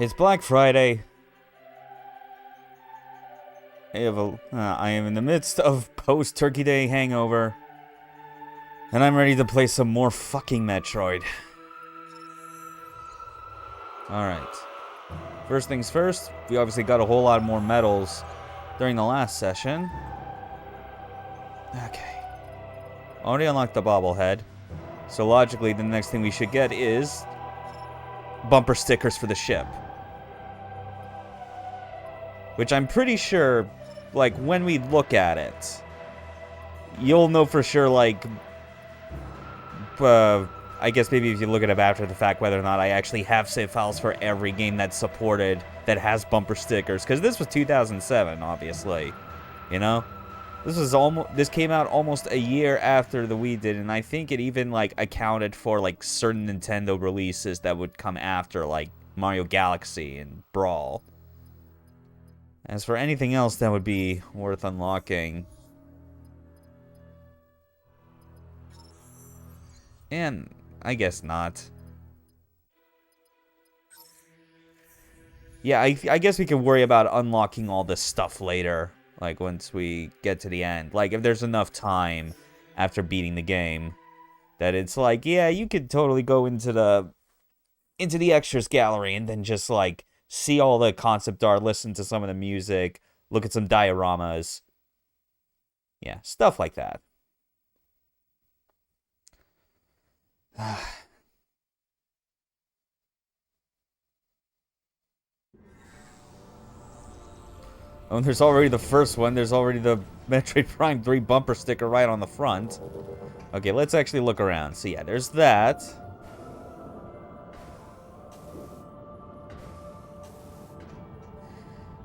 It's Black Friday. I am in the midst of post-Turkey Day hangover. And I'm ready to play some more fucking Metroid. Alright. First things first, we obviously got a whole lot more medals during the last session. Okay. Already unlocked the bobblehead. So logically, the next thing we should get is bumper stickers for the ship. Which I'm pretty sure, like, when we look at it, you'll know for sure, like, I guess maybe if you look at it after the fact, whether or not I actually have save files for every game that's supported that has bumper stickers. Because this was 2007, obviously. You know? This came out almost a year after the Wii did, and I think it even, like, accounted for, like, certain Nintendo releases that would come after, like Mario Galaxy and Brawl. As for anything else that would be worth unlocking, and I guess not. Yeah, I guess we can worry about unlocking all this stuff later, like once we get to the end. Like if there's enough time after beating the game that it's like, yeah, you could totally go into the extras gallery and then just like see all the concept art, listen to some of the music, look at some dioramas. Yeah, stuff like that. Oh, there's already the first one. There's already the Metroid Prime 3 bumper sticker right on the front. Okay, let's actually look around. So yeah, there's that.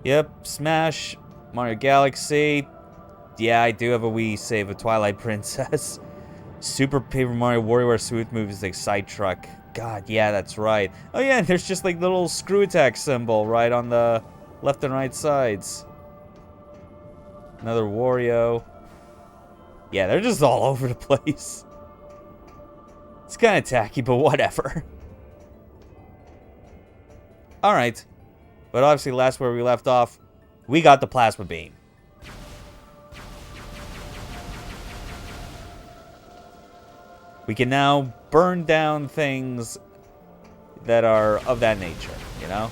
Yep, Smash, Mario Galaxy. Yeah, I do have a Wii save of Twilight Princess. Super Paper Mario WarioWare Smooth Move is like Side Truck. God, yeah, that's right. Oh yeah, there's just like little screw attack symbol right on the left and right sides. Another Wario. Yeah, they're just all over the place. It's kind of tacky, but whatever. Alright. But obviously, last where we left off, we got the plasma beam. We can now burn down things that are of that nature, you know?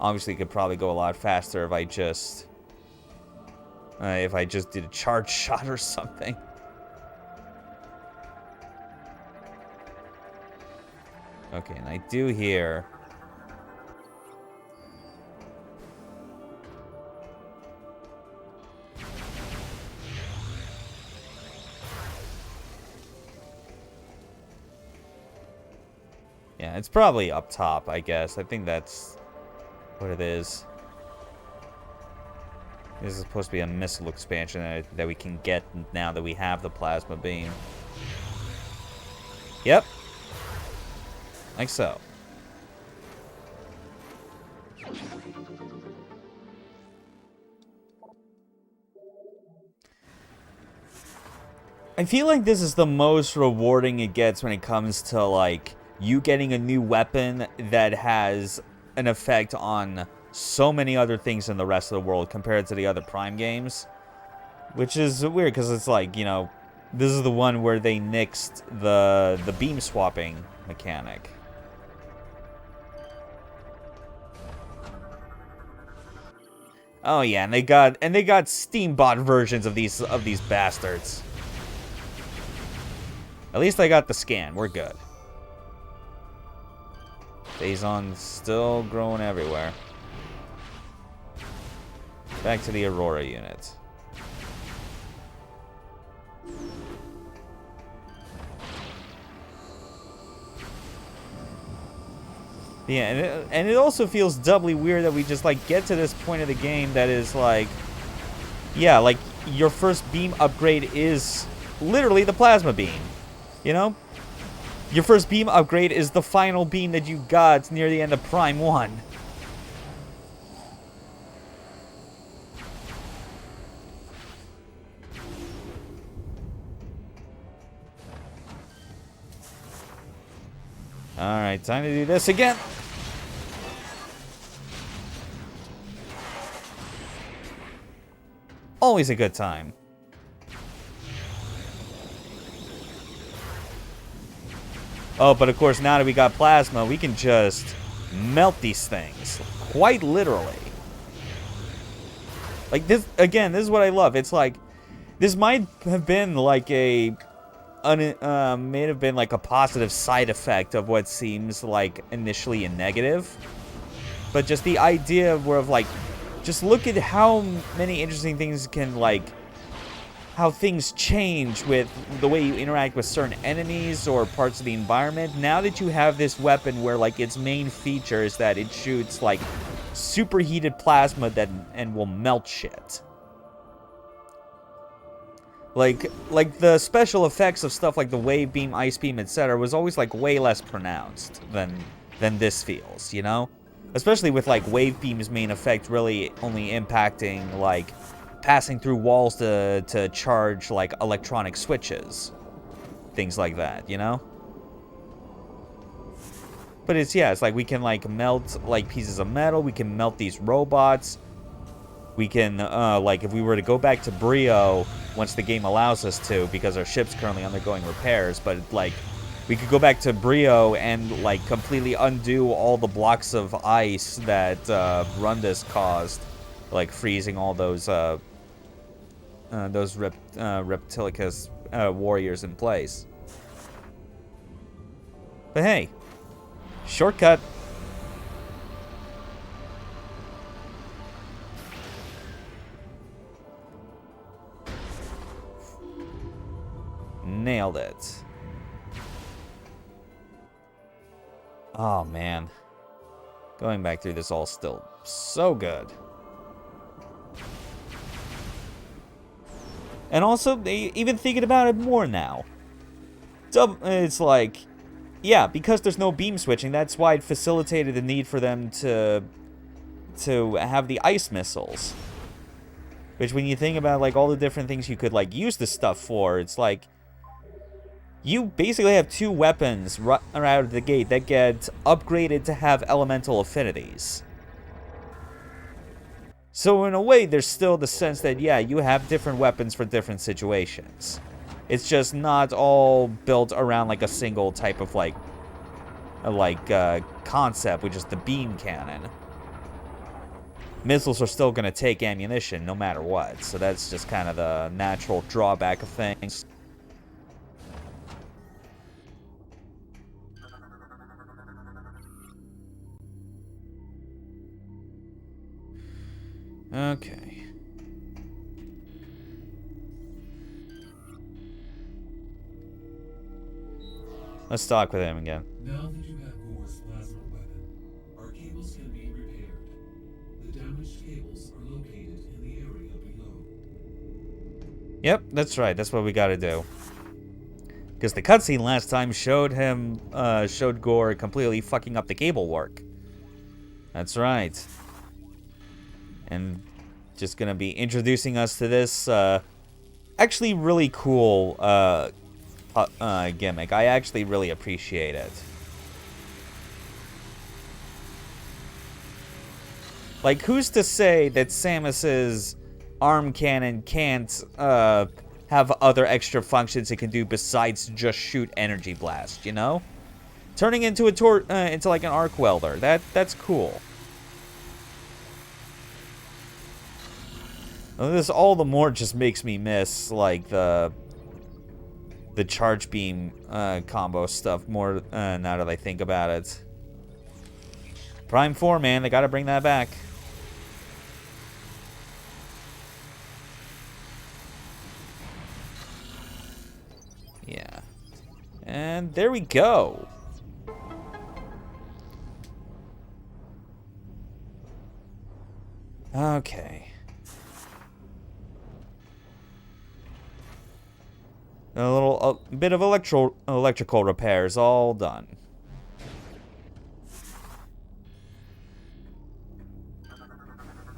Obviously, it could probably go a lot faster if I just did a charge shot or something. Okay, and I do hear... Yeah, it's probably up top, I guess. I think that's what it is. This is supposed to be a missile expansion that we can get now that we have the plasma beam. Yep. Like so. I feel like this is the most rewarding it gets when it comes to, like, you getting a new weapon that has an effect on so many other things in the rest of the world compared to the other Prime games. Which is weird, because it's like, you know, this is the one where they nixed the beam swapping mechanic. Oh yeah, and they got Steambot versions of these bastards. At least I got the scan. We're good. Phazon's still growing everywhere. Back to the Aurora unit. Yeah, and it also feels doubly weird that we just, like, get to this point of the game that is, like... Yeah, like, your first beam upgrade is literally the plasma beam. You know? Your first beam upgrade is the final beam that you got near the end of Prime 1. Alright, time to do this again. Always a good time. Oh, but of course, now that we got plasma, we can just melt these things. Quite literally. Like, this, again, this is what I love. It's like, this might have been like may have been like a positive side effect of what seems like initially a negative. But just the idea of like, just look at how many interesting things can, like, how things change with the way you interact with certain enemies or parts of the environment. Now that you have this weapon where, like, its main feature is that it shoots, like, superheated plasma and will melt shit. Like the special effects of stuff like the wave beam, ice beam, etc. was always, like, way less pronounced than this feels, you know? Especially with, like, wave beam's main effect really only impacting, like, passing through walls to charge, like, electronic switches. Things like that, you know? But it's, yeah, it's like we can, like, melt, like, pieces of metal. We can melt these robots. We can, like, if we were to go back to Brio, once the game allows us to, because our ship's currently undergoing repairs, but, like, we could go back to Brio and, like, completely undo all the blocks of ice that Rundus caused, like, freezing all those Reptilicus warriors in place. But hey, shortcut. Nailed it. Oh, man. Going back through this all still so good. And also, even thinking about it more now. It's like, yeah, because there's no beam switching, that's why it facilitated the need for them to have the ice missiles. Which, when you think about, like, all the different things you could, like, use this stuff for, it's like, you basically have two weapons right out of the gate that get upgraded to have elemental affinities. So in a way, there's still the sense that, yeah, you have different weapons for different situations. It's just not all built around, like, a single type of, like concept, which is the beam cannon. Missiles are still going to take ammunition no matter what, so that's just kind of the natural drawback of things. Okay. Let's talk with him again. Now that you have Gore's plasma weapon, our cables can be repaired. The damaged cables are located in the area below. Yep, that's right. That's what we gotta do. Because the cutscene last time showed Gore completely fucking up the cable work. That's right. And just gonna be introducing us to this actually really cool gimmick. I actually really appreciate it. Like, who's to say that Samus's arm cannon can't have other extra functions it can do besides just shoot energy blast, you know? Turning into into like an arc welder. That's cool. This all the more just makes me miss, like, the charge beam combo stuff more now that I think about it. Prime 4, man, they gotta bring that back. Yeah. And there we go. Okay. A bit of electrical repairs all done.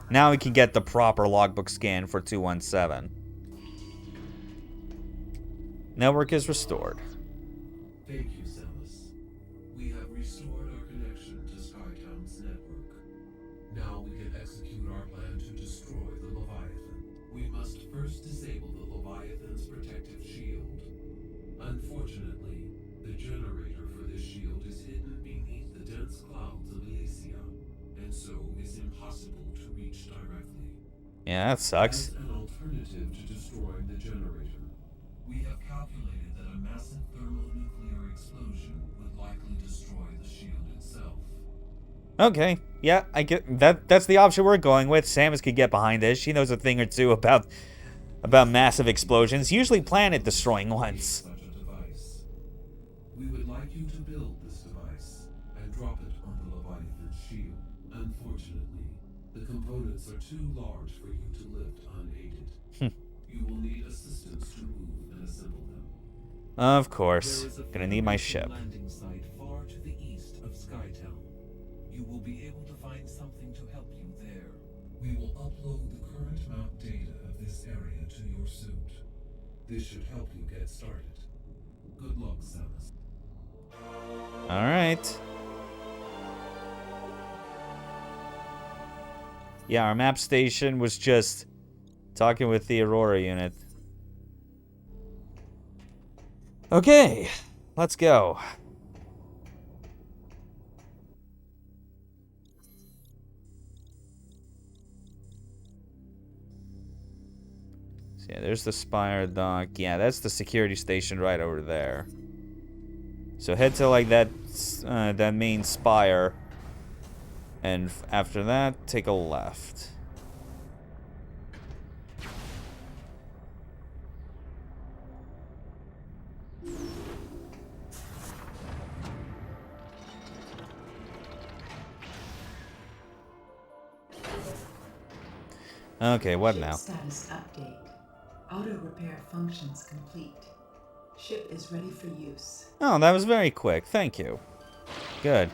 Now we can get the proper logbook scan for 217. Network is restored. Thank you, Samus. We have first disable the Leviathan's protective shield. Unfortunately, the generator for this shield is hidden beneath the dense clouds of Elysia, and so is impossible to reach directly. Yeah, that sucks. As an alternative to destroying the generator, we have calculated that a massive thermonuclear explosion would likely destroy the shield itself. Okay, yeah, I get that. That's the option we're going with. Samus could get behind this. She knows a thing or two about massive explosions, usually planet-destroying ones. Such a device. We would like you to build this device and drop it on the Leviathan's shield. Unfortunately, the components are too large for you to lift unaided. You will need assistance to move and assemble them. Of course, gonna need my ship. Landing site far to the east of Skytown. You will be able to find something to help you there. We will upload the current map data of this area to your suit. This should help you get started. Good luck, Samus. All right. Yeah, our map station was just talking with the Aurora unit. Okay, let's go. So yeah, there's the Spire dock. Yeah, that's the security station right over there. So head to like that main spire, and after that, take a left. Okay, what now? Status update. Auto repair functions complete. Ship is ready for use. Oh, that was very quick. Thank you. Good.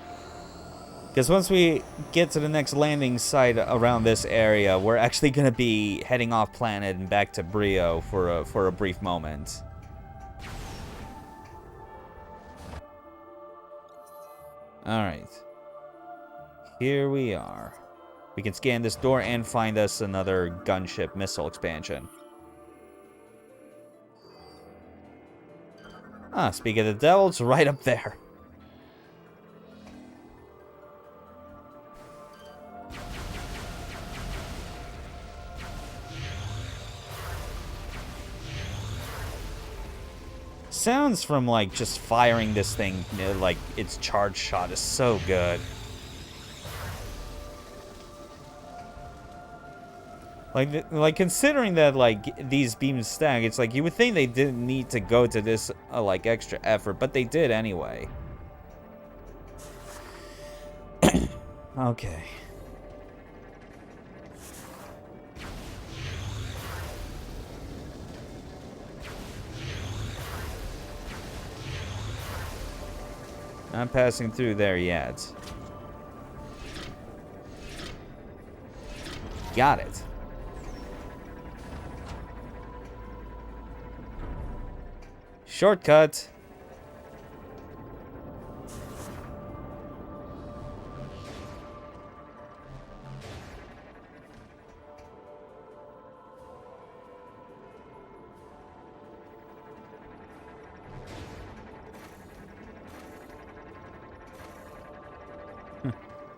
Because once we get to the next landing site around this area, we're actually going to be heading off planet and back to Brio for a brief moment. Alright. Here we are. We can scan this door and find us another gunship missile expansion. Ah, speaking of the devil, it's right up there. Sounds from, like, just firing this thing, like, its charge shot is so good. Like considering that, like, these beams stack, it's like, you would think they didn't need to go to this, like, extra effort, but they did anyway. Okay. Not passing through there yet. Got it. Shortcut.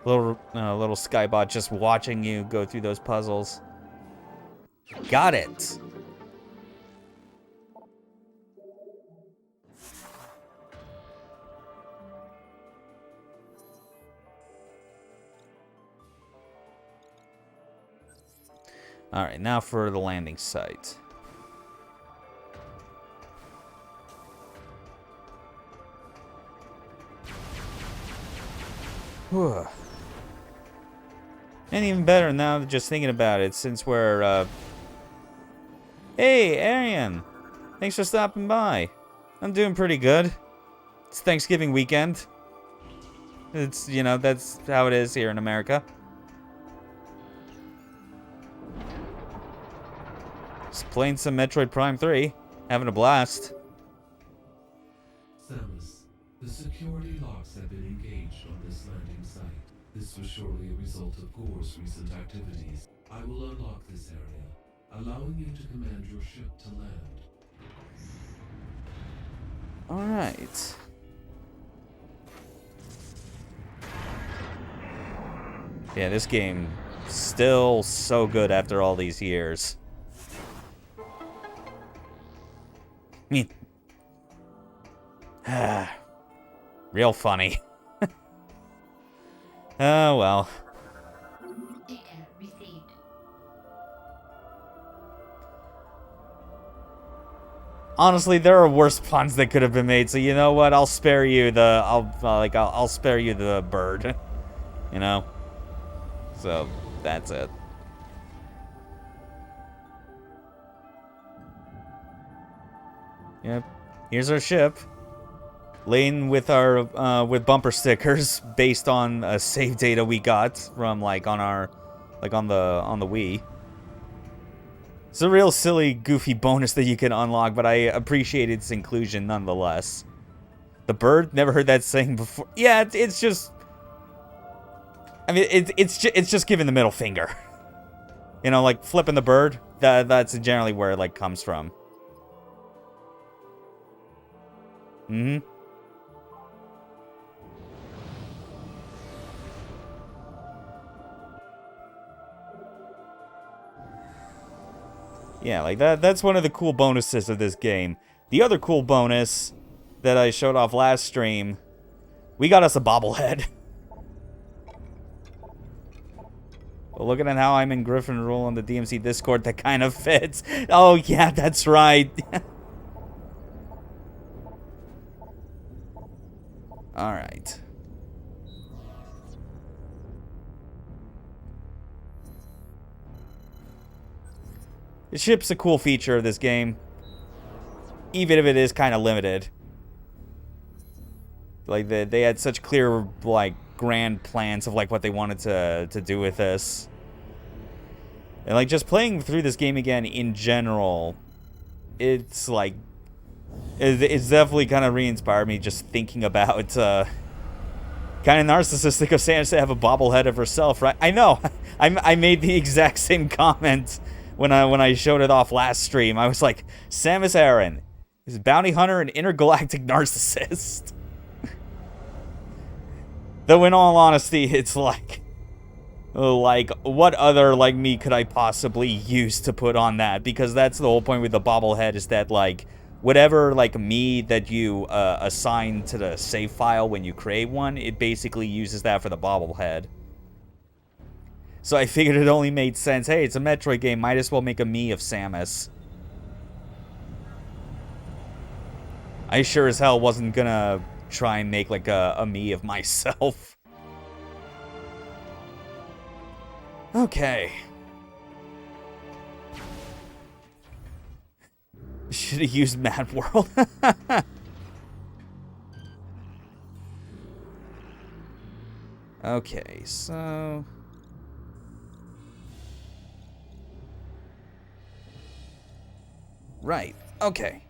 Little Skybot just watching you go through those puzzles. Got it. Alright, now for the landing site. Whew. And even better now, just thinking about it, since we're, Hey, Arian! Thanks for stopping by. I'm doing pretty good. It's Thanksgiving weekend. It's, you know, that's how it is here in America. Just playing some Metroid Prime 3. Having a blast. Samus, the security locks have been engaged on this landing site. This was surely a result of Gore's recent activities. I will unlock this area, allowing you to command your ship to land. Alright. Yeah, this game still so good after all these years. I mean, real funny. Oh, well. Data received. Honestly, there are worse puns that could have been made, so you know what? I'll spare you the I'll spare you the bird. You know? So, that's it. Yep. Here's our ship. Laden with our with bumper stickers based on save data we got from like on our on the Wii. It's a real silly, goofy bonus that you can unlock, but I appreciate its inclusion nonetheless. The bird, never heard that saying before. Yeah, it's just, I mean, it's just giving the middle finger. You know, like flipping the bird. That's generally where it like comes from. Mm-hmm. Yeah, like that's one of the cool bonuses of this game. The other cool bonus that I showed off last stream, we got us a bobblehead. Well, looking at how I'm in Griffin role on the DMC Discord, that kind of fits. Oh, yeah, that's right. Alright. The ship's a cool feature of this game, even if it is kind of limited. Like, they had such clear, like, grand plans of, like, what they wanted to do with this. And, like, just playing through this game again in general, it's, like, it's definitely kind of re-inspired me just thinking about, kind of narcissistic of Samus to have a bobblehead of herself, right? I know, I made the exact same comment when I showed it off last stream. I was like, Samus Aran is a bounty hunter and intergalactic narcissist. Though in all honesty, it's like, what other like me could I possibly use to put on that? Because that's the whole point with the bobblehead, is that like whatever like me that you assign to the save file when you create one, it basically uses that for the bobblehead. So I figured it only made sense. Hey, it's a Metroid game. Might as well make a me of Samus. I sure as hell wasn't gonna try and make like a me of myself. Okay. Should have used Mad World. Okay, so... Right, okay.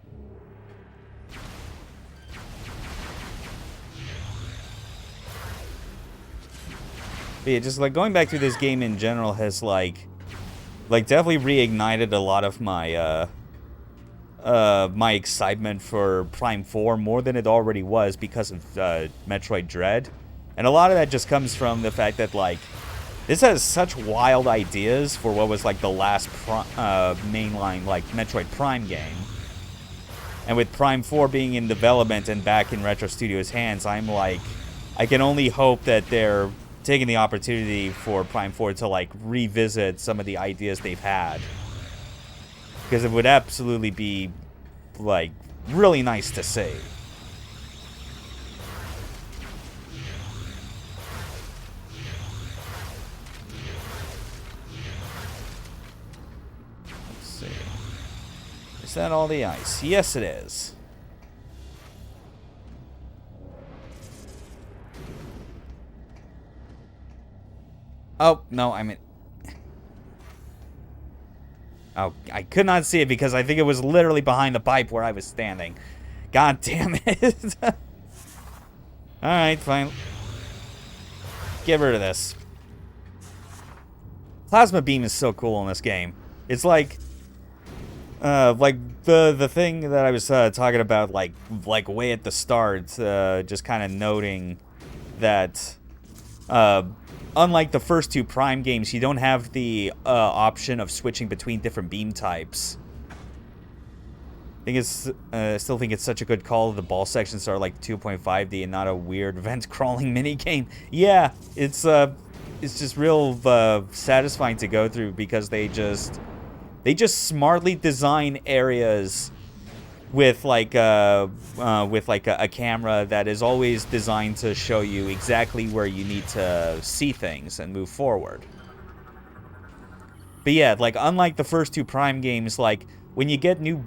But yeah, just like going back through this game in general has like definitely reignited a lot of my my excitement for Prime 4 more than it already was because of Metroid Dread. And a lot of that just comes from the fact that like this has such wild ideas for what was like the last mainline like Metroid Prime game. And with Prime 4 being in development and back in Retro Studios' hands, I'm like, I can only hope that they're taking the opportunity for Prime 4 to like revisit some of the ideas they've had. Because it would absolutely be like really nice to see. Let's see. Is that all the ice? Yes, it is. Oh, no, I mean... Oh, I could not see it because I think it was literally behind the pipe where I was standing. God damn it. Alright, fine. Get rid of this. Plasma Beam is so cool in this game. It's like Like the thing that I was talking about, like way at the start, just kind of noting that, unlike the first two Prime games, you don't have the option of switching between different beam types. I still think it's such a good call. The ball sections are like 2.5D and not a weird vent crawling mini game. Yeah, it's just real satisfying to go through because they just smartly design areas with like a camera that is always designed to show you exactly where you need to see things and move forward. But yeah, like unlike the first two Prime games, like when you get new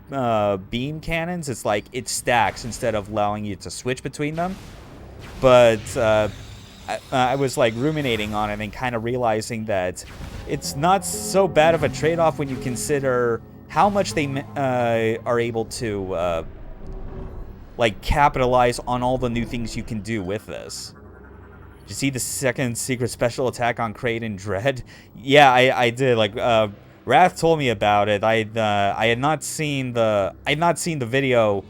beam cannons, it's like it stacks instead of allowing you to switch between them. But I was like ruminating on it and kind of realizing that it's not so bad of a trade-off when you consider how much they are able to like capitalize on all the new things you can do with this. Did you see the second secret special attack on Kraid in Dread? Yeah, I did. Like Wrath told me about it. I had not seen the video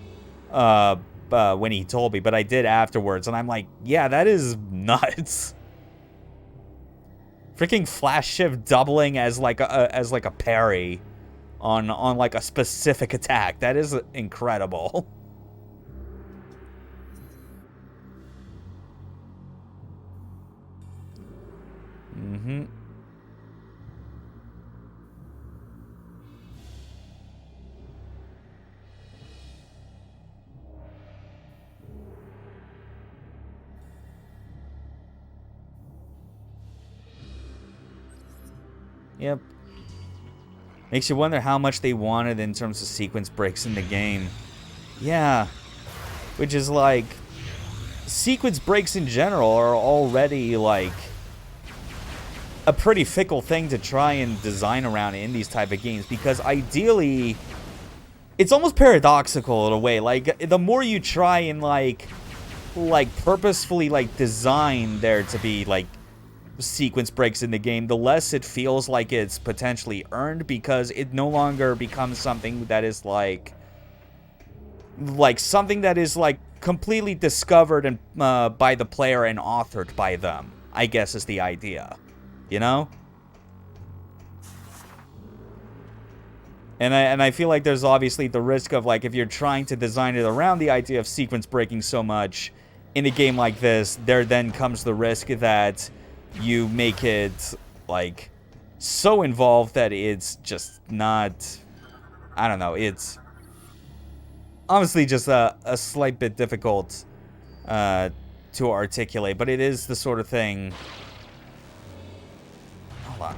when he told me, but I did afterwards, and I'm like, yeah, that is nuts. Freaking flash shift doubling as like a parry on like a specific attack. That is incredible. Mm-hmm. Yep. Makes you wonder how much they wanted in terms of sequence breaks in the game. Yeah. Which is like, sequence breaks in general are already like a pretty fickle thing to try and design around in these type of games, because ideally it's almost paradoxical in a way. Like the more you try and like purposefully like design there to be like sequence breaks in the game, the less it feels like it's potentially earned, because it no longer becomes something that is like something that is like completely discovered and by the player and authored by them, I guess is the idea, you know? And I feel like there's obviously the risk of like, if you're trying to design it around the idea of sequence breaking so much in a game like this, there then comes the risk that you make it like so involved that it's just not, I don't know, it's honestly just a slight bit difficult to articulate, but it is the sort of thing. Hold on.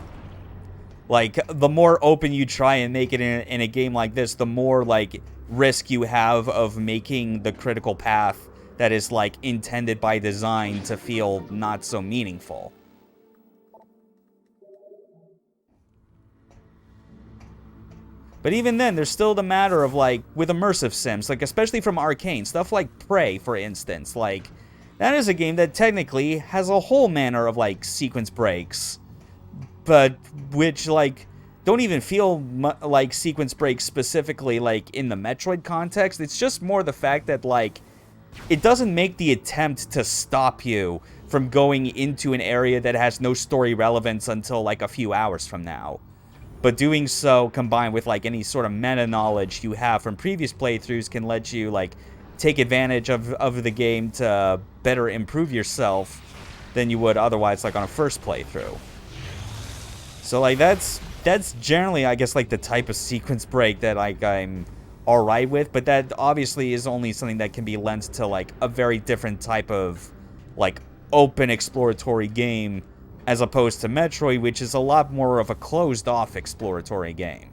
Like, the more open you try and make it in a game like this, the more like risk you have of making the critical path that is like intended by design to feel not so meaningful. But even then, there's still the matter of, like, with immersive sims, like, especially from Arcane, stuff like Prey, for instance, like, that is a game that technically has a whole manner of, like, sequence breaks, but which, like, don't even feel like sequence breaks specifically, like, in the Metroid context. It's just more the fact that, like, it doesn't make the attempt to stop you from going into an area that has no story relevance until, like, a few hours from now. But doing so, combined with, like, any sort of meta-knowledge you have from previous playthroughs, can let you, like, take advantage of the game to better improve yourself than you would otherwise, like, on a first playthrough. So, like, that's generally, I guess, like, the type of sequence break that, like, I'm alright with. But that obviously is only something that can be lent to, like, a very different type of, like, open exploratory game, as opposed to Metroid, which is a lot more of a closed-off exploratory game.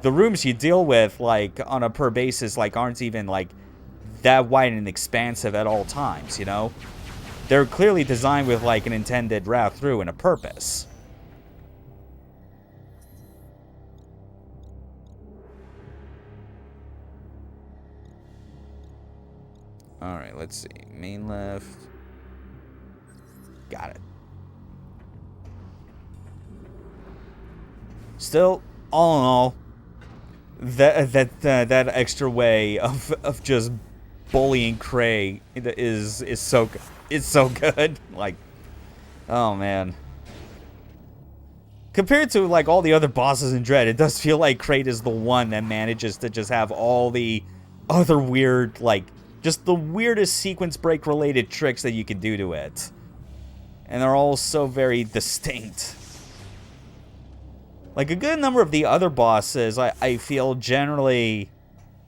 The rooms you deal with, like, on a per basis, like, aren't even, like, that wide and expansive at all times, you know? They're clearly designed with, like, an intended route through and a purpose. Alright, let's see. Main left. Got it. Still, all in all, that extra way of just bullying Cray is so good. Like, oh man. Compared to like all the other bosses in Dread, it does feel like Kraid is the one that manages to just have all the other weird, like, just the weirdest sequence break related tricks that you can do to it. And they're all so very distinct. Like, a good number of the other bosses, I feel generally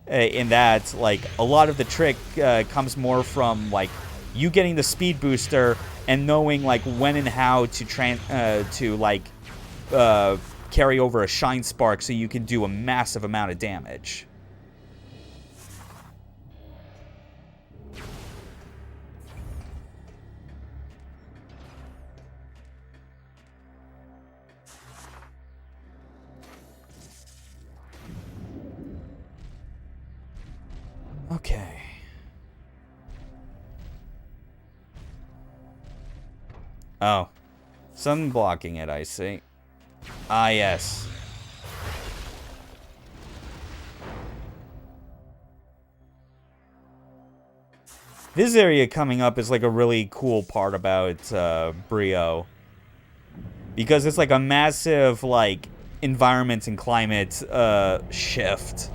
in that, like, a lot of the trick comes more from, like, you getting the speed booster and knowing, like, when and how to carry over a Shine Spark so you can do a massive amount of damage. Okay. Oh. Something blocking it, I see. Ah, yes. This area coming up is like a really cool part about Brio. Because it's like a massive, like, environment and climate shift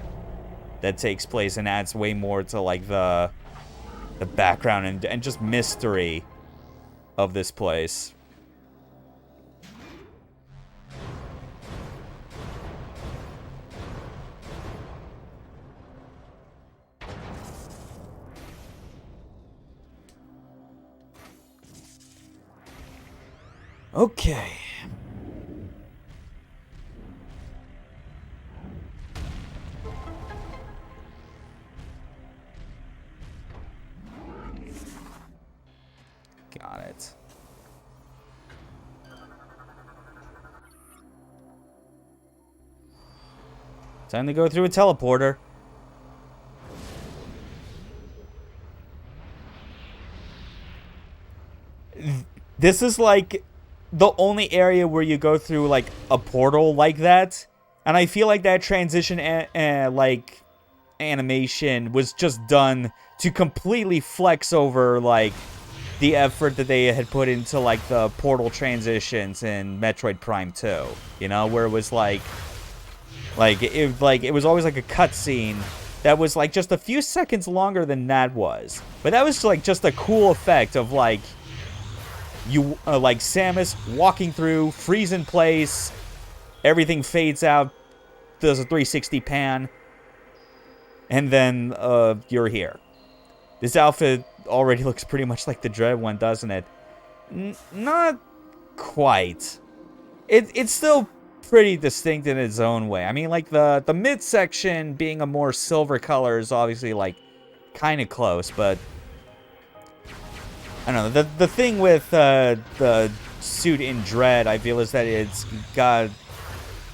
that takes place and adds way more to, like, the background and just mystery of this place. Okay. Got it. Time to go through a teleporter. This is like the only area where you go through like a portal like that, and I feel like that transition like animation was just done to completely flex over like the effort that they had put into like the portal transitions in Metroid Prime 2, you know, where it was like it was always like a cutscene that was like just a few seconds longer than that was, but that was like just a cool effect of like you like Samus walking through, freeze in place, everything fades out, does a 360 pan, and then you're here. This outfit already looks pretty much like the Dread one, doesn't it? Not quite. It's still pretty distinct in its own way. I mean, like the midsection being a more silver color is obviously like kind of close, but I don't know. The thing with the suit in Dread, I feel, is that it's got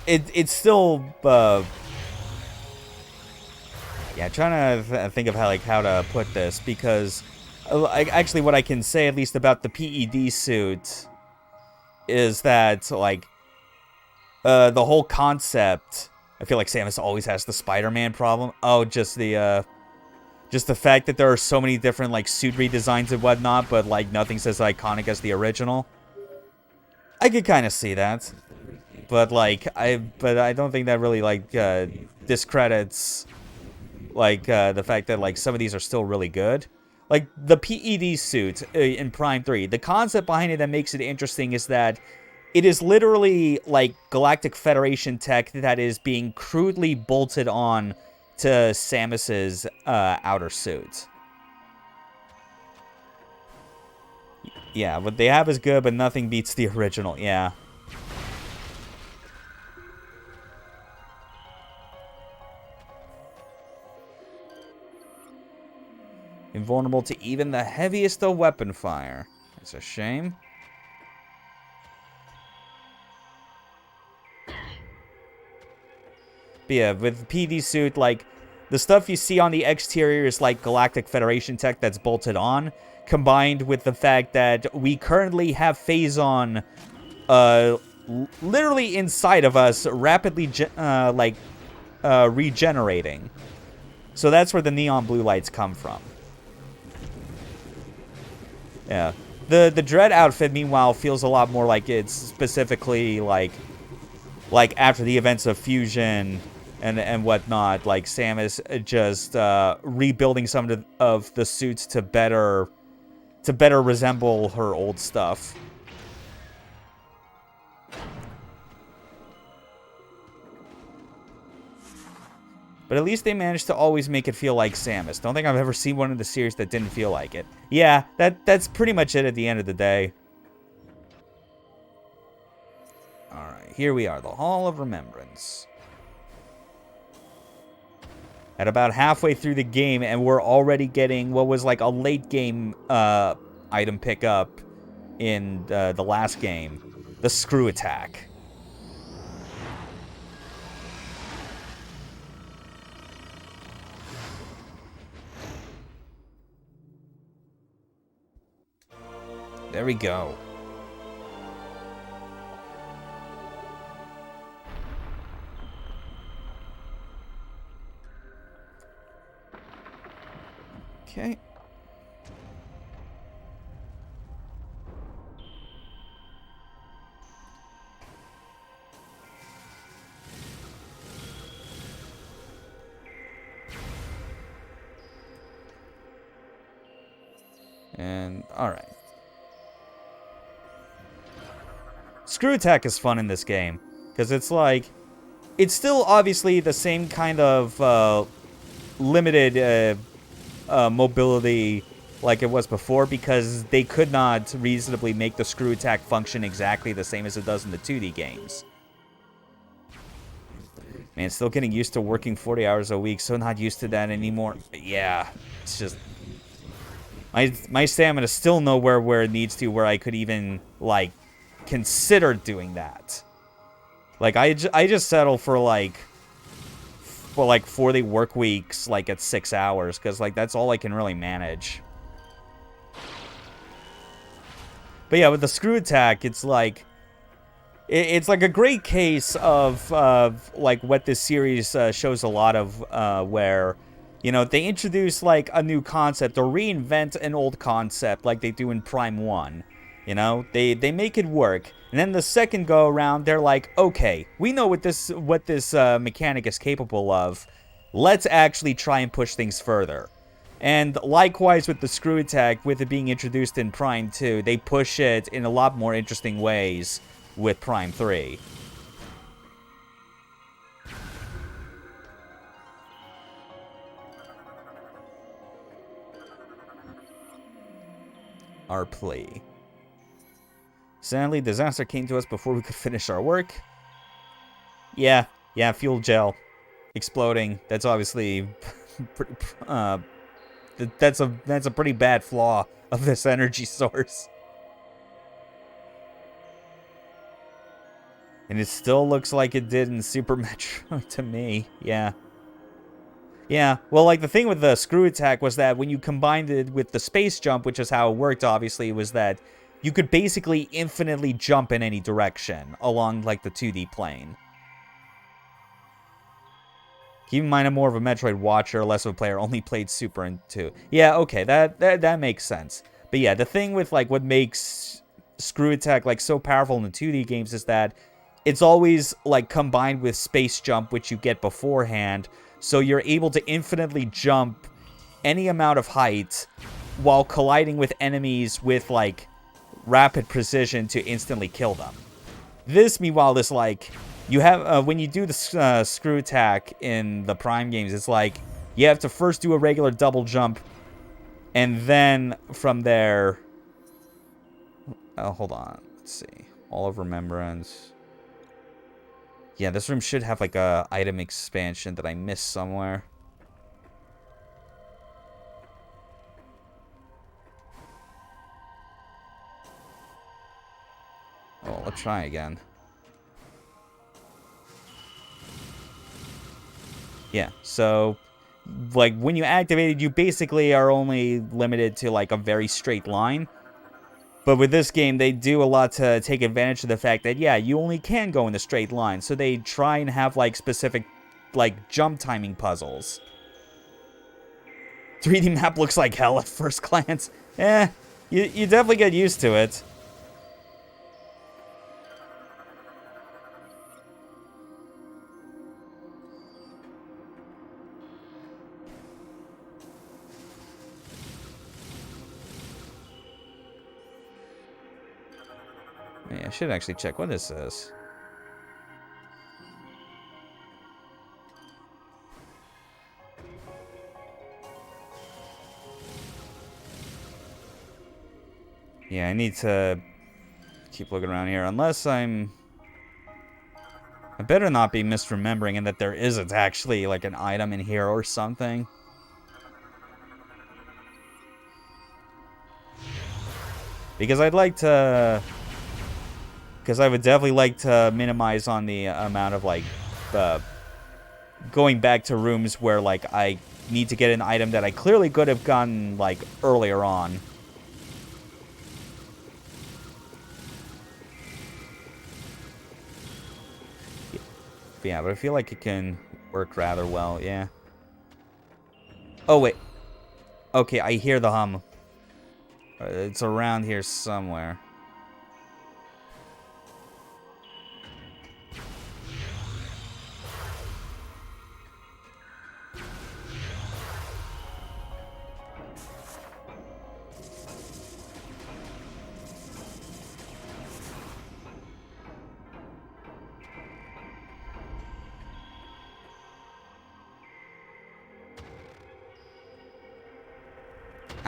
it's still yeah. Trying to think of how to put this, because actually what I can say at least about the PED suit is that like the whole concept. I feel like Samus always has the Spider-Man problem. Oh, just the fact that there are so many different, like, suit redesigns and whatnot, but, like, nothing's as iconic as the original. I could kind of see that. But, like, I don't think that really, like, discredits, like, the fact that, like, some of these are still really good. Like, the PED suit in Prime 3, the concept behind it that makes it interesting is that it is literally, like, Galactic Federation tech that is being crudely bolted on to Samus's outer suit. Yeah, what they have is good, but nothing beats the original. Yeah. Invulnerable to even the heaviest of weapon fire. It's a shame. But yeah, with the PD suit, like, the stuff you see on the exterior is like Galactic Federation tech that's bolted on, combined with the fact that we currently have Phazon literally inside of us, rapidly, like, regenerating. So that's where the neon blue lights come from. Yeah. The Dread outfit, meanwhile, feels a lot more like it's specifically like after the events of Fusion and whatnot, like Samus just rebuilding some of the suits to better resemble her old stuff. But at least they managed to always make it feel like Samus. Don't think I've ever seen one in the series that didn't feel like it. Yeah, that's pretty much it at the end of the day. Alright, here we are, the Hall of Remembrance. At about halfway through the game, and we're already getting what was like a late game item pickup in the last game. The Screw Attack. There we go. Okay. And, alright. Screw Attack is fun in this game, because it's like, it's still obviously the same kind of limited mobility like it was before, because they could not reasonably make the Screw Attack function exactly the same as it does in the 2D games. Man, still getting used to working 40 hours a week, so not used to that anymore. But yeah, it's just... My stamina's still nowhere where it needs to, where I could even, like, consider doing that. Like, I just settle for, like 40 work weeks, like, at 6 hours, because, like, that's all I can really manage. But yeah, with the Screw Attack, it's like... It's like a great case of like, what this series shows a lot of, where... You know, they introduce, like, a new concept or reinvent an old concept like they do in Prime 1. You know, they make it work. And then the second go around, they're like, okay, we know what this mechanic is capable of. Let's actually try and push things further. And likewise with the Screw Attack, with it being introduced in Prime 2, they push it in a lot more interesting ways with Prime 3. Our plea. Sadly, disaster came to us before we could finish our work. Yeah, fuel gel exploding. That's obviously that's a pretty bad flaw of this energy source. And it still looks like it did in Super Metroid to me. Yeah. Yeah, well, like, the thing with the Screw Attack was that when you combined it with the space jump, which is how it worked, obviously, was that you could basically infinitely jump in any direction along, like, the 2D plane. Keep in mind, I'm more of a Metroid watcher, less of a player, only played Super and 2. Yeah, okay, that makes sense. But yeah, the thing with, like, what makes Screw Attack, like, so powerful in the 2D games is that it's always, like, combined with space jump, which you get beforehand. So you're able to infinitely jump any amount of height while colliding with enemies with, like, rapid precision to instantly kill them. This, meanwhile, is like, you have, when you do the Screw Attack in the Prime games, it's like, you have to first do a regular double jump, and then from there... Oh, hold on. Let's see. Hall of Remembrance... Yeah, this room should have, like, a item expansion that I missed somewhere. Oh, let's try again. Yeah, so, like, when you activate it, you basically are only limited to, like, a very straight line. But with this game, they do a lot to take advantage of the fact that, yeah, you only can go in a straight line. So they try and have, like, specific like jump timing puzzles. 3D map looks like hell at first glance. You definitely get used to it. Yeah, I should actually check. What is this? Yeah, I need to keep looking around here. Unless I better not be misremembering and that there isn't actually like an item in here or something. Because I'd like to... Because I would definitely like to minimize on the amount of like... going back to rooms where like I need to get an item that I clearly could have gotten like earlier on. Yeah, but I feel like it can work rather well, yeah. Oh, wait. Okay, I hear the hum. It's around here somewhere.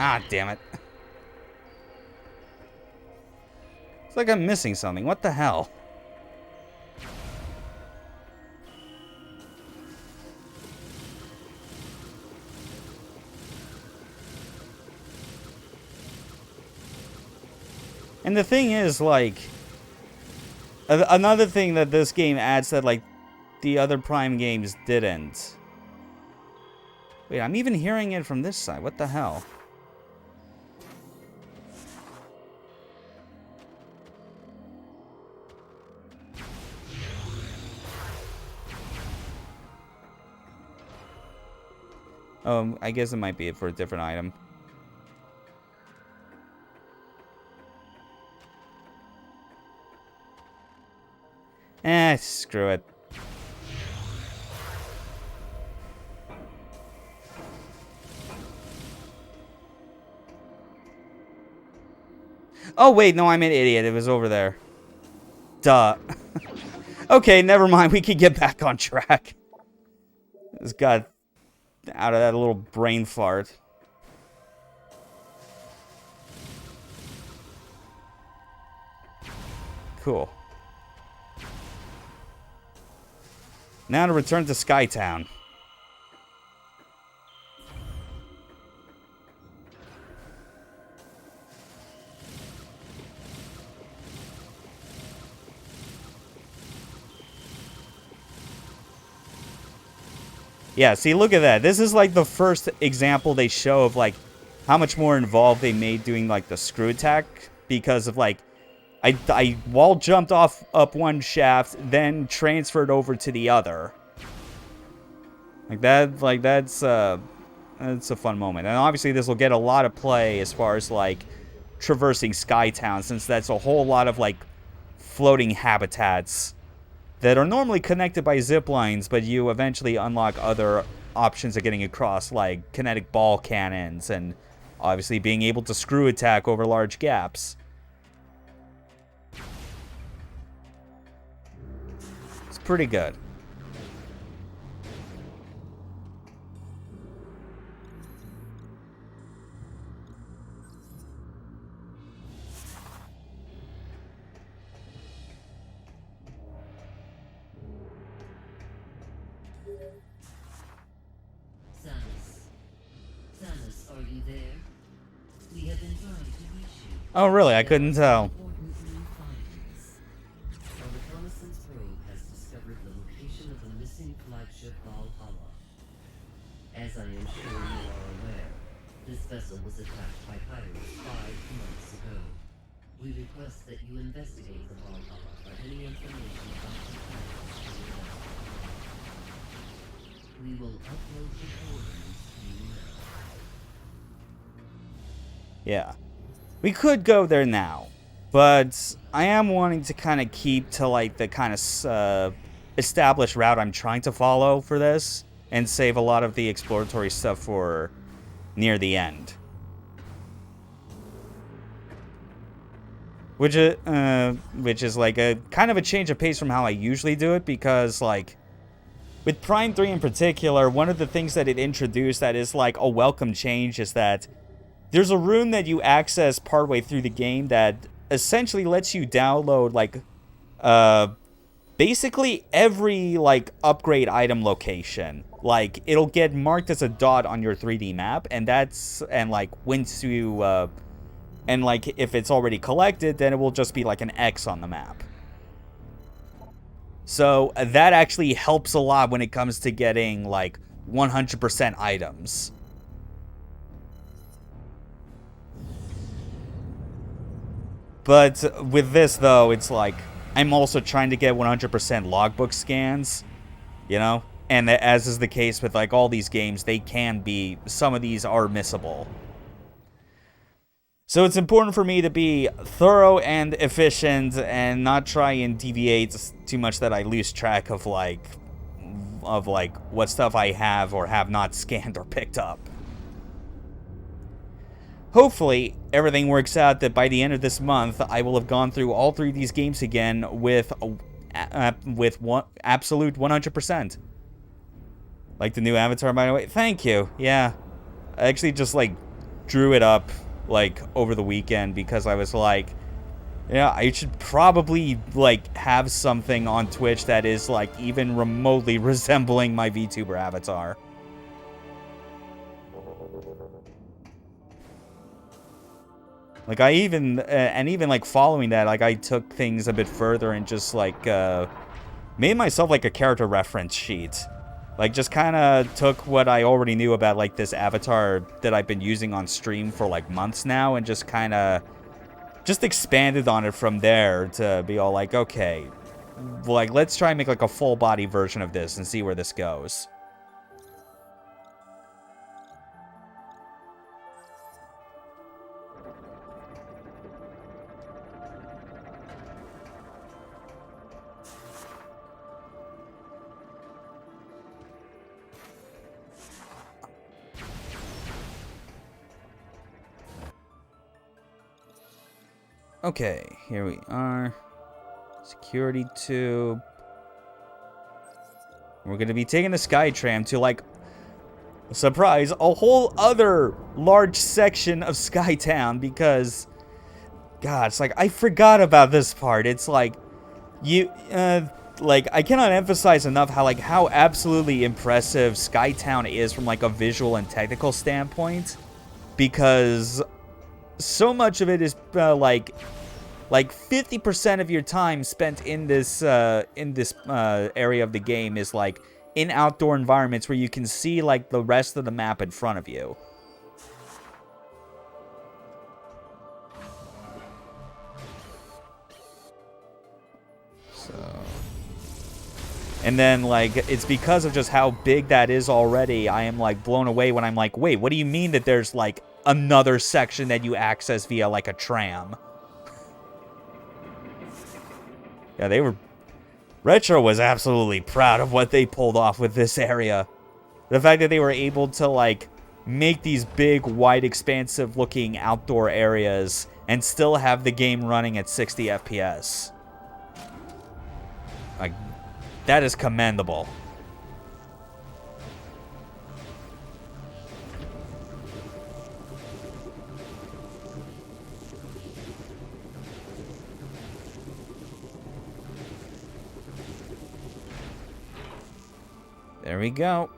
Ah, damn it. It's like I'm missing something. What the hell? And the thing is, like... Another thing that this game adds that, like, the other Prime games didn't. Wait, I'm even hearing it from this side. What the hell? I guess it might be for a different item. Screw it. Oh, wait, no, I'm an idiot. It was over there. Duh. Okay, never mind. We can get back on track. Just got out of that little brain fart. Cool. Now to return to Skytown. Yeah, see, look at that. This is like the first example they show of like how much more involved they made doing like the screw attack, because of like I wall jumped up one shaft, then transferred over to the other. That's a fun moment. And obviously this will get a lot of play as far as like traversing Skytown, since that's a whole lot of like floating habitats that are normally connected by zip lines, but you eventually unlock other options of getting across, like kinetic ball cannons, and obviously being able to screw attack over large gaps. It's pretty good. Oh, really? I couldn't tell. Our reconnaissance probe has discovered the location of the missing flagship Valhalla. As I am sure you are aware, this vessel was attacked by pirates 5 months ago. We request that you investigate the Valhalla for any information about the pirates. We will upload the coordinates to you now. Yeah. We could go there now, but I am wanting to kind of keep to like the kind of established route I'm trying to follow for this and save a lot of the exploratory stuff for near the end. Which is like a kind of a change of pace from how I usually do it, because like with Prime 3 in particular, one of the things that it introduced that is like a welcome change is that there's a room that you access partway through the game that essentially lets you download like basically every like upgrade item location. Like it'll get marked as a dot on your 3D map, and like once you and like if it's already collected, then it will just be like an X on the map. So that actually helps a lot when it comes to getting like 100% items. But with this, though, it's like I'm also trying to get 100% logbook scans, you know? And as is the case with like all these games, they can be, some of these are missable. So it's important for me to be thorough and efficient and not try and deviate too much that I lose track of like what stuff I have or have not scanned or picked up. Hopefully, everything works out that by the end of this month, I will have gone through all three of these games again with absolute 100%. Like the new Avatar, by the way. Thank you. Yeah. I actually just, like, drew it up, like, over the weekend because I was like, yeah, I should probably, like, have something on Twitch that is, like, even remotely resembling my VTuber avatar. Like, I even, and even, like, following that, like, I took things a bit further and just, like, made myself, like, a character reference sheet. Like, just kind of took what I already knew about, like, this avatar that I've been using on stream for, like, months now, and just kind of, just expanded on it from there to be all like, okay, like, let's try and make, like, a full-body version of this and see where this goes. Okay, here we are. Security tube. We're going to be taking the Skytram to, like, surprise, a whole other large section of Skytown because, God, it's like, I forgot about this part. It's like, like, I cannot emphasize enough how absolutely impressive Skytown is from, like, a visual and technical standpoint, because so much of it is like 50% of your time spent in this area of the game is like in outdoor environments where you can see like the rest of the map in front of you. So, and then like it's because of just how big that is already, I am like blown away when I'm like, wait, what do you mean that there's like another section that you access via like a tram? Yeah, Retro was absolutely proud of what they pulled off with this area. The fact that they were able to like make these big, wide, expansive looking outdoor areas and still have the game running at 60 FPS. Like, that is commendable. There we go.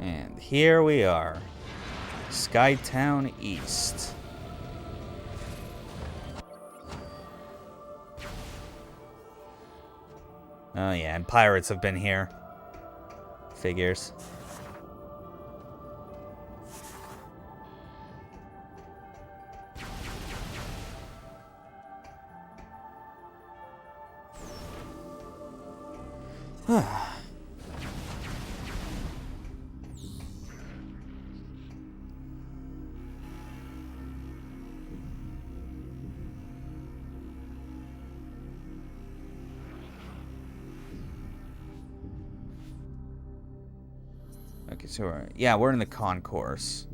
And here we are. Skytown East. Oh yeah, and pirates have been here. Figures. Okay, so we're in the concourse.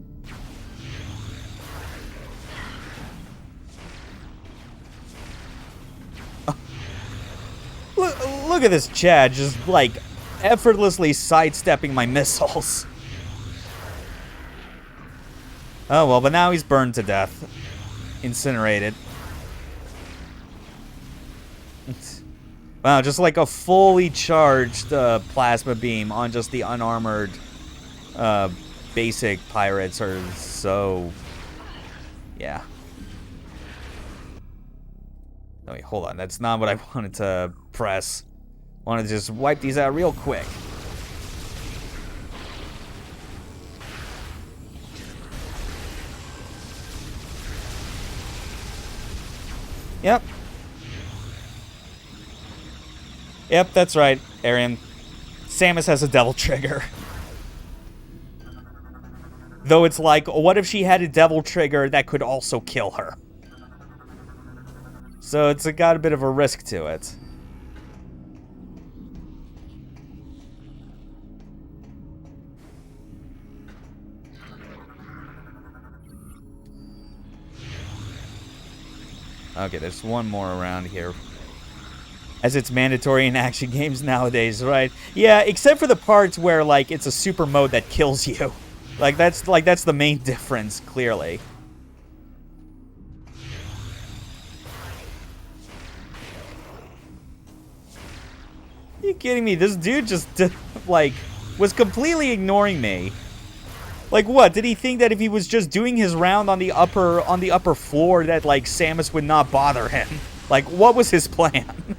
Oh. Look at this Chad just like effortlessly sidestepping my missiles. Oh well, but now he's burned to death. Incinerated. Wow, just like a fully charged plasma beam on just the unarmored basic pirates are so... Yeah. Oh, wait, hold on. That's not what I wanted to press. I wanted to just wipe these out real quick. Yep. Yep, that's right, Arian. Samus has a devil trigger. Though it's like, what if she had a devil trigger that could also kill her? So it's got a bit of a risk to it. Okay, there's one more around here. As it's mandatory in action games nowadays, right? Yeah, except for the parts where, like, it's a super mode that kills you. That's the main difference, clearly. Are you kidding me? This dude just, like, was completely ignoring me. Like, what? Did he think that if he was just doing his round on the upper floor that, like, Samus would not bother him? Like, what was his plan?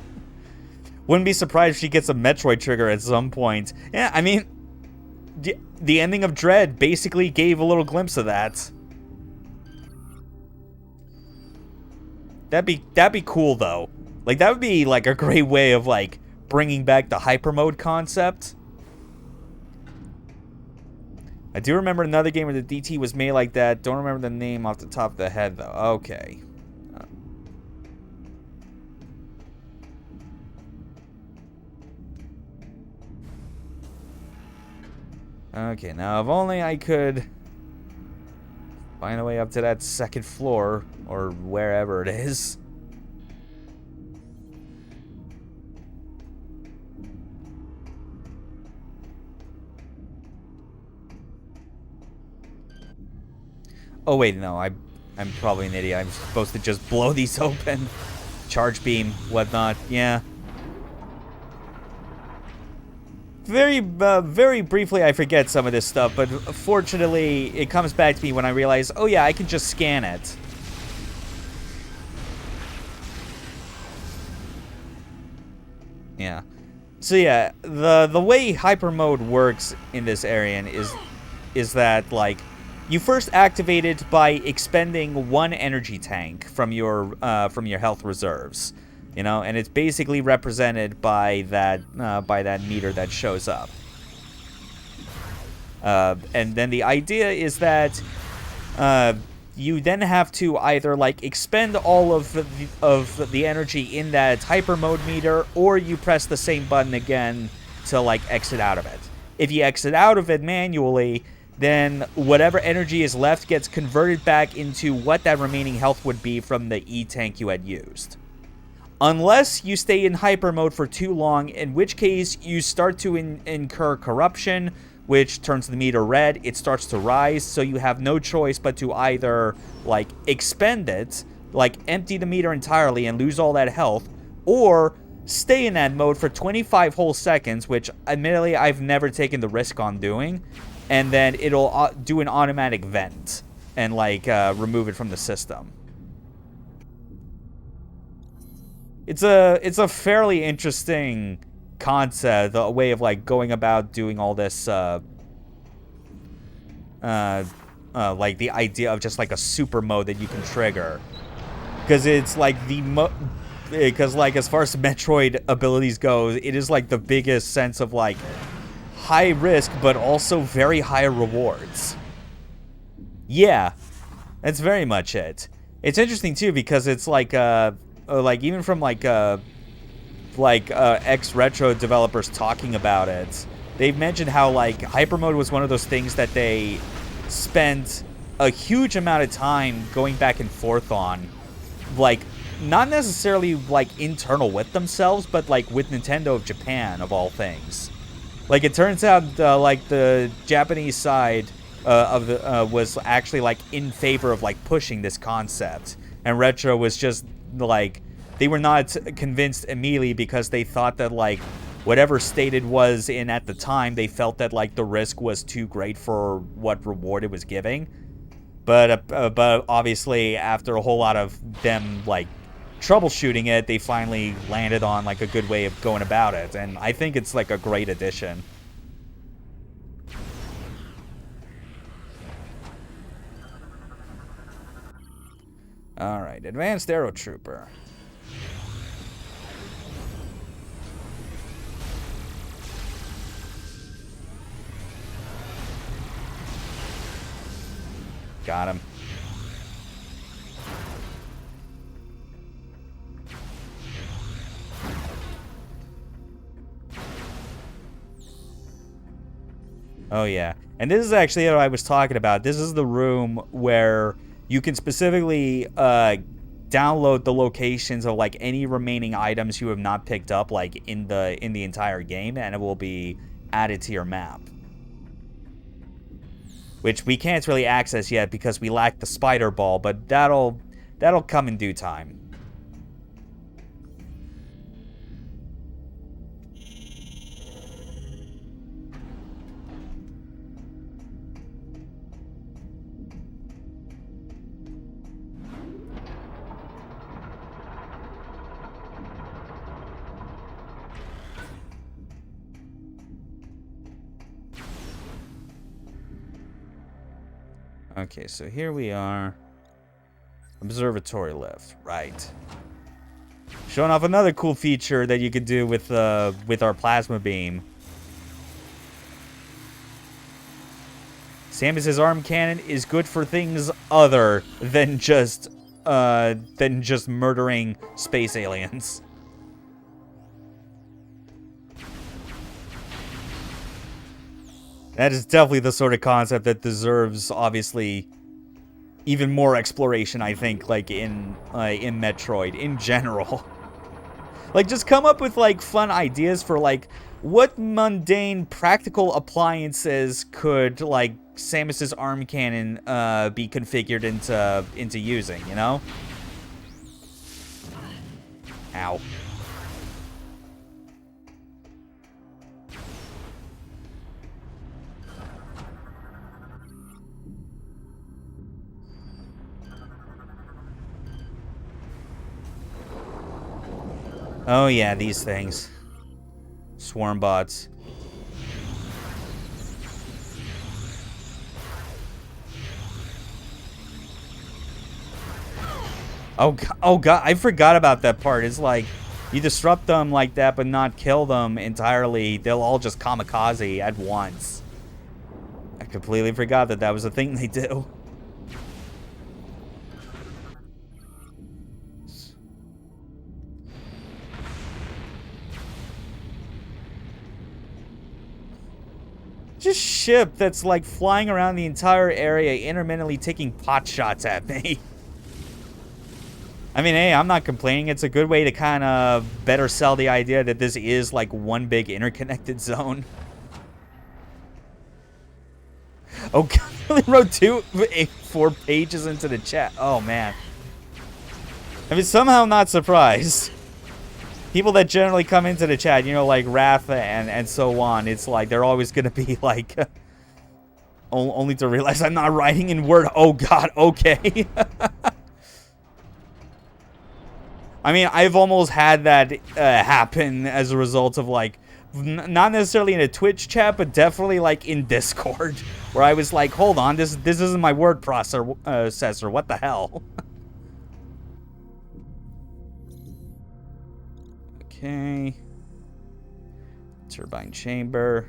Wouldn't be surprised if she gets a Metroid trigger at some point. Yeah, I mean, the ending of Dread basically gave a little glimpse of that. That'd be cool, though. Like, that would be, like, a great way of, like, bringing back the hyper mode concept. I do remember another game where the DT was made like that. Don't remember the name off the top of the head, though. Okay. Okay, now if only I could find a way up to that second floor, or wherever it is. Oh wait, no, I'm probably an idiot. I'm supposed to just blow these open. Charge beam, whatnot, yeah. Very briefly, I forget some of this stuff, but fortunately, it comes back to me when I realize, oh yeah, I can just scan it. Yeah. So yeah, the way hyper mode works in this area is that, like, you first activate it by expending one energy tank from your health reserves. You know, and it's basically represented by that meter that shows up. And then the idea is that you then have to either, like, expend all of the energy in that hyper mode meter, or you press the same button again to, like, exit out of it. If you exit out of it manually, then whatever energy is left gets converted back into what that remaining health would be from the E-tank you had used. Unless you stay in hyper mode for too long, in which case you start to incur corruption, which turns the meter red. It starts to rise, so you have no choice but to either, like, expend it, like, empty the meter entirely and lose all that health, or stay in that mode for 25 whole seconds, which admittedly I've never taken the risk on doing, and then it'll do an automatic vent and like remove it from the system. It's a fairly interesting concept, a way of like going about doing all this like the idea of just like a super mode that you can trigger, because it's like because like as far as Metroid abilities go, it is like the biggest sense of like high risk but also very high rewards. Yeah, that's very much it. It's interesting too because it's like even from like ex-retro developers talking about it, they've mentioned how like hypermode was one of those things that they spent a huge amount of time going back and forth on, like not necessarily like internal with themselves, but like with Nintendo of Japan of all things. Like it turns out like the Japanese side of the was actually like in favor of like pushing this concept, and Retro was just like, they were not convinced immediately because they thought that like whatever state it was in at the time, they felt that like the risk was too great for what reward it was giving. But obviously after a whole lot of them like troubleshooting it, they finally landed on like a good way of going about it, and I think it's like a great addition. Alright, Advanced Aero Trooper. Got him. Oh yeah, and this is actually what I was talking about. This is the room where you can specifically download the locations of like any remaining items you have not picked up like in the entire game, and it will be added to your map, which we can't really access yet because we lack the spider ball, but that'll come in due time. Okay, so here we are. Observatory lift, right. Showing off another cool feature that you could do with our plasma beam. Samus's arm cannon is good for things other than just murdering space aliens. That is definitely the sort of concept that deserves, obviously, even more exploration, I think, like, in Metroid, in general. Like, just come up with, like, fun ideas for, like, what mundane practical appliances could, like, Samus's arm cannon be configured into using, you know? Ow. Oh yeah, these things. Swarm bots. Oh god, I forgot about that part. It's like, you disrupt them like that but not kill them entirely, they'll all just kamikaze at once. I completely forgot that that was a thing they do. Just ship that's like flying around the entire area, intermittently taking pot shots at me. I mean, hey, I'm not complaining. It's a good way to kind of better sell the idea that this is like one big interconnected zone. Oh, God, I only wrote 4 pages into the chat. Oh, man. I mean, somehow not surprised. people that generally come into the chat, you know, like Ratha and so on, it's like they're always going to be like, only to realize I'm not writing in Word. Oh, God, okay. I mean, I've almost had that happen as a result of, like, not necessarily in a Twitch chat, but definitely, like, in Discord, where I was like, hold on, this isn't my word processor. What the hell? Okay. Turbine chamber.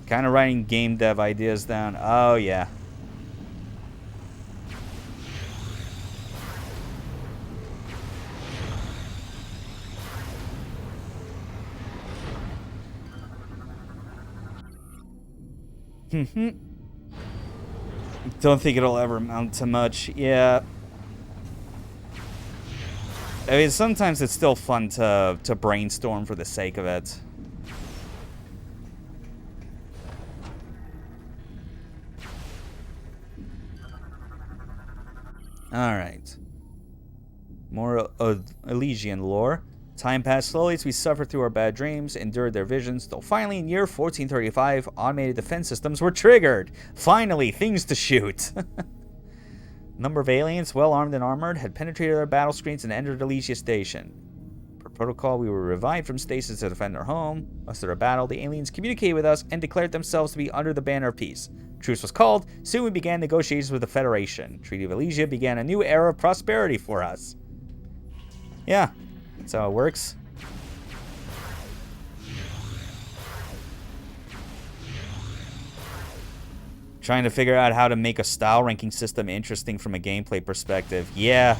Kind of writing game dev ideas down. Oh, yeah. Don't think it'll ever amount to much. Yeah. I mean, sometimes it's still fun to brainstorm for the sake of it. Alright. More Elysian lore. Time passed slowly as we suffered through our bad dreams, endured their visions, till finally in year 1435, automated defense systems were triggered. Finally, things to shoot. Number of aliens, well armed and armored, had penetrated our battle screens and entered Elysia Station. Per protocol, we were revived from stasis to defend our home. After a battle, the aliens communicated with us and declared themselves to be under the banner of peace. Truce was called. Soon we began negotiations with the Federation. Treaty of Elysia began a new era of prosperity for us. Yeah, that's how it works. Trying to figure out how to make a style ranking system interesting from a gameplay perspective. Yeah.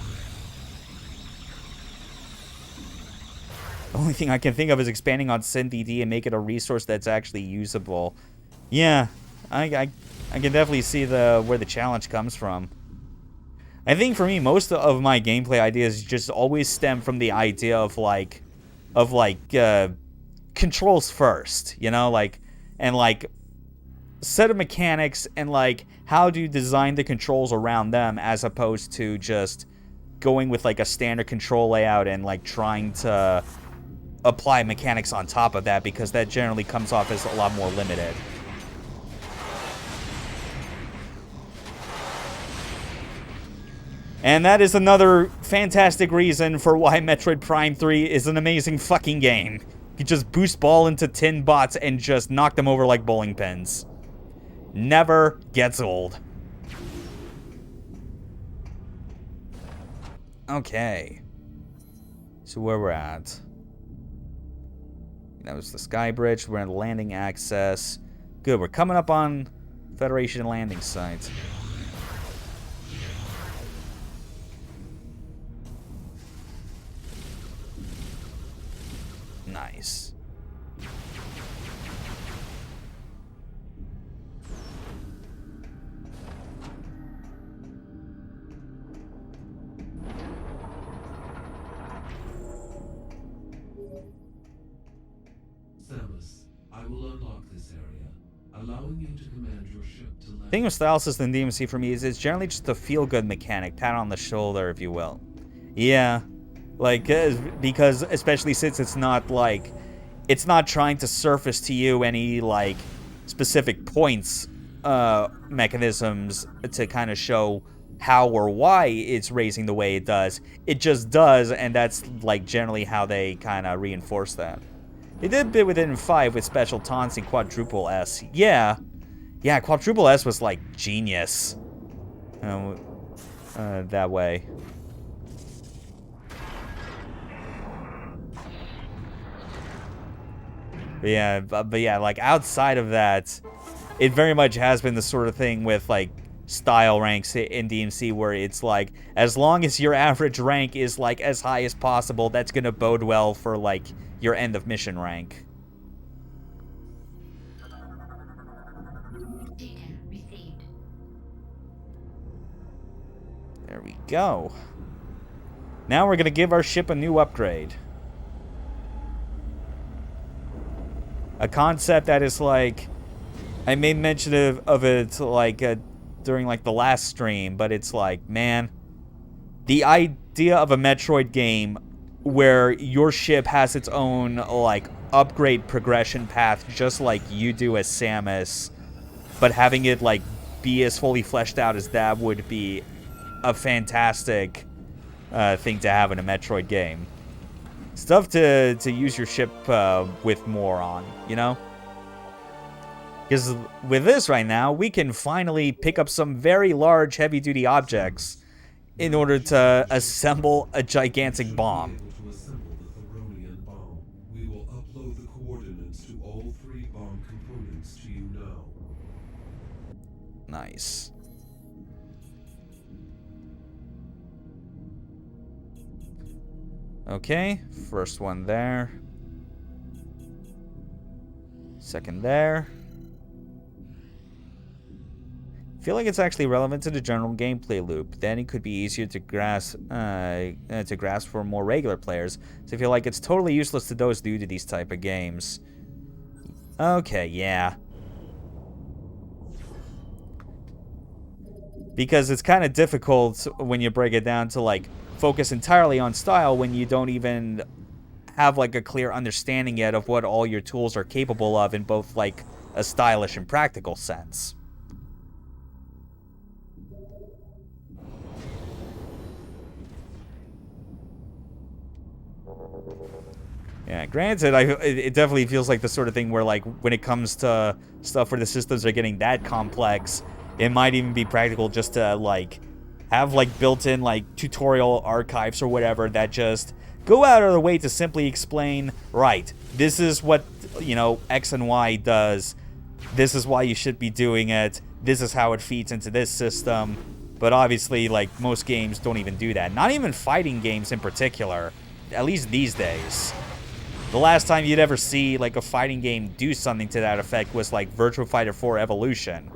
The only thing I can think of is expanding on SynDD and make it a resource that's actually usable. Yeah, I can definitely see where the challenge comes from. I think for me, most of my gameplay ideas just always stem from the idea of controls first, you know, and set of mechanics and how do you design the controls around them as opposed to just going with a standard control layout and trying to apply mechanics on top of that, because that generally comes off as a lot more limited. And that is another fantastic reason for why Metroid Prime 3 is an amazing fucking game. You just boost ball into tin bots and just knock them over like bowling pins. Never gets old. Okay. So where we're at. That was the sky bridge. We're in landing access. Good, we're coming up on Federation landing site. Nice. Samus, I will unlock this area, allowing you to command your ship to land. The thing with Style System DMC for me is it's generally just a feel-good mechanic, pat on the shoulder, if you will. Yeah. Because especially since it's not trying to surface to you any specific points, mechanisms to kind of show how or why it's raising the way it does. It just does, and that's generally how they kind of reinforce that. They did a bit with it in 5 with special taunts and quadruple S. Yeah, quadruple S was genius. That way. But yeah, outside of that, it very much has been the sort of thing with style ranks in DMC where it's as long as your average rank is as high as possible, that's gonna bode well for your end of mission rank. Data received. There we go. Now we're gonna give our ship a new upgrade. A concept that is I made mention of it during the last stream, but it's man, the idea of a Metroid game where your ship has its own, like, upgrade progression path, just like you do as Samus, but having it, like, be as fully fleshed out as that would be a fantastic thing to have in a Metroid game. Stuff to use your ship with more on, you know? Because with this right now, we can finally pick up some very large, heavy-duty objects in order to assemble a gigantic bomb. To assemble the Theronian bomb, we will upload the coordinates to all 3 bomb components to you now. Nice. Okay, first one there. Second there. Feel like it's actually relevant to the general gameplay loop. Then it could be easier to grasp for more regular players. So I feel like it's totally useless to those new to these type of games. Okay, yeah. Because it's kind of difficult when you break it down to, like, focus entirely on style when you don't even have, like, a clear understanding yet of what all your tools are capable of in both, like, a stylish and practical sense. Yeah, granted, it definitely feels like the sort of thing where, like, when it comes to stuff where the systems are getting that complex, it might even be practical just to, like, have, like, built-in, like, tutorial archives or whatever that just go out of the way to simply explain, right, this is what, you know, X and Y does, this is why you should be doing it, this is how it feeds into this system. But obviously, like, most games don't even do that. Not even fighting games in particular, at least these days. The last time you'd ever see, like, a fighting game do something to that effect was, like, Virtua Fighter 4 Evolution.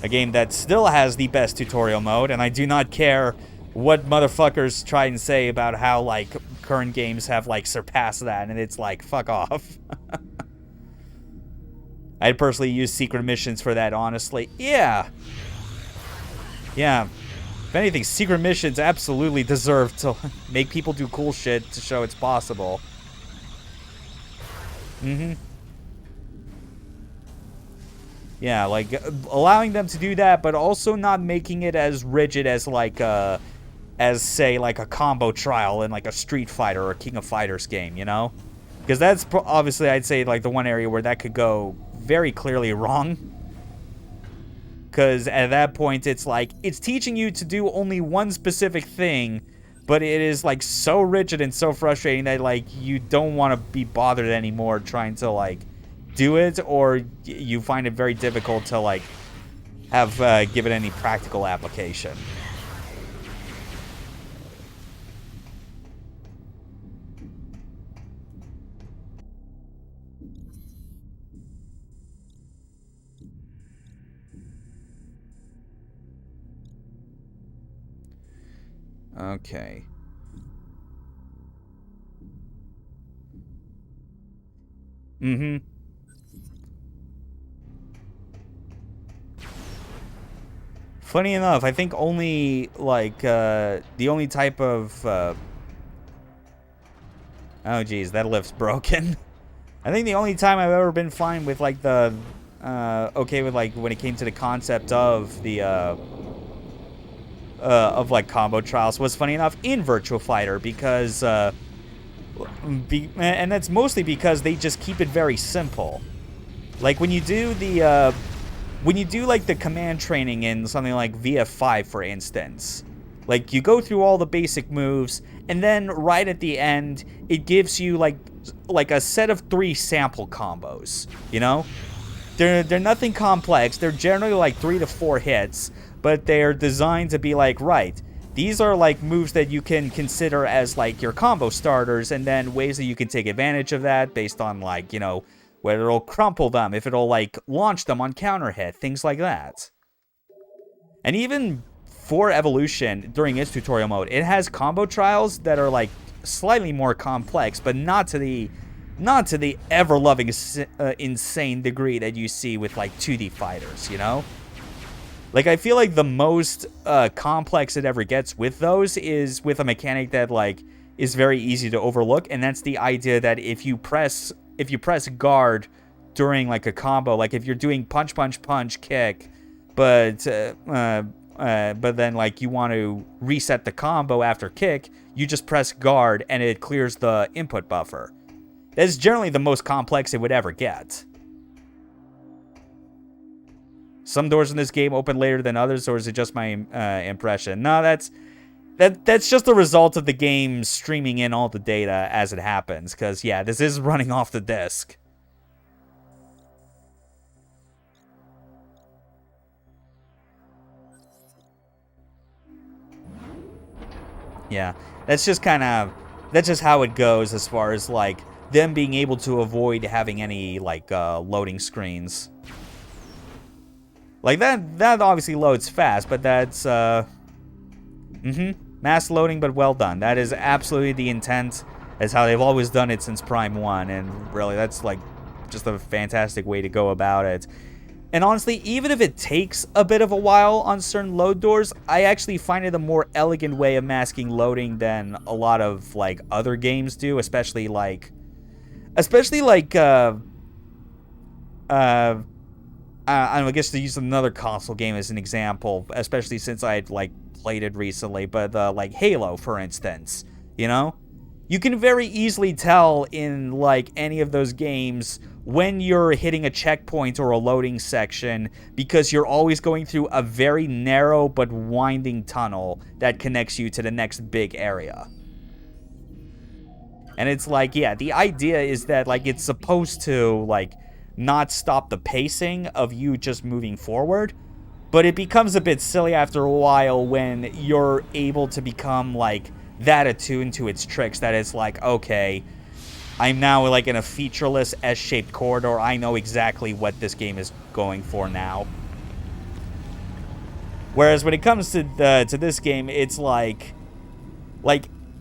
A game that still has the best tutorial mode, and I do not care what motherfuckers try and say about how, like, current games have, like, surpassed that, and it's like, fuck off. I'd personally use secret missions for that, honestly. Yeah. Yeah. If anything, secret missions absolutely deserve to make people do cool shit to show it's possible. Yeah, like, allowing them to do that, but also not making it as rigid as, like, as, say, like, a combo trial in, like, a Street Fighter or King of Fighters game, you know? Because that's obviously, I'd say, like, the one area where that could go very clearly wrong. Because at that point, it's like, it's teaching you to do only one specific thing, but it is, like, so rigid and so frustrating that, like, you don't want to be bothered anymore trying to, like, do it, or you find it very difficult to, like, have give it any practical application. Okay. Funny enough, I think only, like, the only type of, oh, geez, that lift's broken. I think the only time I've ever been fine with, like, the, okay with, like, when it came to the concept of the, like, combo trials was, funny enough, in Virtua Fighter, because, and that's mostly because they just keep it very simple. Like, when you do the, like, the command training in something like VF5, for instance, like, you go through all the basic moves, and then right at the end, it gives you, like a set of 3 sample combos, you know? They're nothing complex. They're generally, like, 3 to 4 hits, but they're designed to be, like, right, these are, like, moves that you can consider as, like, your combo starters, and then ways that you can take advantage of that based on, like, you know, whether it'll crumple them, if it'll, like, launch them on counter hit, things like that. And even for Evolution, during its tutorial mode, it has combo trials that are, like, slightly more complex, but not to the ever-loving insane degree that you see with, like, 2D fighters, you know? Like, I feel like the most complex it ever gets with those is with a mechanic that, like, is very easy to overlook, and that's the idea that if you press guard during, like, a combo, like, if you're doing punch, punch, punch, kick, but then, like, you want to reset the combo after kick, you just press guard, and it clears the input buffer. That's generally the most complex it would ever get. Some doors in this game open later than others, or is it just my impression? No, that's just the result of the game streaming in all the data as it happens. Because, yeah, this is running off the disk. Yeah, that's just how it goes as far as, like, them being able to avoid having any, like, loading screens. Like, that obviously loads fast, but that's, mass loading, but well done. That is absolutely the intent. That's how they've always done it since Prime 1, and really, that's, like, just a fantastic way to go about it. And honestly, even if it takes a bit of a while on certain load doors, I actually find it a more elegant way of masking loading than a lot of, like, other games do, especially, I guess to use another console game as an example, especially since I'd, like, played it recently, but, like, Halo, for instance, you know? You can very easily tell in, like, any of those games when you're hitting a checkpoint or a loading section because you're always going through a very narrow but winding tunnel that connects you to the next big area. And it's like, yeah, the idea is that, like, it's supposed to, like, not stop the pacing of you just moving forward, but it becomes a bit silly after a while when you're able to become, like, that attuned to its tricks that it's like, okay, I'm now, like, in a featureless S-shaped corridor. I know exactly what this game is going for now. Whereas when it comes to this game, it's like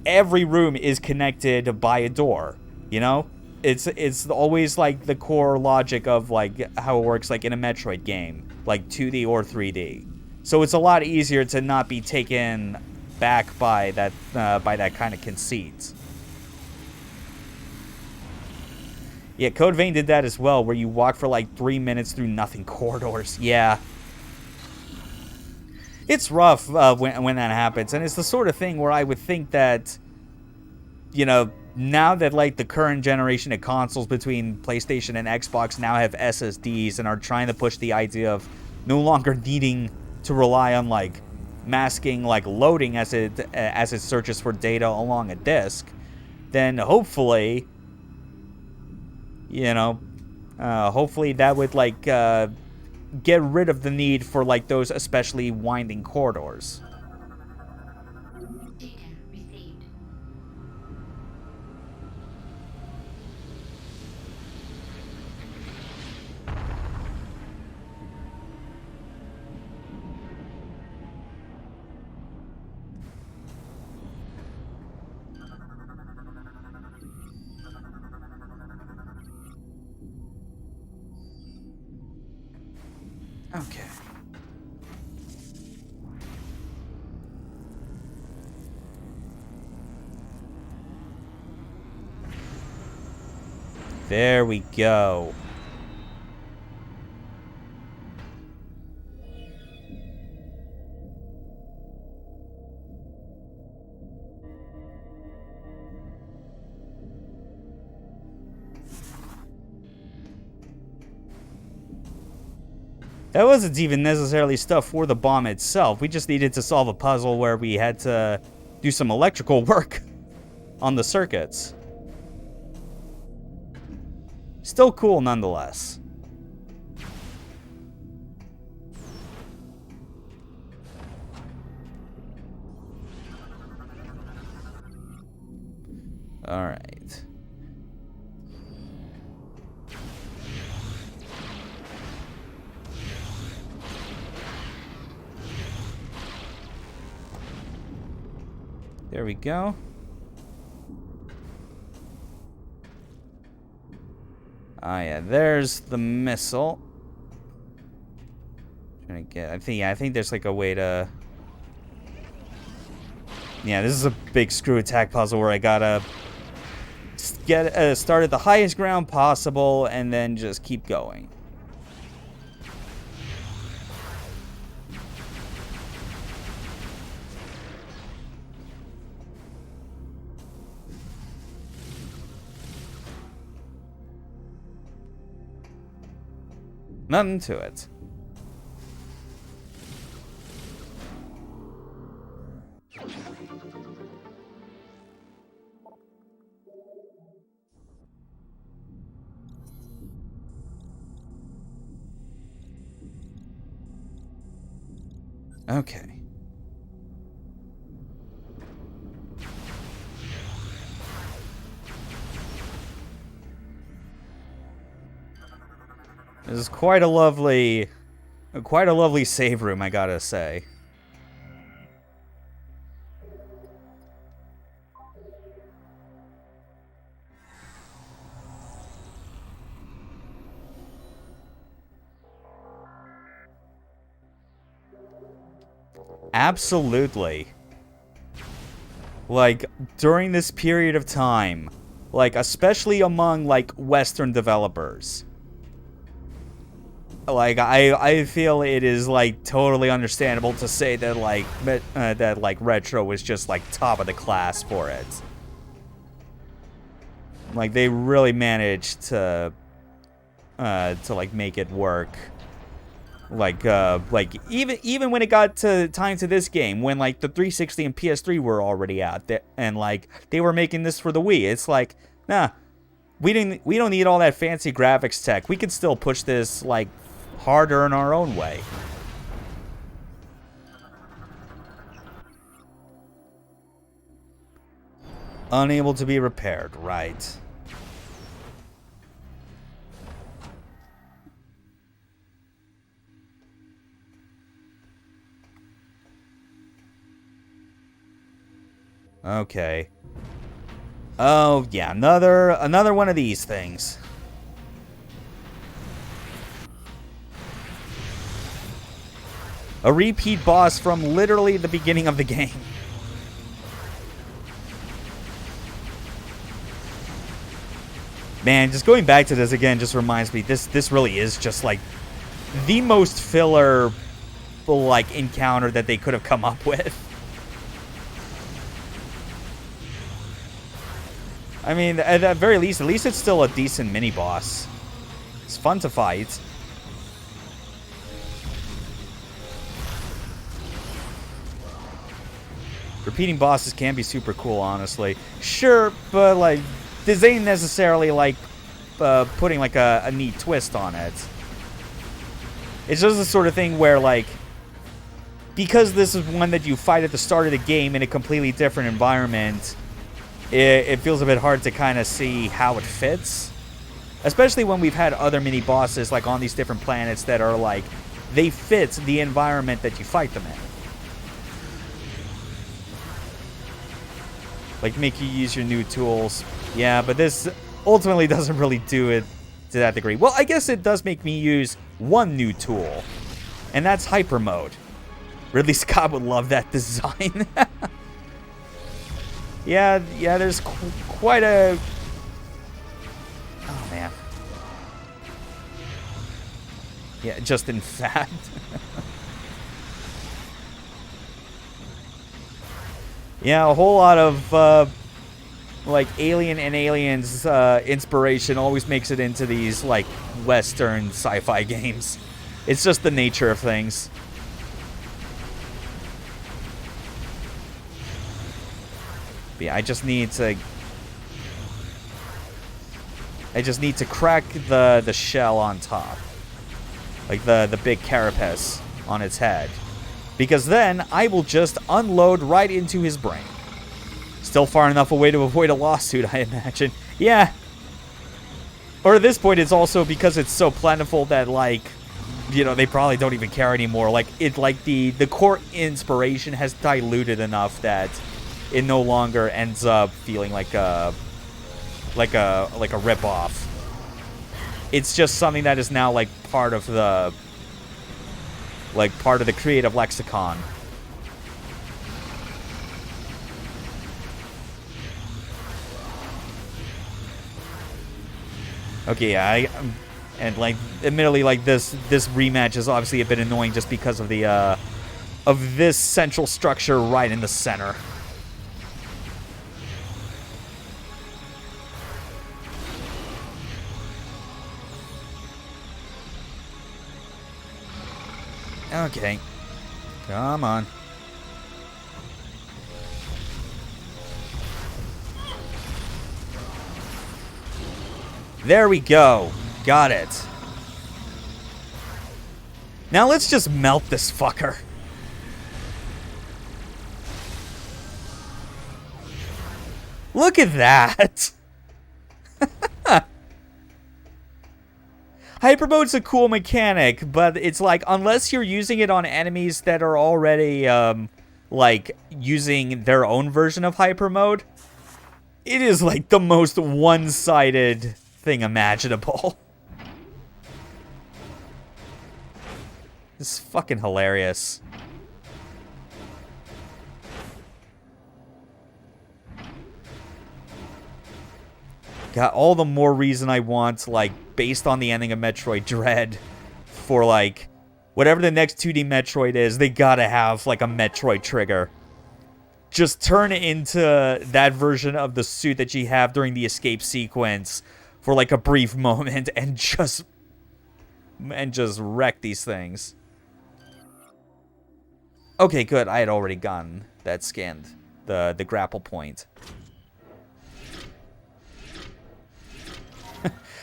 every room is connected by a door, you know? It's always, like, the core logic of, like, how it works, like, in a Metroid game, like 2D or 3D. So it's a lot easier to not be taken back by that kind of conceit. Yeah, Code Vein did that as well, where you walk for, like, 3 minutes through nothing corridors. Yeah. It's rough when that happens, and it's the sort of thing where I would think that, you know, now that, like, the current generation of consoles between PlayStation and Xbox now have SSDs and are trying to push the idea of no longer needing to rely on, like, masking, like, loading as it searches for data along a disk, then hopefully, you know, hopefully that would, like, get rid of the need for, like, those especially winding corridors. Data received. Okay. There we go. That wasn't even necessarily stuff for the bomb itself. We just needed to solve a puzzle where we had to do some electrical work on the circuits. Still cool nonetheless. All right. There we go. Ah, yeah, there's the missile. Trying trying to get? I think there's like a way to... Yeah, this is a big screw attack puzzle where I gotta get start at the highest ground possible and then just keep going. Nothing to it. Okay. This is quite a lovely save room, I gotta say. Absolutely. Like, during this period of time, like, especially among, like, Western developers, like, I feel it is, like, totally understandable to say that, like, Retro was just, like, top of the class for it. Like, they really managed to like, make it work. Like even when it got to time to this game, when, like, the 360 and PS3 were already out there, and, like, they were making this for the Wii, it's like, nah, we don't need all that fancy graphics tech. We can still push this, like, harder in our own way. Unable to be repaired, right. Okay. Oh, yeah, another one of these things. A repeat boss from literally the beginning of the game. Man, just going back to this again just reminds me, this really is just, like, the most filler, like, encounter that they could have come up with. I mean, at the very least, it's still a decent mini-boss. It's fun to fight. Repeating bosses can be super cool, honestly. Sure, but, like, this ain't necessarily, like, putting, like, a neat twist on it. It's just the sort of thing where, like, because this is one that you fight at the start of the game in a completely different environment, it feels a bit hard to kind of see how it fits. Especially when we've had other mini-bosses, like, on these different planets that are, like, they fit the environment that you fight them in. Like, make you use your new tools. Yeah, but this ultimately doesn't really do it to that degree. Well, I guess it does make me use one new tool, and that's Hyper Mode. Ridley Scott would love that design. Yeah, there's quite a... Oh, man. Yeah, just in fact. Yeah, a whole lot of, like, Alien and Aliens inspiration always makes it into these, like, Western sci-fi games. It's just the nature of things. But yeah, I just need to crack the shell on top. Like, the big carapace on its head. Because then I will just unload right into his brain. Still far enough away to avoid a lawsuit, I imagine. Yeah. Or at this point, it's also because it's so plentiful that, like, you know, they probably don't even care anymore. Like, the core inspiration has diluted enough that it no longer ends up feeling like a rip-off. It's just something that is now, like, part of the like part of the creative lexicon. Okay, yeah, and like, admittedly, like this rematch is obviously a bit annoying just because of the of this central structure right in the center. Okay, come on. There we go. Got it. Now let's just melt this fucker. Look at that. Hyper mode's a cool mechanic, but it's like, unless you're using it on enemies that are already, like, using their own version of hyper mode, it is like the most one-sided thing imaginable. It's fucking hilarious. Got all the more reason I want, like, based on the ending of Metroid Dread, for, like, whatever the next 2D Metroid is, they gotta have, like, a Metroid trigger. Just turn into that version of the suit that you have during the escape sequence for, like, a brief moment and just wreck these things. Okay, good. I had already gotten that scanned, the grapple point.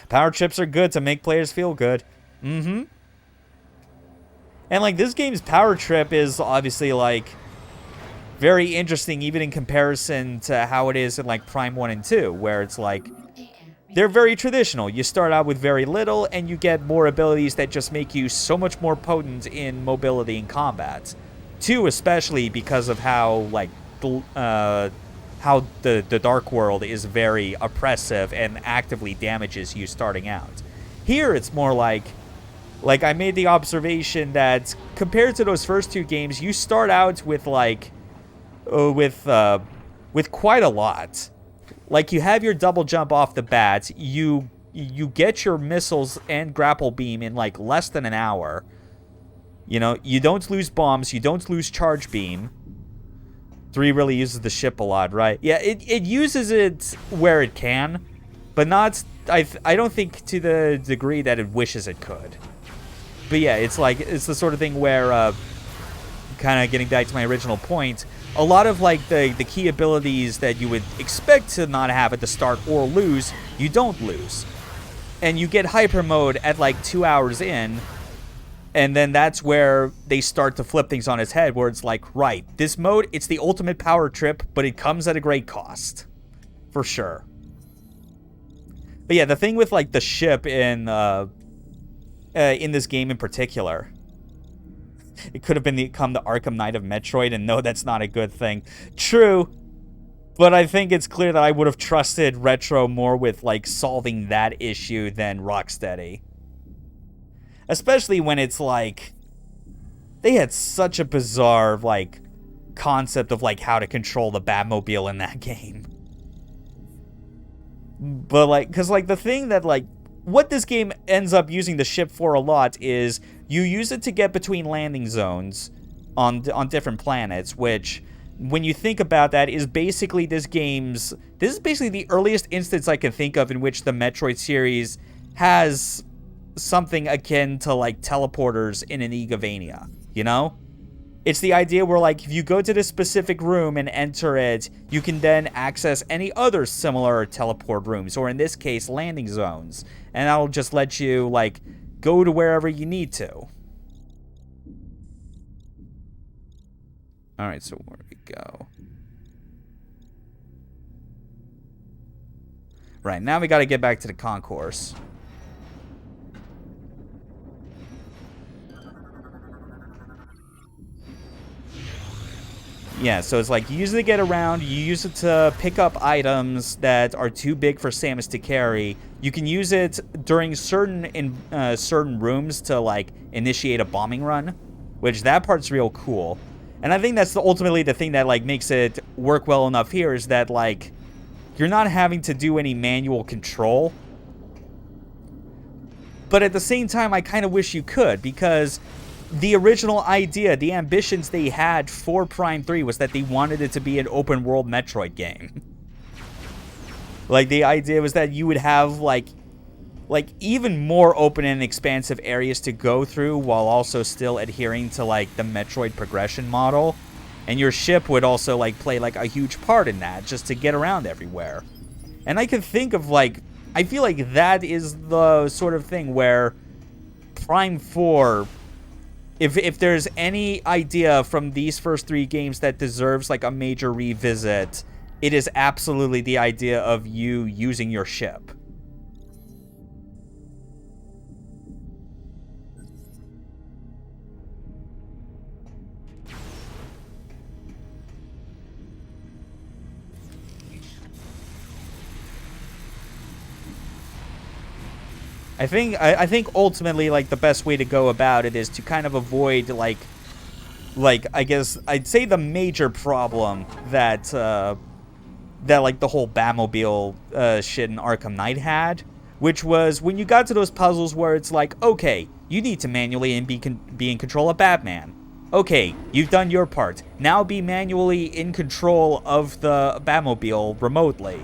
Power chips are good to make players feel good. Mm-hmm. And, like, this game's power trip is obviously, like, very interesting even in comparison to how it is in, like, Prime 1 and 2, where it's, like, they're very traditional. You start out with very little, and you get more abilities that just make you so much more potent in mobility and combat. 2 especially because of how, like, how the Dark World is very oppressive and actively damages you starting out. Here, it's more like I made the observation that compared to those first 2 games, you start out with, like, with quite a lot. Like, you have your double jump off the bat, you get your missiles and grapple beam in, like, less than an hour. You know, you don't lose bombs, you don't lose charge beam. 3 really uses the ship a lot, right? Yeah, it uses it where it can, but not, I don't think to the degree that it wishes it could. But yeah, it's like, it's the sort of thing where, kind of getting back to my original point, a lot of, like, the key abilities that you would expect to not have at the start or lose, you don't lose. And you get hyper mode at, like, 2 hours in, and then that's where they start to flip things on its head, where it's like, right, this mode, it's the ultimate power trip, but it comes at a great cost. For sure. But yeah, the thing with, like, the ship in this game in particular, it could have become the Arkham Knight of Metroid, and no, that's not a good thing. True, but I think it's clear that I would have trusted Retro more with, like, solving that issue than Rocksteady. Especially when it's, like, they had such a bizarre, like, concept of, like, how to control the Batmobile in that game. But, like, because, like, the thing that, like, what this game ends up using the ship for a lot is you use it to get between landing zones on different planets, which, when you think about that, is basically this is basically the earliest instance I can think of in which the Metroid series has something akin to, like, teleporters in an Egavania, you know? It's the idea where, like, if you go to this specific room and enter it, you can then access any other similar teleport rooms, or in this case, landing zones. And that'll just let you, like, go to wherever you need to. Alright, so where do we go? Right, now we gotta get back to the concourse. Yeah, so it's like, you use it to get around, you use it to pick up items that are too big for Samus to carry. You can use it during certain rooms to, like, initiate a bombing run. which that part's real cool. And I think that's ultimately the thing that, like, makes it work well enough here is that, like, you're not having to do any manual control. But at the same time, I kind of wish you could, because the original idea, the ambitions they had for Prime 3 was that they wanted it to be an open world Metroid game. Like, the idea was that you would have, like even more open and expansive areas to go through while also still adhering to, like, the Metroid progression model. And your ship would also, like, play, like, a huge part in that, just to get around everywhere. And I can think of, like, I feel like that is the sort of thing where Prime 4, if there's any idea from these first 3 games that deserves, like, a major revisit, it is absolutely the idea of you using your ship. I think ultimately, like, the best way to go about it is to kind of avoid, like I guess I'd say the major problem that like the whole Batmobile shit in Arkham Knight had, which was when you got to those puzzles where it's like, okay, you need to manually be in control of Batman. Okay, you've done your part. Now be manually in control of the Batmobile remotely,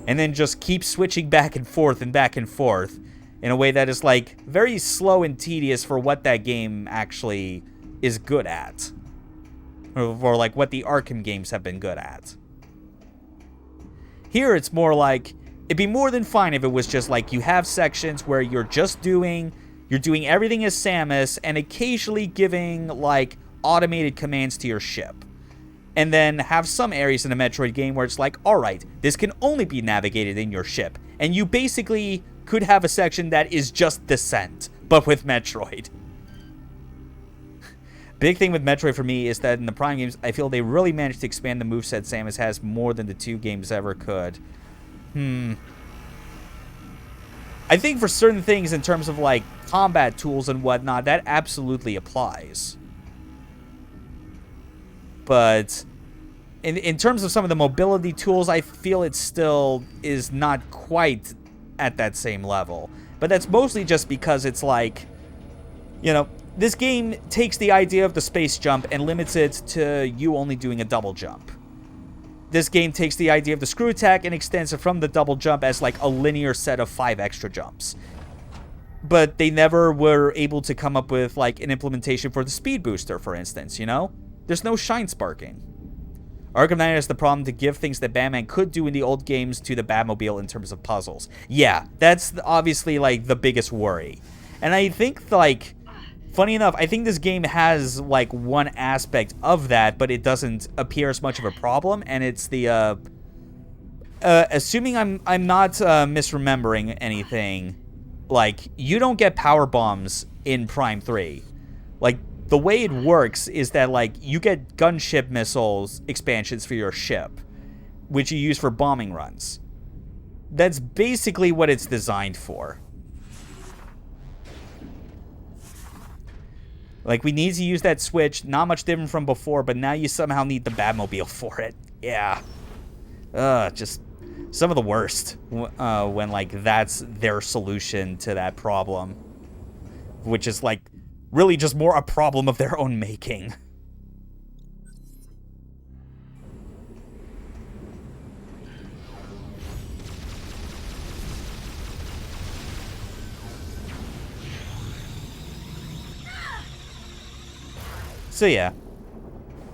and then just keep switching back and forth in a way that is, like, very slow and tedious for what that game actually is good at. Or like, what the Arkham games have been good at. Here, it's more like, it'd be more than fine if it was just, like, you have sections where you're doing everything as Samus, and occasionally giving, like, automated commands to your ship. And then have some areas in a Metroid game where it's like, alright, this can only be navigated in your ship. And you basically could have a section that is just Descent, but with Metroid. Big thing with Metroid for me is that in the Prime games, I feel they really managed to expand the moveset Samus has more than the 2 games ever could. I think for certain things in terms of, like, combat tools and whatnot, that absolutely applies. But in terms of some of the mobility tools, I feel it still is not quite at that same level. But that's mostly just because it's like, you know, this game takes the idea of the space jump and limits it to you only doing a double jump. This game takes the idea of the screw attack and extends it from the double jump as, like, a linear set of 5 extra jumps. But they never were able to come up with, like, an implementation for the speed booster, for instance, you know? There's no shine sparking. Arkham Knight has the problem to give things that Batman could do in the old games to the Batmobile in terms of puzzles. Yeah, that's obviously, like, the biggest worry. And I think, like, funny enough, I think this game has, like, one aspect of that, but it doesn't appear as much of a problem, and it's the, assuming I'm not misremembering anything, like, you don't get power bombs in Prime 3. Like, the way it works is that, like, you get gunship missiles expansions for your ship, which you use for bombing runs. That's basically what it's designed for. Like, we need to use that switch, not much different from before, but now you somehow need the Batmobile for it. Yeah. Just some of the worst when, like, that's their solution to that problem. Which is, like, really just more a problem of their own making. So yeah,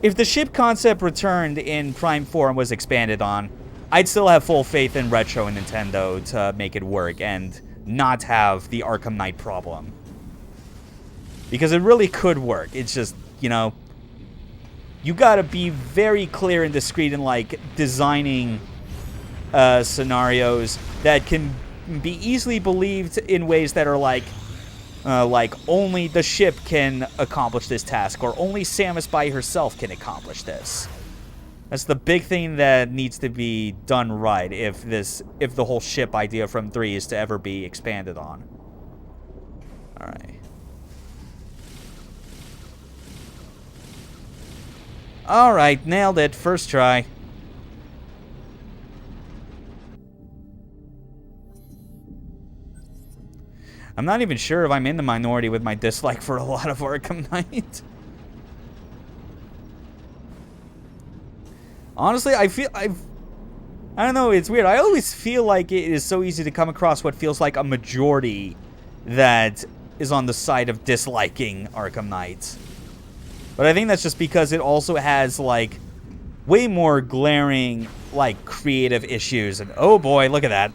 if the ship concept returned in Prime 4 and was expanded on, I'd still have full faith in Retro and Nintendo to make it work and not have the Arkham Knight problem. Because it really could work. It's just, you know, you gotta be very clear and discreet in, like, designing scenarios that can be easily believed in ways that are like only the ship can accomplish this task, or only Samus by herself can accomplish this. That's the big thing that needs to be done right if the whole ship idea from 3 is to ever be expanded on. Alright. Alright, nailed it. First try. I'm not even sure if I'm in the minority with my dislike for a lot of Arkham Knight. Honestly, I don't know, it's weird. I always feel like it is so easy to come across what feels like a majority that is on the side of disliking Arkham Knight. But I think that's just because it also has, like, way more glaring, like, creative issues. And oh boy, look at that.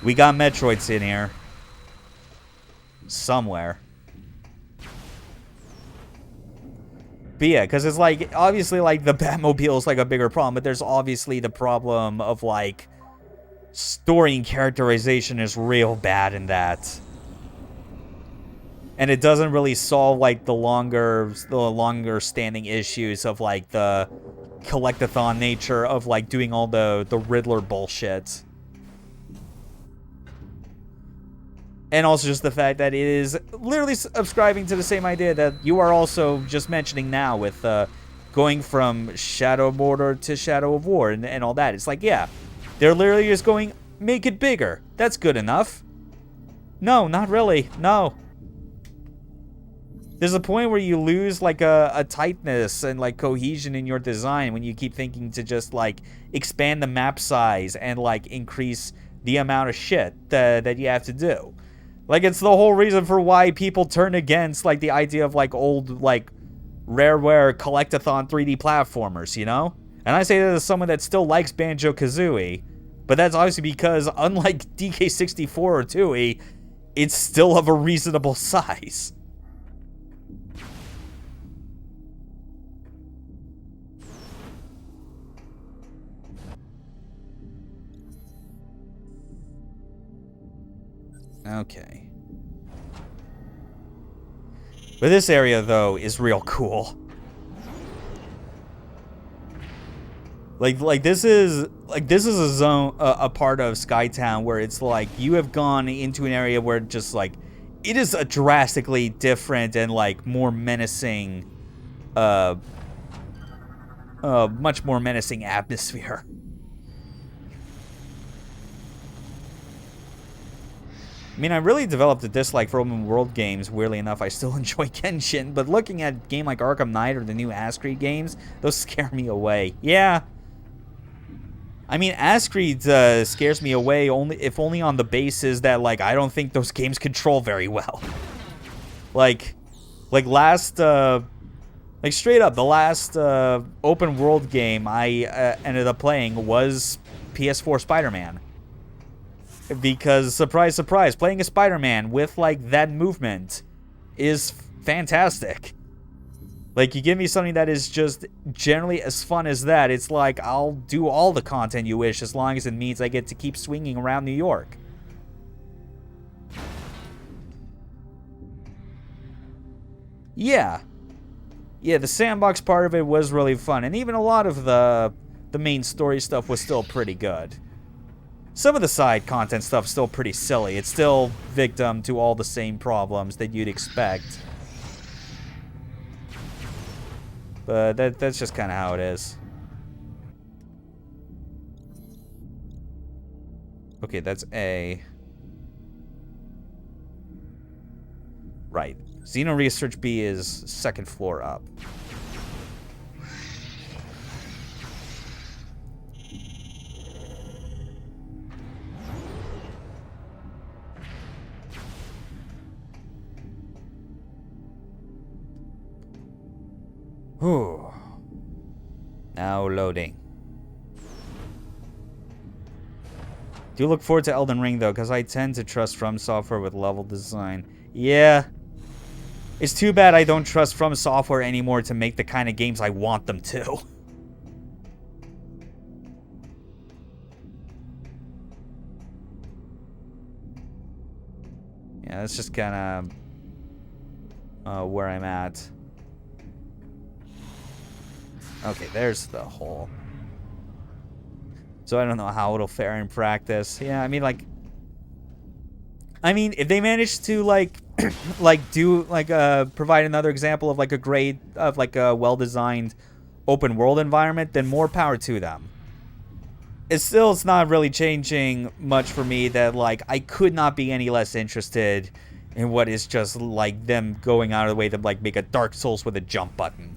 We got Metroids in here. Somewhere. But yeah, because it's like, obviously, like, the Batmobile is, like, a bigger problem, but there's obviously the problem of, like, story and characterization is real bad in that. And it doesn't really solve, like, the longer standing issues of, like, the collectathon nature of, like, doing all the Riddler bullshit. And also just the fact that it is literally subscribing to the same idea that you are also just mentioning now with going from Shadow of Mordor to Shadow of War and all that. It's like, yeah, they're literally just going, make it bigger. That's good enough. No, not really. No. There's a point where you lose, like, a tightness and, like, cohesion in your design when you keep thinking to just, like, expand the map size and, like, increase the amount of shit that you have to do. Like, it's the whole reason for why people turn against, like, the idea of, like, old, like, Rareware collectathon 3D platformers, you know? And I say that as someone that still likes Banjo-Kazooie, but that's obviously because, unlike DK64 or Tooie, it's still of a reasonable size. Okay. But this area, though, is real cool. Like this is a zone, a part of Skytown where it's like you have gone into an area where just like it is a drastically different and like more menacing, much more menacing atmosphere. I mean, I really developed a dislike for open world games. Weirdly enough, I still enjoy Genshin, but looking at a game like Arkham Knight or the new Ascreed games, those scare me away. Yeah. I mean, Ascreed scares me away only on the basis that, like, I don't think those games control very well. Like straight up, the last open world game I ended up playing was PS4 Spider-Man. Because, surprise, surprise, playing a Spider-Man with, like, that movement is fantastic. Like, you give me something that is just generally as fun as that, it's like, I'll do all the content you wish as long as it means I get to keep swinging around New York. Yeah. Yeah, the sandbox part of it was really fun, and even a lot of the main story stuff was still pretty good. Some of the side content stuff's still pretty silly. It's still victim to all the same problems that you'd expect. But that's just kind of how it is. Okay, that's A. Right. Xeno Research B is second floor up. Whew. Now loading. Do look forward to Elden Ring, though, because I tend to trust From Software with level design. Yeah. It's too bad I don't trust From Software anymore to make the kind of games I want them to. Yeah, that's just kind of where I'm at. Okay, there's the hole. So I don't know how it'll fare in practice. Yeah, I mean, like... I mean, if they manage to, like... provide another example of, like, a well-designed open world environment, then more power to them. It's not really changing much for me that, like, I could not be any less interested in what is just, like, them going out of the way to, like, make a Dark Souls with a jump button.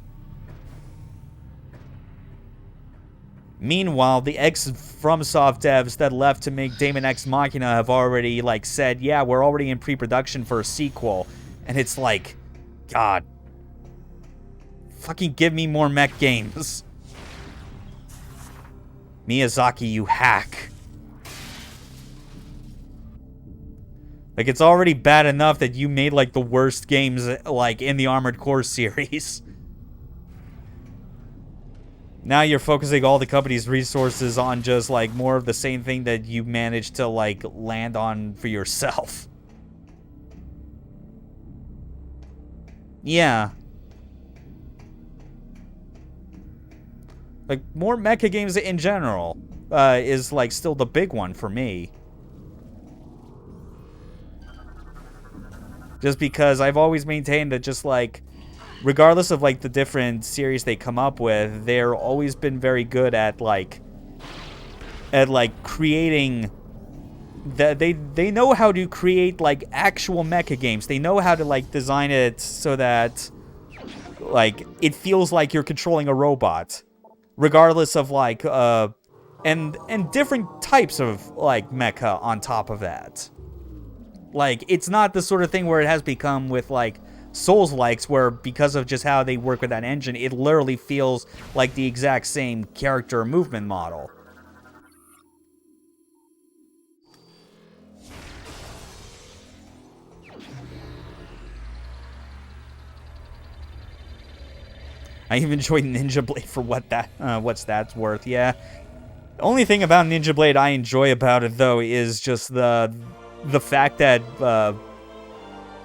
Meanwhile, the ex-FromSoft devs that left to make Daemon X Machina have already, like, said, yeah, we're already in pre-production for a sequel. And it's like, God. Fucking give me more mech games. Miyazaki, you hack. Like, it's already bad enough that you made, like, the worst games, like, in the Armored Core series. Now you're focusing all the company's resources on just, like, more of the same thing that you managed to, like, land on for yourself. Yeah. Like, more mecha games in general is, like, still the big one for me. Just because I've always maintained that just, like, regardless of, like, the different series they come up with, they're always been very good at, like, creating... They know how to create, like, actual mecha games. They know how to, like, design it so that, like, it feels like you're controlling a robot. Regardless of, like, and different types of, like, mecha on top of that. Like, it's not the sort of thing where it has become with, like, Souls-likes, where because of just how they work with that engine, it literally feels like the exact same character movement model. I even enjoyed Ninja Blade for what's that's worth. Yeah. The only thing about Ninja Blade I enjoy about it, though, is just the fact that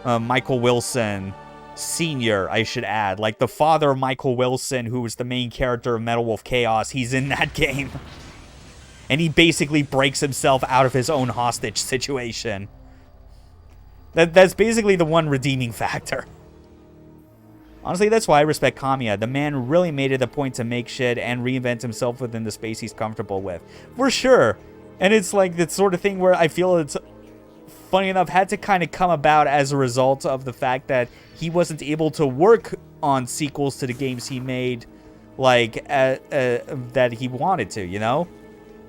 Michael Wilson Sr., I should add, like the father of Michael Wilson, who was the main character of Metal Wolf Chaos, he's in that game. And he basically breaks himself out of his own hostage situation. That's basically the one redeeming factor. Honestly, that's why I respect Kamiya. The man really made it a point to make shit and reinvent himself within the space he's comfortable with. For sure. And it's like the sort of thing where I feel it's, funny enough, had to kind of come about as a result of the fact that he wasn't able to work on sequels to the games he made, like, that he wanted to, you know?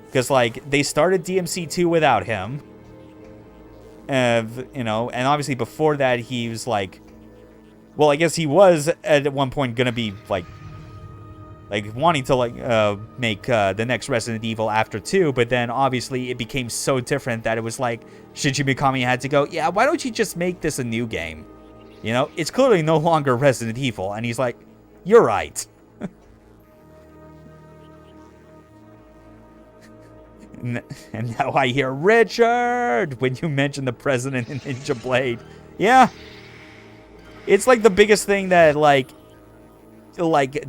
Because, like, they started DMC2 without him. You know, and obviously before that he was, like... Well, I guess he was at one point gonna be, like wanting to, like, make the next Resident Evil after 2, but then obviously it became so different that it was like, Shinji Mikami had to go, yeah, why don't you just make this a new game? You know, it's clearly no longer Resident Evil, and he's like, you're right. And now I hear, Richard, when you mention the president in Ninja Blade. Yeah. It's like the biggest thing that, like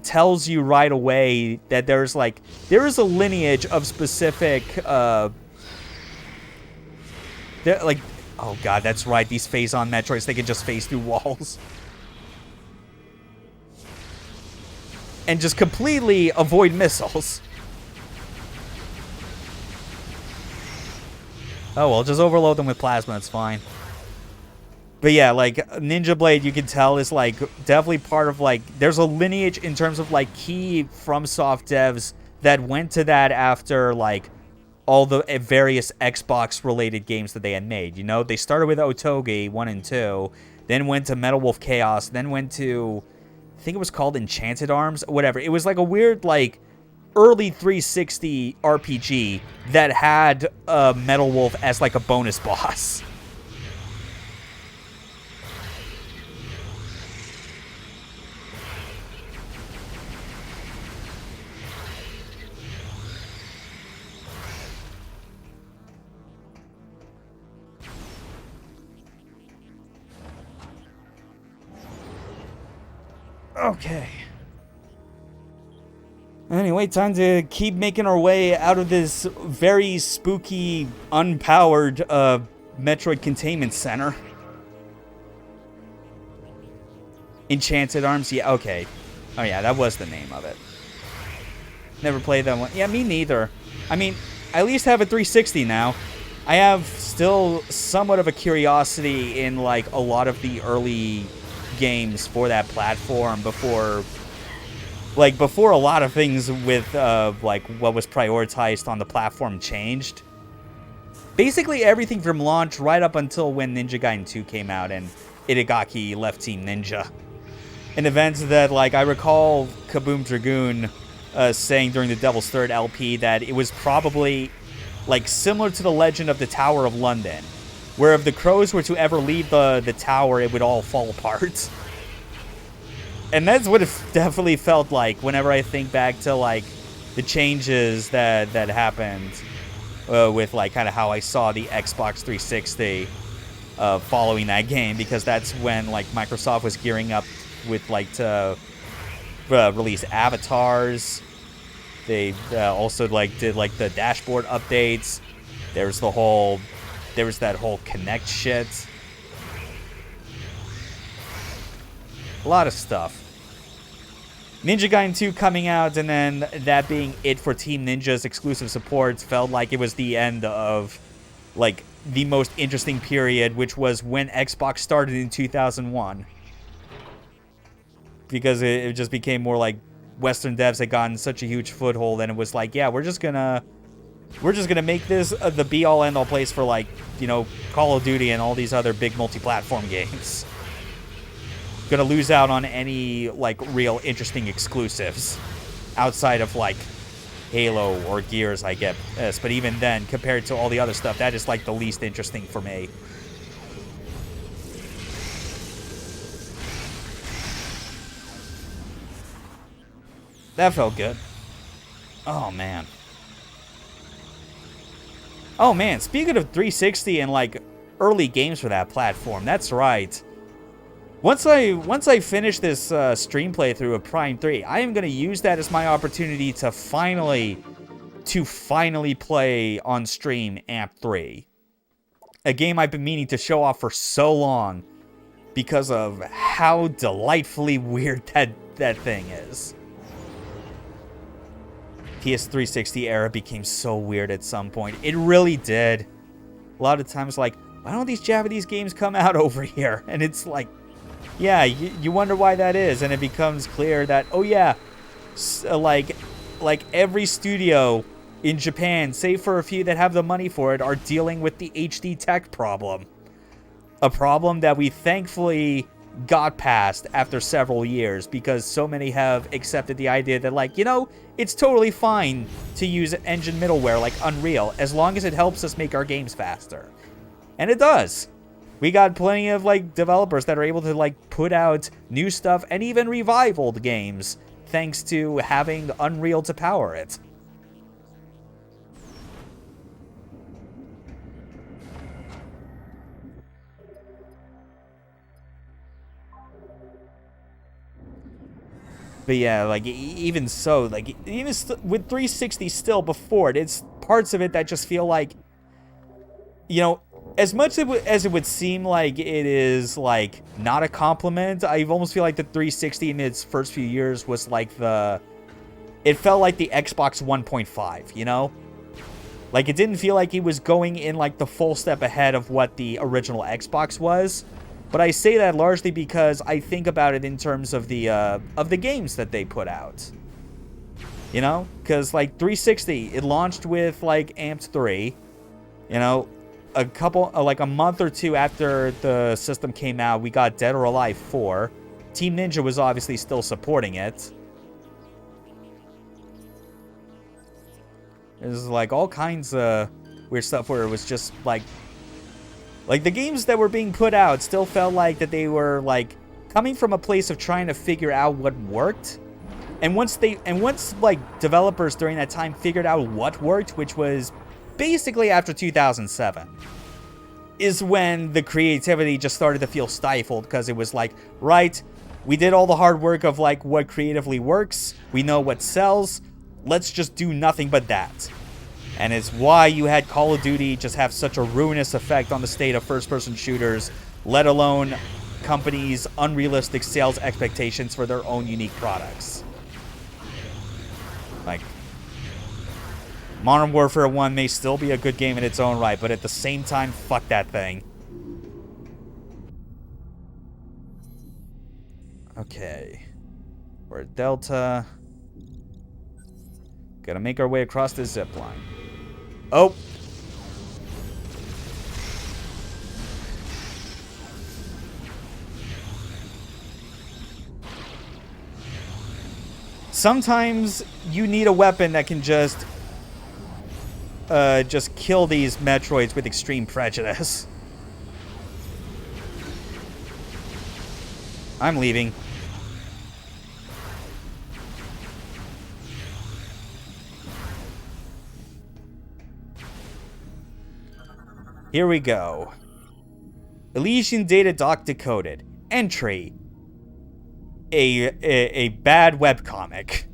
tells you right away that there is a lineage of specific, like, oh god, that's right, these phase-on Metroids, they can just phase through walls. And just completely avoid missiles. Oh well, just overload them with plasma, it's fine. But yeah, like, Ninja Blade, you can tell, is, like, definitely part of, like, there's a lineage in terms of, like, key FromSoft devs that went to that after, like, all the various Xbox-related games that they had made, you know? They started with Otogi 1 and 2, then went to Metal Wolf Chaos, then went to, I think it was called Enchanted Arms, whatever. It was, like, a weird, like, early 360 RPG that had Metal Wolf as, like, a bonus boss. Okay. Anyway, time to keep making our way out of this very spooky, unpowered Metroid Containment Center. Enchanted Arms? Yeah, okay. Oh yeah, that was the name of it. Never played that one. Yeah, me neither. I mean, I at least have a 360 now. I have still somewhat of a curiosity in, like, a lot of the early games for that platform before a lot of things with, like, what was prioritized on the platform changed. Basically everything from launch right up until when Ninja Gaiden 2 came out and Itagaki left Team Ninja. An event that, like, I recall Kaboom Dragoon saying during the Devil's Third LP that it was probably, like, similar to the legend of the Tower of London, where if the crows were to ever leave the tower, it would all fall apart. And that's what it definitely felt like whenever I think back to, like, the changes that happened with, like, kind of how I saw the Xbox 360 following that game, because that's when, like, Microsoft was gearing up with, like, to release avatars. They also, like, did, like, the dashboard updates. There was that whole Kinect shit. A lot of stuff. Ninja Gaiden 2 coming out, and then that being it for Team Ninja's exclusive support felt like it was the end of, like, the most interesting period, which was when Xbox started in 2001. Because it just became more like Western devs had gotten such a huge foothold, and it was like, yeah, we're just gonna make this the be-all end-all place for, like, you know, Call of Duty and all these other big multi-platform games. Gonna lose out on any, like, real interesting exclusives outside of, like, Halo or Gears, I guess. But even then, compared to all the other stuff, that is, like, the least interesting for me. That felt good. Oh, man. Oh, man. Speaking of 360 and, like, early games for that platform, that's right. Once I finish this stream playthrough of Prime 3, I am going to use that as my opportunity to finally play on stream Amp 3. A game I've been meaning to show off for so long because of how delightfully weird that thing is. PS360 era became so weird at some point. It really did. A lot of times, like, why don't these Japanese games come out over here? And it's like, yeah, you wonder why that is. And it becomes clear that, oh yeah, like every studio in Japan, save for a few that have the money for it, are dealing with the HD tech problem. A problem that we thankfully got past after several years, because so many have accepted the idea that, like, you know, it's totally fine to use engine middleware like Unreal as long as it helps us make our games faster. And it does. We got plenty of, like, developers that are able to, like, put out new stuff and even revive old games thanks to having Unreal to power it. But yeah, like, even so, like, even with 360 still before it, it's parts of it that just feel like, you know, as much as it would seem like it is, like, not a compliment, I almost feel like the 360 in its first few years was like it felt like the Xbox 1.5, you know? Like, it didn't feel like it was going in, like, the full step ahead of what the original Xbox was. But I say that largely because I think about it in terms of the games that they put out. You know? Because, like, 360, it launched with, like, Amped 3. You know? Like, a month or two after the system came out, we got Dead or Alive 4. Team Ninja was obviously still supporting it. There's, like, all kinds of weird stuff where it was just, like, the games that were being put out still felt like that they were, like, coming from a place of trying to figure out what worked. And once like, developers during that time figured out what worked, which was basically after 2007, is when the creativity just started to feel stifled, because it was like, right, we did all the hard work of, like, what creatively works. We know what sells. let's just do nothing but that. And it's why you had Call of Duty just have such a ruinous effect on the state of first-person shooters, let alone companies' unrealistic sales expectations for their own unique products. Like, Modern Warfare 1 may still be a good game in its own right, but at the same time, fuck that thing. Okay. We're at Delta. Gotta make our way across this zip line. Oh! Sometimes you need a weapon that can just kill these Metroids with extreme prejudice. I'm leaving. Here we go. Elysian data doc decoded. Entry. A bad webcomic.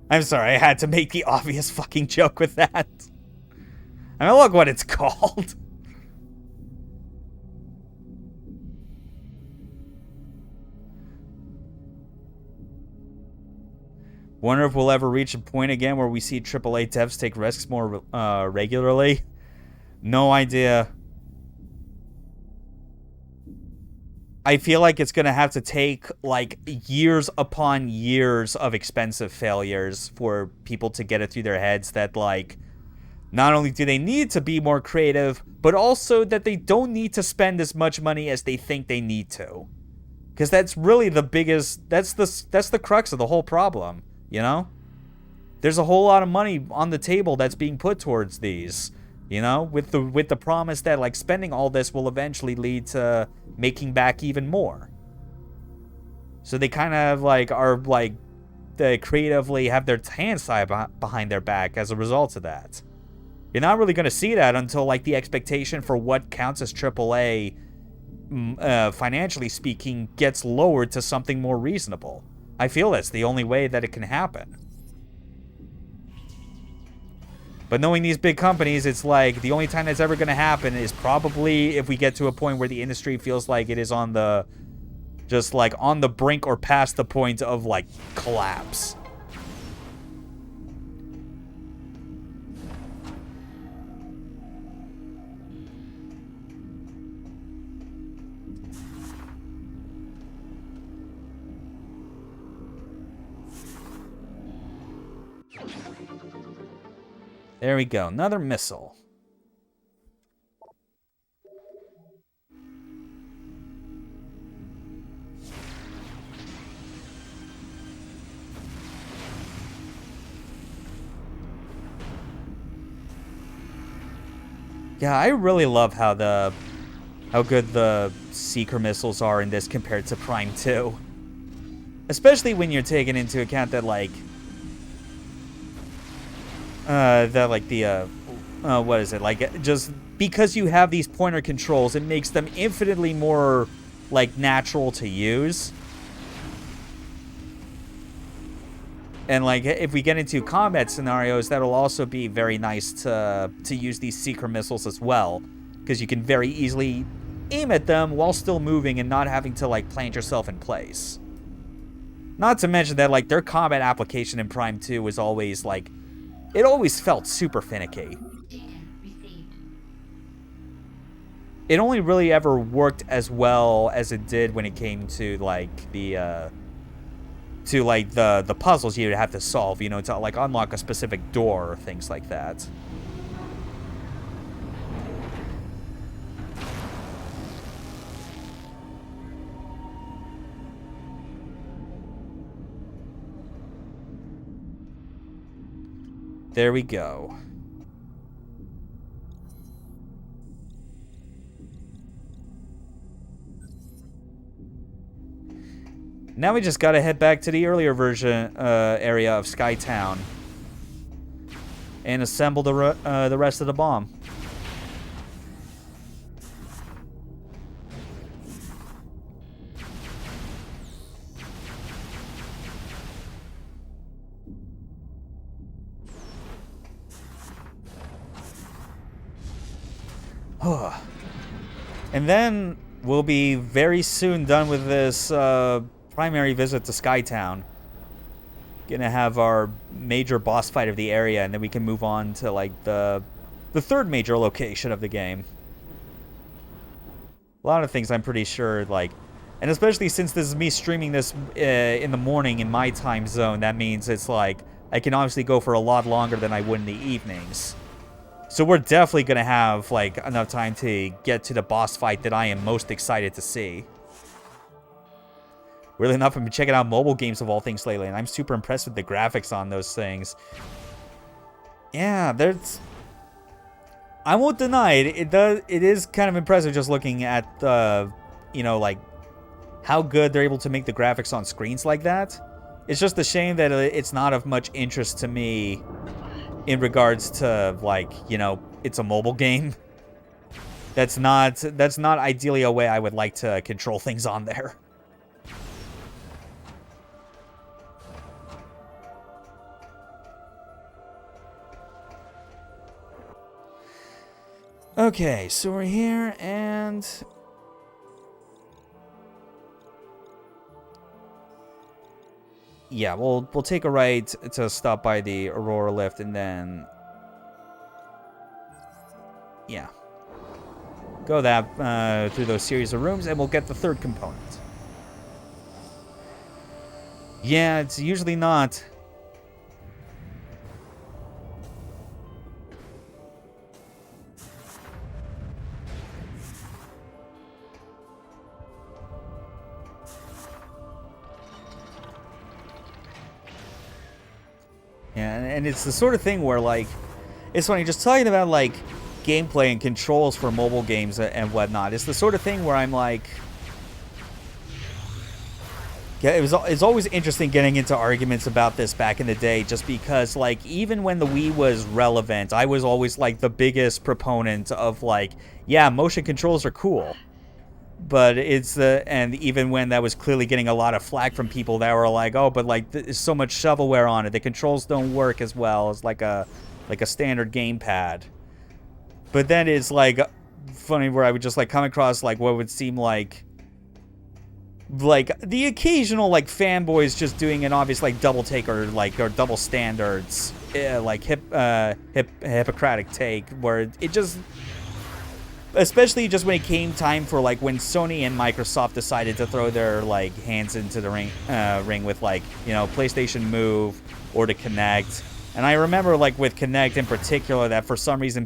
I'm sorry, I had to make the obvious fucking joke with that. I mean, look what it's called. Wonder if we'll ever reach a point again where we see AAA devs take risks more regularly. No idea. I feel like it's going to have to take, like, years upon years of expensive failures for people to get it through their heads that, like, not only do they need to be more creative, but also that they don't need to spend as much money as they think they need to. Because that's really the biggest, that's the crux of the whole problem, you know? There's a whole lot of money on the table that's being put towards these, you know, with the promise that, like, spending all this will eventually lead to making back even more. So they kind of, like, are, like, they creatively have their hands tied behind their back as a result of that. You're not really going to see that until, like, the expectation for what counts as AAA, financially speaking, gets lowered to something more reasonable. I feel that's the only way that it can happen. But knowing these big companies, it's like the only time that's ever going to happen is probably if we get to a point where the industry feels like it is on the, just like on the brink or past the point of, like, collapse. There we go. Another missile. Yeah, I really love how good the Seeker missiles are in this compared to Prime 2. Especially when you're taking into account that, like, what is it? Like, just because you have these pointer controls, it makes them infinitely more, like, natural to use. And, like, if we get into combat scenarios, that'll also be very nice to use these Seeker missiles as well. Because you can very easily aim at them while still moving and not having to, like, plant yourself in place. Not to mention that, like, their combat application in Prime 2 was always, like, it always felt super finicky. It only really ever worked as well as it did when it came to, like, the puzzles you'd have to solve, you know, to, like, unlock a specific door or things like that. There we go. Now we just gotta head back to the earlier version area of Skytown and assemble the rest of the bomb. And then we'll be very soon done with this primary visit to Skytown. Gonna have our major boss fight of the area, and then we can move on to like the third major location of the game. A lot of things I'm pretty sure, like, and especially since this is me streaming this in the morning in my time zone, that means it's like I can obviously go for a lot longer than I would in the evenings. So we're definitely gonna have like enough time to get to the boss fight that I am most excited to see. Really enough, I've been checking out mobile games of all things lately, and I'm super impressed with the graphics on those things. Yeah, there's... I won't deny it. It is kind of impressive just looking at the, you know, like how good they're able to make the graphics on screens like that. It's just a shame that it's not of much interest to me in regards to, like, you know, it's a mobile game. That's not ideally a way I would like to control things on there. Okay, so we're here, and... yeah, we'll take a right to stop by the Aurora lift, and then... yeah. Go that through those series of rooms, and we'll get the third component. Yeah, it's usually not... yeah, and it's the sort of thing where, like, it's funny, just talking about, like, gameplay and controls for mobile games and whatnot. It's the sort of thing where I'm like... yeah, it's always interesting getting into arguments about this back in the day, just because, like, even when the Wii was relevant, I was always, like, the biggest proponent of, like, yeah, motion controls are cool. But it's and even when that was clearly getting a lot of flack from people that were like, oh, but like there's so much shovelware on it, the controls don't work as well as like a standard gamepad. But then it's like funny where I would just like come across like what would seem like the occasional like fanboys just doing an obvious like double take or double standards, like Hippocratic take, where it just... especially just when it came time for, like, when Sony and Microsoft decided to throw their, like, hands into the ring with, like, you know, PlayStation Move or to Kinect. And I remember, like, with Kinect in particular, that for some reason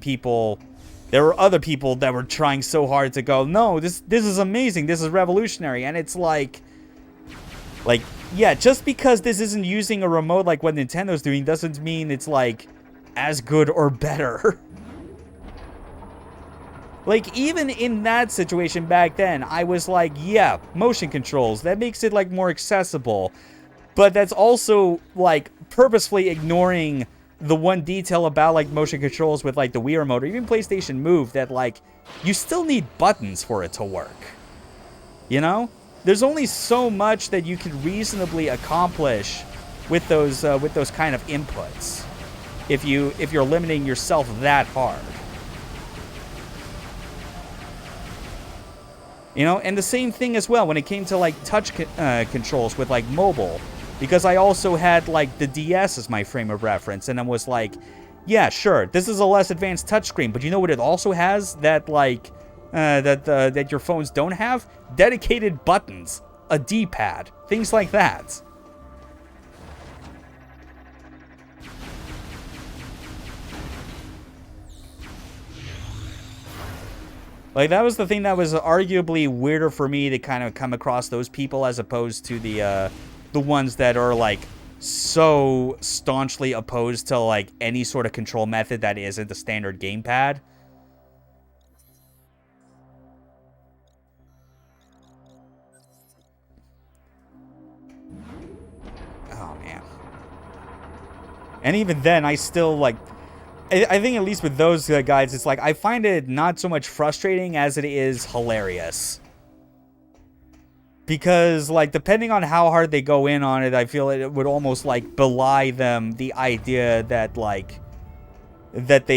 there were other people that were trying so hard to go, no, this is amazing, this is revolutionary. And it's like, yeah, just because this isn't using a remote like what Nintendo's doing doesn't mean it's, like, as good or better. Like, even in that situation back then, I was like, yeah, motion controls, that makes it, like, more accessible. But that's also, like, purposefully ignoring the one detail about, like, motion controls with, like, the Wii Remote or even PlayStation Move that, like, you still need buttons for it to work. You know? There's only so much that you can reasonably accomplish with those kind of inputs if you're limiting yourself that hard. You know, and the same thing as well when it came to, like, touch controls with, like, mobile. Because I also had, like, the DS as my frame of reference, and I was like, yeah, sure, this is a less advanced touchscreen, but you know what it also has that, like, that your phones don't have? Dedicated buttons, a D-pad, things like that. Like, that was the thing that was arguably weirder for me to kind of come across those people as opposed to the ones that are, like, so staunchly opposed to, like, any sort of control method that isn't the standard gamepad. Oh, man. And even then, I still, like... I think at least with those guys, it's like, I find it not so much frustrating as it is hilarious. Because, like, depending on how hard they go in on it, I feel it would almost, like, belie them the idea that, like, that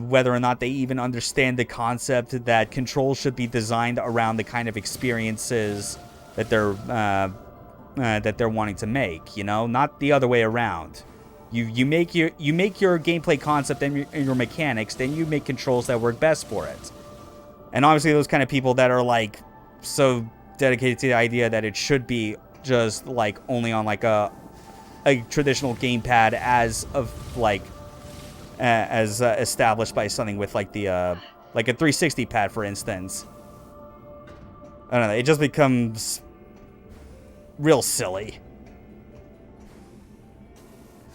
whether or not they even understand the concept that controls should be designed around the kind of experiences that they're wanting to make, you know, not the other way around. You make your gameplay concept and your mechanics, then you make controls that work best for it. And obviously those kind of people that are like so dedicated to the idea that it should be just like only on like a traditional gamepad as established by something with like the like a 360 pad, for instance. I don't know, it just becomes real silly.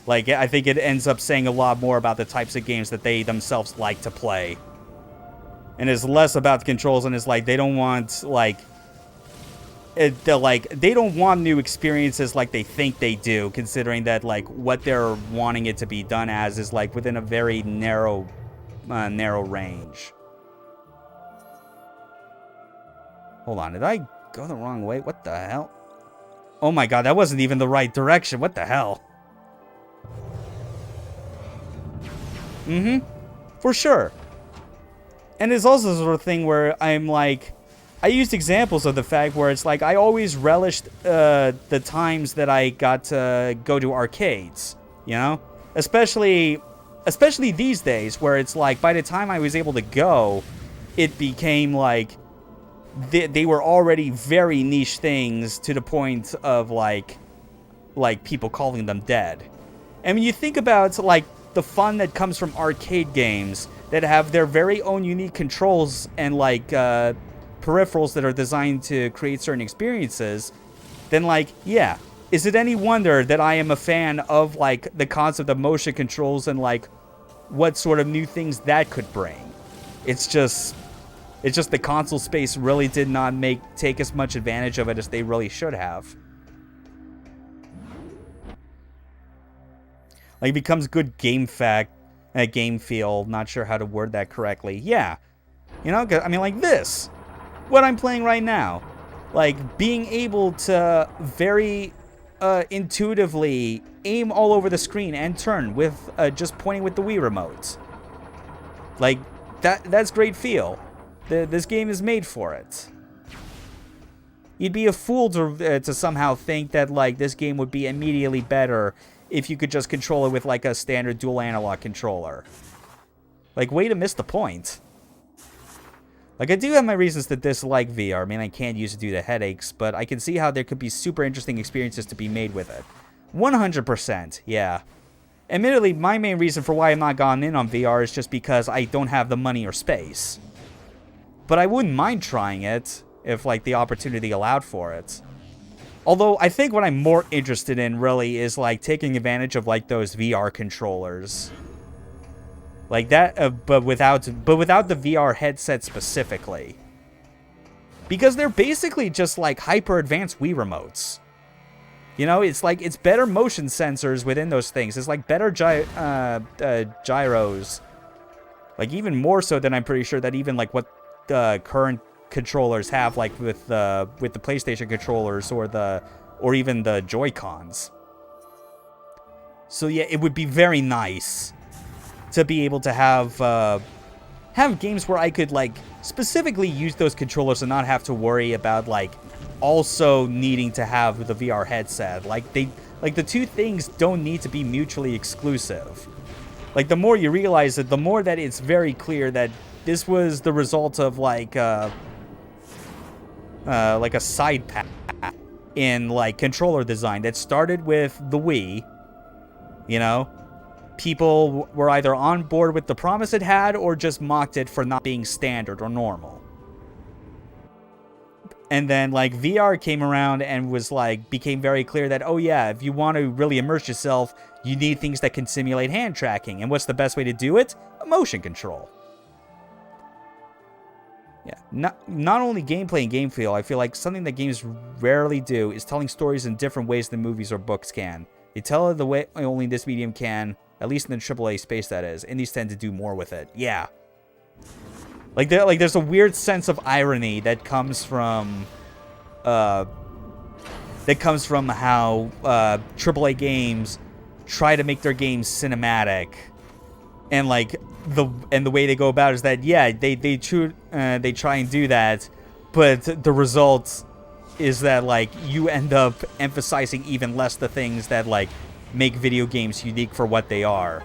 Like, I think it ends up saying a lot more about the types of games that they themselves like to play. And it's less about the controls, and it's like, they don't want, like... they don't want new experiences like they think they do, considering that, like, what they're wanting it to be done as is, like, within a very narrow range. Hold on, did I go the wrong way? What the hell? Oh my god, that wasn't even the right direction. What the hell? For sure. And it's also the sort of thing where I'm like... I used examples of the fact where it's like I always relished the times that I got to go to arcades, you know? Especially these days where it's like by the time I was able to go, it became like... They were already very niche things to the point of like people calling them dead. I mean, you think about like the fun that comes from arcade games that have their very own unique controls and like peripherals that are designed to create certain experiences, then like, yeah, is it any wonder that I am a fan of like the concept of motion controls and like what sort of new things that could bring? It's just the console space really did not take as much advantage of it as they really should have. Like, it becomes good game feel. Not sure how to word that correctly. Yeah. You know, I mean, like this. What I'm playing right now. Like, being able to very intuitively aim all over the screen and turn with just pointing with the Wii remote. Like, that's great feel. This game is made for it. You'd be a fool to somehow think that, like, this game would be immediately better if you could just control it with, like, a standard dual analog controller. Like, way to miss the point. Like, I do have my reasons to dislike VR. I mean, I can't use it due to headaches, but I can see how there could be super interesting experiences to be made with it. 100%, yeah. Admittedly, my main reason for why I'm not gone in on VR is just because I don't have the money or space. But I wouldn't mind trying it if, like, the opportunity allowed for it. Although, I think what I'm more interested in, really, is, like, taking advantage of, like, those VR controllers. Like that, but without the VR headset specifically. Because they're basically just, like, hyper-advanced Wii remotes. You know, it's like, it's better motion sensors within those things. It's, like, better gyros. Like, even more so than I'm pretty sure that even, like, what the current controllers have, like with the PlayStation controllers or even the Joy-Cons. So yeah, it would be very nice to be able to have games where I could like specifically use those controllers and not have to worry about like also needing to have the VR headset. Like the two things don't need to be mutually exclusive. Like, the more you realize it, the more that it's very clear that this was the result of like a side path in like controller design that started with the Wii. You know, people were either on board with the promise it had or just mocked it for not being standard or normal. And then like VR came around and was like became very clear that, oh yeah, if you want to really immerse yourself, you need things that can simulate hand tracking. And what's the best way to do it? A motion control. Yeah, not only gameplay and game feel, I feel like something that games rarely do is telling stories in different ways than movies or books can. They tell it the way only this medium can, at least in the AAA space that is. Indies tend to do more with it. Yeah. Like there's a weird sense of irony that comes from how AAA games try to make their games cinematic, And like the way they go about it is that they try and do that, but the result is that like you end up emphasizing even less the things that like make video games unique for what they are.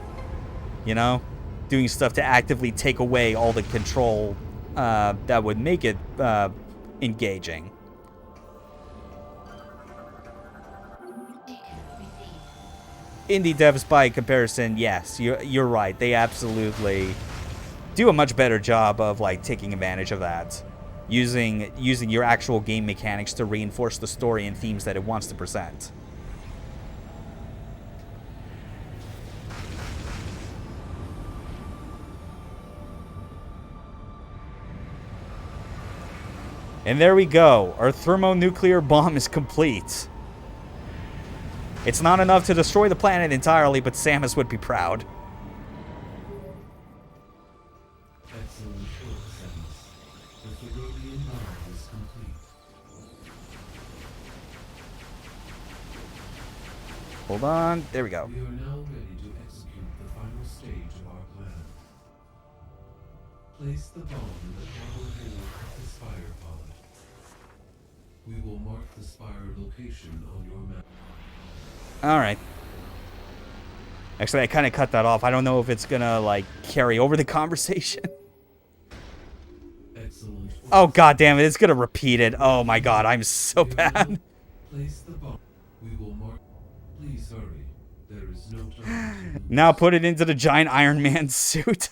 You know, doing stuff to actively take away all the control that would make it engaging. Indie devs, by comparison, yes, you're right. They absolutely do a much better job of like taking advantage of that, using your actual game mechanics to reinforce the story and themes that it wants to present. And there we go. Our thermonuclear bomb is complete. It's not enough to destroy the planet entirely, but Samus would be proud. Excellent work, Samus. The Herodian bomb is complete. Hold on. There we go. We are now ready to execute the final stage of our plan. Place the bomb in the power hole of the spire pod. We will mark the spire location on your map. Alright. Actually, I kind of cut that off. I don't know if it's gonna, like, carry over the conversation. Excellent work. Oh, god damn it. It's gonna repeat it. Oh my god, I'm so bad. Place the bomb. We will mark. Please hurry. There is no time to lose. Now put it into the giant Iron Man suit.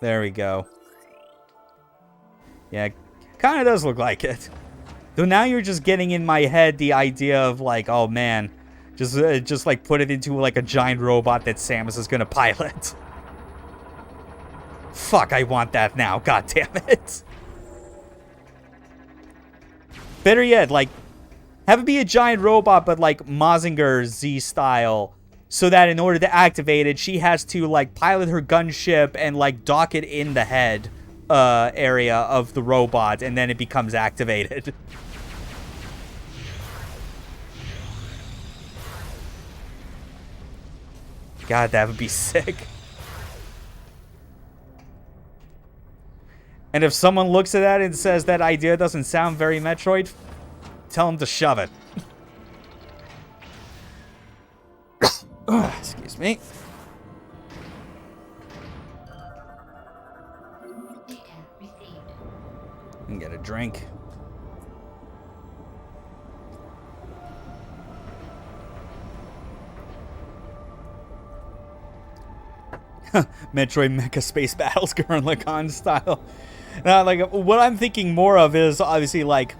There we go. Yeah, kind of does look like it. Though now you're just getting in my head the idea of like, oh man, just like put it into like a giant robot that Samus is gonna pilot. Fuck, I want that now. God damn it. Better yet, like, have it be a giant robot, but like Mazinger Z style, so that in order to activate it, she has to like pilot her gunship and like dock it in the head area of the robot, and then it becomes activated. God, that would be sick. And if someone looks at that and says that idea doesn't sound very Metroid, tell them to shove it. Excuse me. Data received. And get a drink. Metroid Mecha Space Battles Gurren Lagann style. Now, like, what I'm thinking more of is obviously like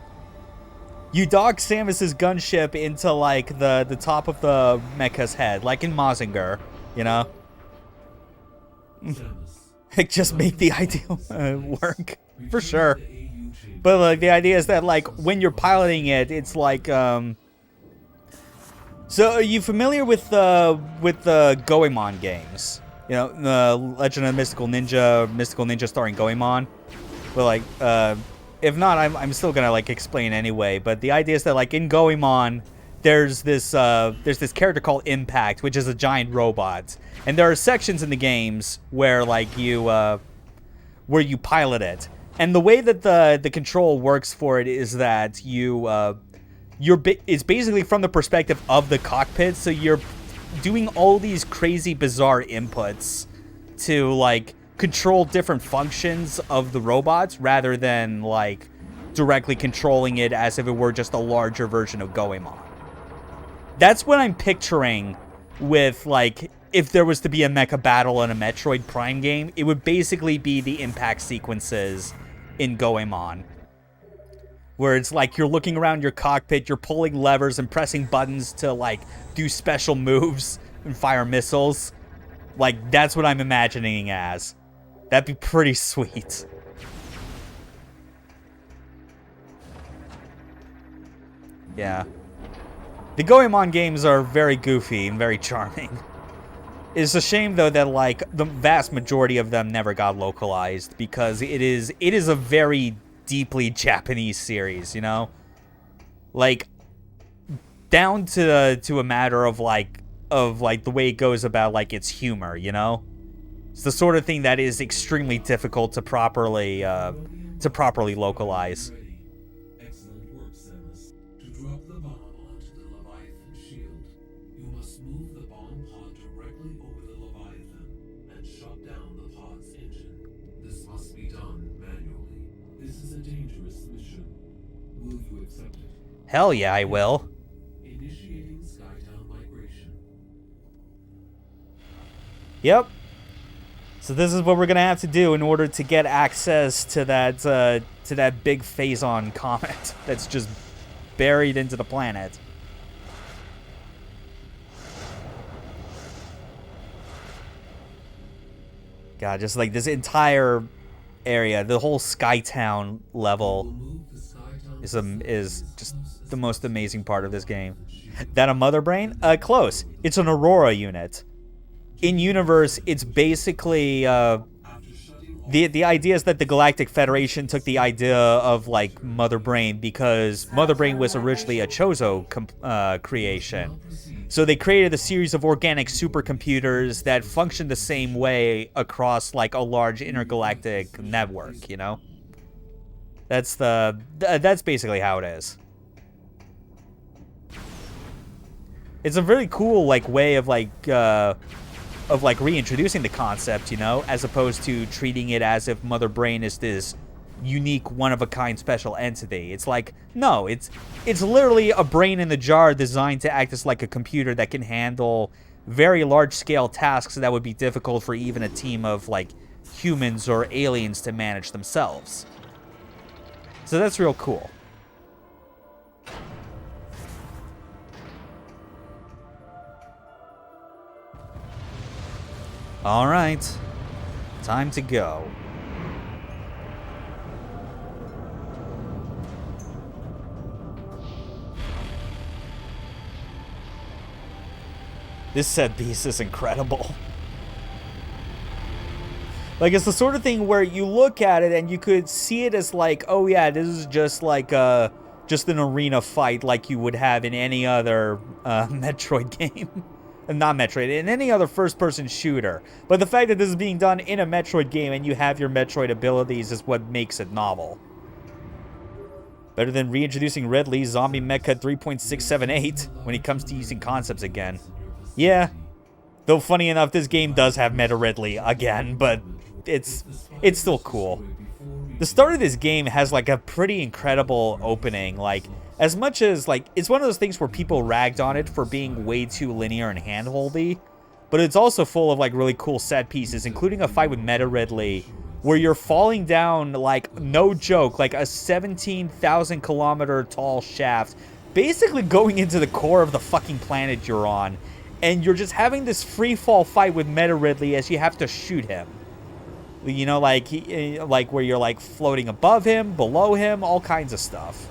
you dock Samus's gunship into like the top of the mecha's head, like in Mazinger, you know. It just make the ideal work for sure. But like the idea is that like when you're piloting it, it's like So are you familiar with the Goemon games? You know, the Legend of Mystical Ninja starring Goemon. But like, if not, I'm still gonna like explain anyway. But the idea is that like in Goemon, there's this character called Impact, which is a giant robot, and there are sections in the games where like you pilot it, and the way that the control works for it is that it's basically from the perspective of the cockpit, so you're doing all these crazy bizarre inputs to like control different functions of the robots rather than like directly controlling it as if it were just a larger version of Goemon. That's what I'm picturing with like if there was to be a mecha battle in a Metroid Prime game, it would basically be the impact sequences in Goemon, where it's like you're looking around your cockpit, you're pulling levers and pressing buttons to like do special moves and fire missiles. Like that's what I'm imagining as. That'd be pretty sweet. Yeah. The Goemon games are very goofy and very charming. It's a shame though that like the vast majority of them never got localized, because it is a very deeply Japanese series, you know? Like down to a matter of like the way it goes about like its humor, you know? It's the sort of thing that is extremely difficult to properly localize. Ready. Excellent work, Samus. To drop the bomb onto the Leviathan shield, you must move the bomb pod directly over the Leviathan and shut down the pod's engine. This must be done manually. This is a dangerous mission. Will you accept it? Hell yeah, I will. Initiating Skytown migration. Yep. So this is what we're gonna have to do in order to get access to that big Phazon comet that's just buried into the planet. God, just like this entire area, the whole Skytown level is just the most amazing part of this game. That a Mother Brain? Close. It's an Aurora unit. In universe, it's basically the idea is that the Galactic Federation took the idea of like Mother Brain because Mother Brain was originally a Chozo creation. So they created a series of organic supercomputers that function the same way across like a large intergalactic network, you know? That's basically how it is. It's a really cool like way of reintroducing the concept, you know, as opposed to treating it as if Mother Brain is this unique, one-of-a-kind special entity. It's like, no, it's literally a brain in the jar designed to act as like a computer that can handle very large-scale tasks that would be difficult for even a team of, like, humans or aliens to manage themselves. So that's real cool. All right, time to go. This set piece is incredible. Like, it's the sort of thing where you look at it and you could see it as like, oh yeah, this is just like just an arena fight like you would have in any other Metroid game. Not Metroid, in any other first-person shooter. But the fact that this is being done in a Metroid game and you have your Metroid abilities is what makes it novel. Better than reintroducing Ridley, Zombie Mecha 3.678 when it comes to using concepts again. Yeah. Though funny enough, this game does have Meta Ridley again, but it's still cool. The start of this game has like a pretty incredible opening, like as much as, like, it's one of those things where people ragged on it for being way too linear and handholdy, but it's also full of, like, really cool set pieces, including a fight with Meta Ridley, where you're falling down, like, no joke, like a 17,000 kilometer tall shaft, basically going into the core of the fucking planet you're on, and you're just having this free fall fight with Meta Ridley as you have to shoot him. You know, like, like where you're, like, floating above him, below him, all kinds of stuff.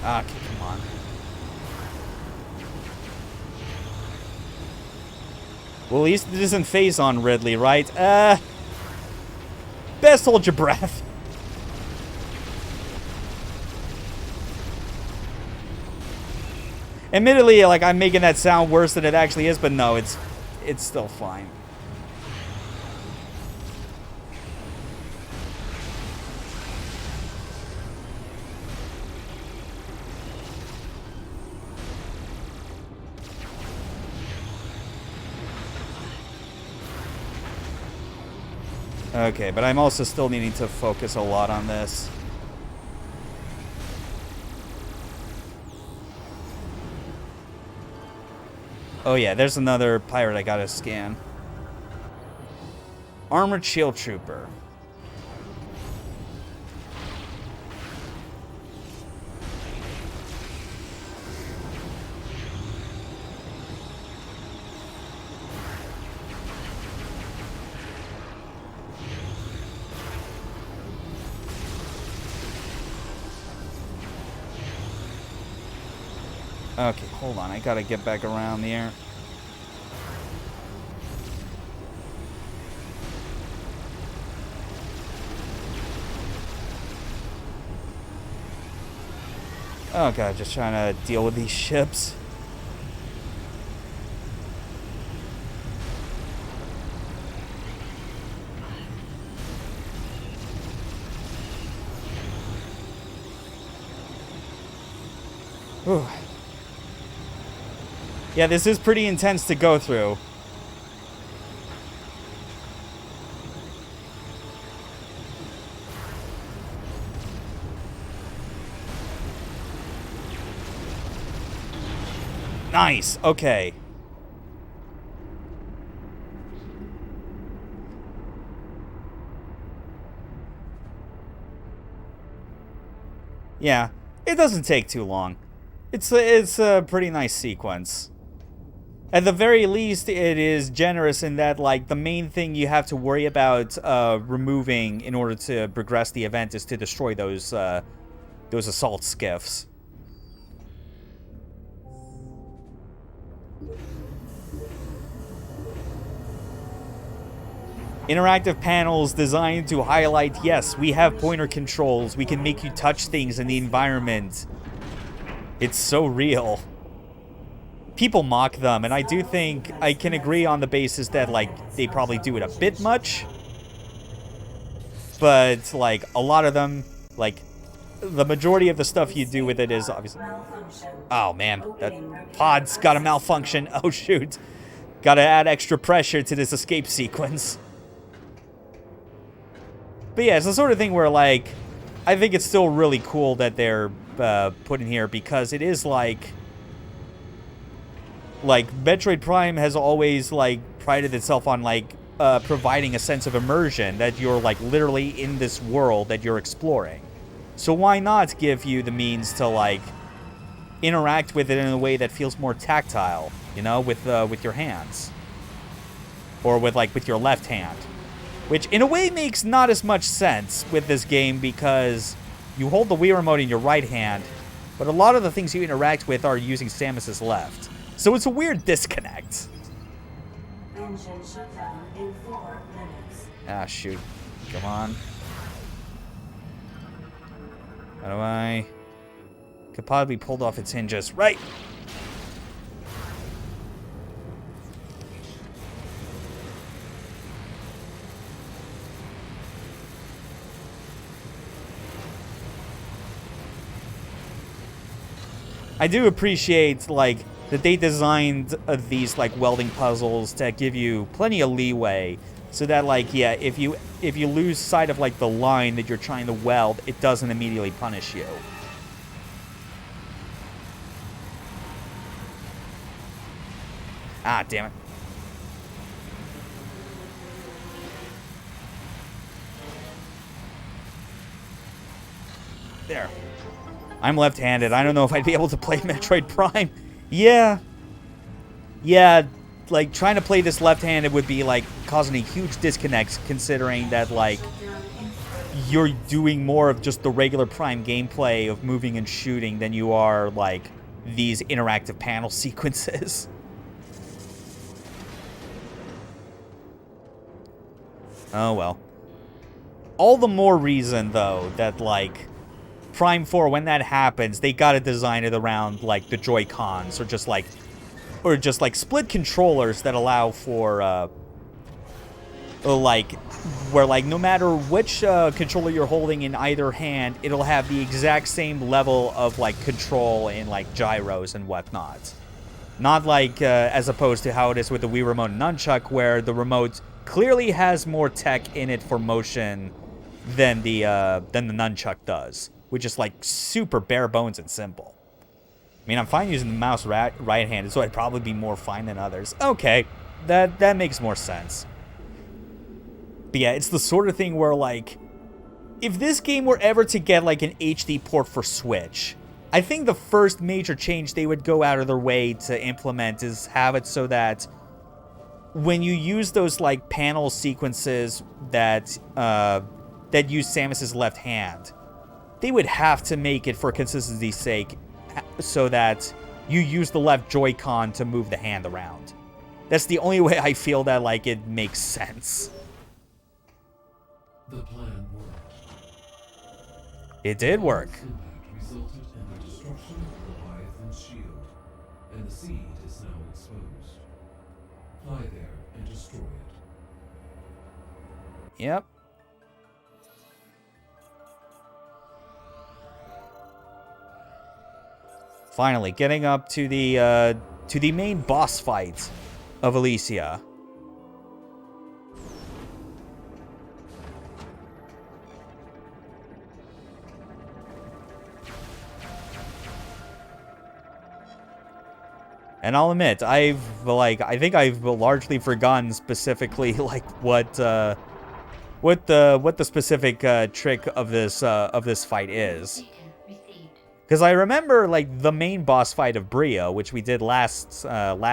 Okay, come on. Well, at least it isn't Phazon Ridley, right? Best hold your breath. Admittedly, like, I'm making that sound worse than it actually is, but no, it's still fine. Okay, but I'm also still needing to focus a lot on this. Oh yeah, there's another pirate I gotta scan. Armored Shield Trooper. Okay, hold on. I gotta get back around there. Oh god, just trying to deal with these ships. Whew. Yeah, this is pretty intense to go through. Nice. Okay. Yeah, it doesn't take too long. It's a pretty nice sequence. At the very least, it is generous in that, like, the main thing you have to worry about removing in order to progress the event is to destroy those assault skiffs. Interactive panels designed to highlight, yes, we have pointer controls. We can make you touch things in the environment. It's so real. People mock them, and I do think I can agree on the basis that, like, they probably do it a bit much. But, like, a lot of them, like, the majority of the stuff you do with it is obviously... Oh, man, that pod's got a malfunction. Oh, shoot. Gotta add extra pressure to this escape sequence. But yeah, it's the sort of thing where, like, I think it's still really cool that they're put in here because it is like Metroid Prime has always, like, prided itself on, like, providing a sense of immersion, that you're, like, literally in this world that you're exploring. So why not give you the means to, like, interact with it in a way that feels more tactile, you know, with your hands. Or with your left hand. Which, in a way, makes not as much sense with this game because you hold the Wii Remote in your right hand, but a lot of the things you interact with are using Samus's left. So it's a weird disconnect. Engine shutdown in 4 minutes. Ah, shoot. Come on. How do I... Could probably be pulled off its hinges. Right! I do appreciate, like, that they designed these, like, welding puzzles to give you plenty of leeway so that, like, yeah, if you lose sight of, like, the line that you're trying to weld, it doesn't immediately punish you. Ah, damn it. There. I'm left-handed. I don't know if I'd be able to play Metroid Prime. Yeah. Yeah, like, trying to play this left-handed would be, like, causing a huge disconnect, considering that, like, you're doing more of just the regular Prime gameplay of moving and shooting than you are, like, these interactive panel sequences. Oh, well. All the more reason, though, that, like, Prime 4, when that happens, they gotta design it around, like, the Joy-Cons, or just, like, split controllers that allow for, like, where, like, no matter which controller you're holding in either hand, it'll have the exact same level of, like, control in, like, gyros and whatnot. Not like, as opposed to how it is with the Wii Remote and Nunchuck, where the remote clearly has more tech in it for motion than the Nunchuck does. Which is, like, super bare bones and simple. I mean, I'm fine using the mouse right-handed, so I'd probably be more fine than others. Okay, that makes more sense. But yeah, it's the sort of thing where, like, if this game were ever to get, like, an HD port for Switch, I think the first major change they would go out of their way to implement is have it so that when you use those, like, panel sequences that use Samus's left hand, they would have to make it, for consistency's sake, so that you use the left Joy-Con to move the hand around. That's the only way I feel that, like, it makes sense. The plan worked. It did work. Its impact resulted in the destruction of the Leviathan's shield, and the seed is now exposed. Fly there and destroy it. Yep. Finally, getting up to the main boss fight of Elysia. And I'll admit, I think I've largely forgotten specifically like what the specific trick of this fight is. Data received. Because I remember like the main boss fight of Brio, which we did last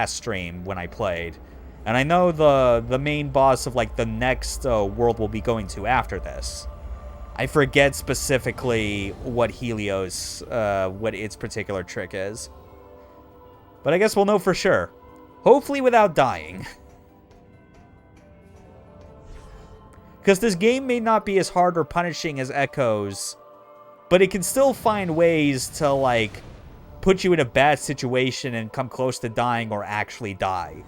stream when I played, and I know the main boss of like the next world we'll be going to after this. I forget specifically what Helios, what its particular trick is. But I guess we'll know for sure. Hopefully without dying. Because this game may not be as hard or punishing as Echoes, but it can still find ways to, like, put you in a bad situation and come close to dying or actually die.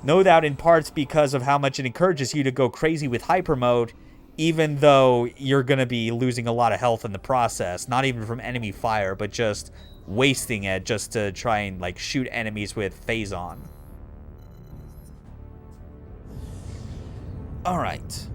No doubt in parts because of how much it encourages you to go crazy with hyper mode, even though you're going to be losing a lot of health in the process. Not even from enemy fire, but just wasting it just to try and, like, shoot enemies with phase on. Alright.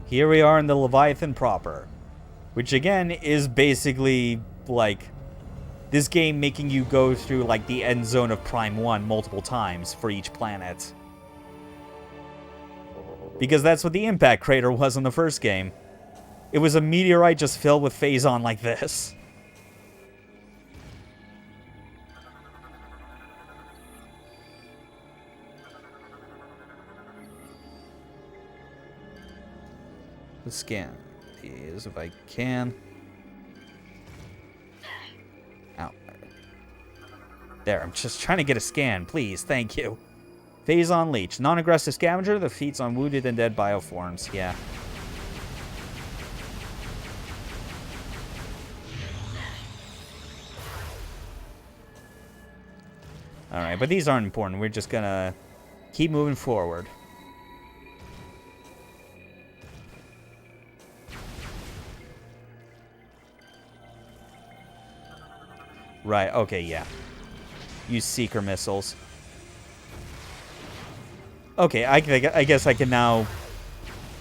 Here we are in the Leviathan proper, which again is basically like this game making you go through like the end zone of Prime 1 multiple times for each planet. Because that's what the impact crater was in the first game. It was a meteorite just filled with Phazon like this. Let's scan these if I can. Ow. There, I'm just trying to get a scan, please. Thank you. Phazon Leech. Non-aggressive scavenger that feeds on wounded and dead bioforms. Yeah. Alright, but these aren't important. We're just gonna keep moving forward. Right, okay, yeah. Use Seeker missiles. Okay, I guess I can now...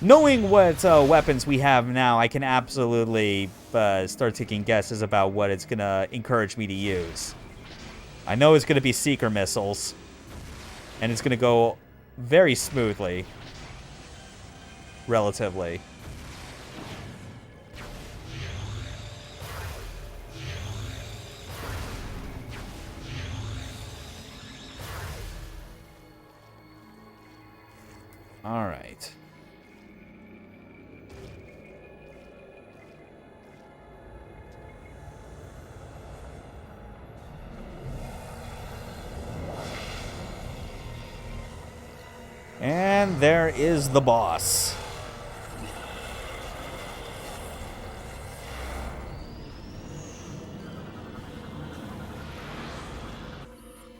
Knowing what weapons we have now, I can absolutely start taking guesses about what it's going to encourage me to use. I know it's going to be Seeker missiles. And it's going to go very smoothly. Relatively. All right. And there is the boss.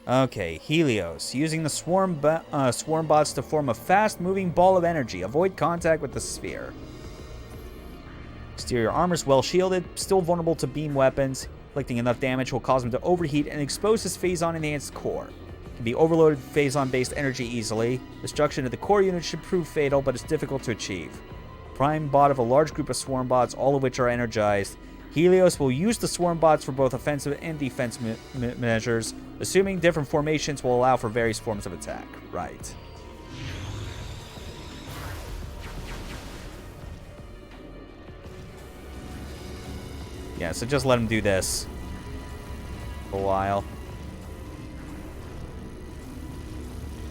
Okay, Helios. Using the swarm bots to form a fast-moving ball of energy. Avoid contact with the sphere. Exterior armor is well shielded, still vulnerable to beam weapons. Inflicting enough damage will cause him to overheat and expose his Phazon-enhanced core. Can be overloaded with Phazon-based energy easily. Destruction of the core unit should prove fatal, but is difficult to achieve. Prime bot of a large group of swarm bots, all of which are energized, Helios will use the swarm bots for both offensive and defensive measures, assuming different formations will allow for various forms of attack. Right. Yeah, so just let him do this for a while.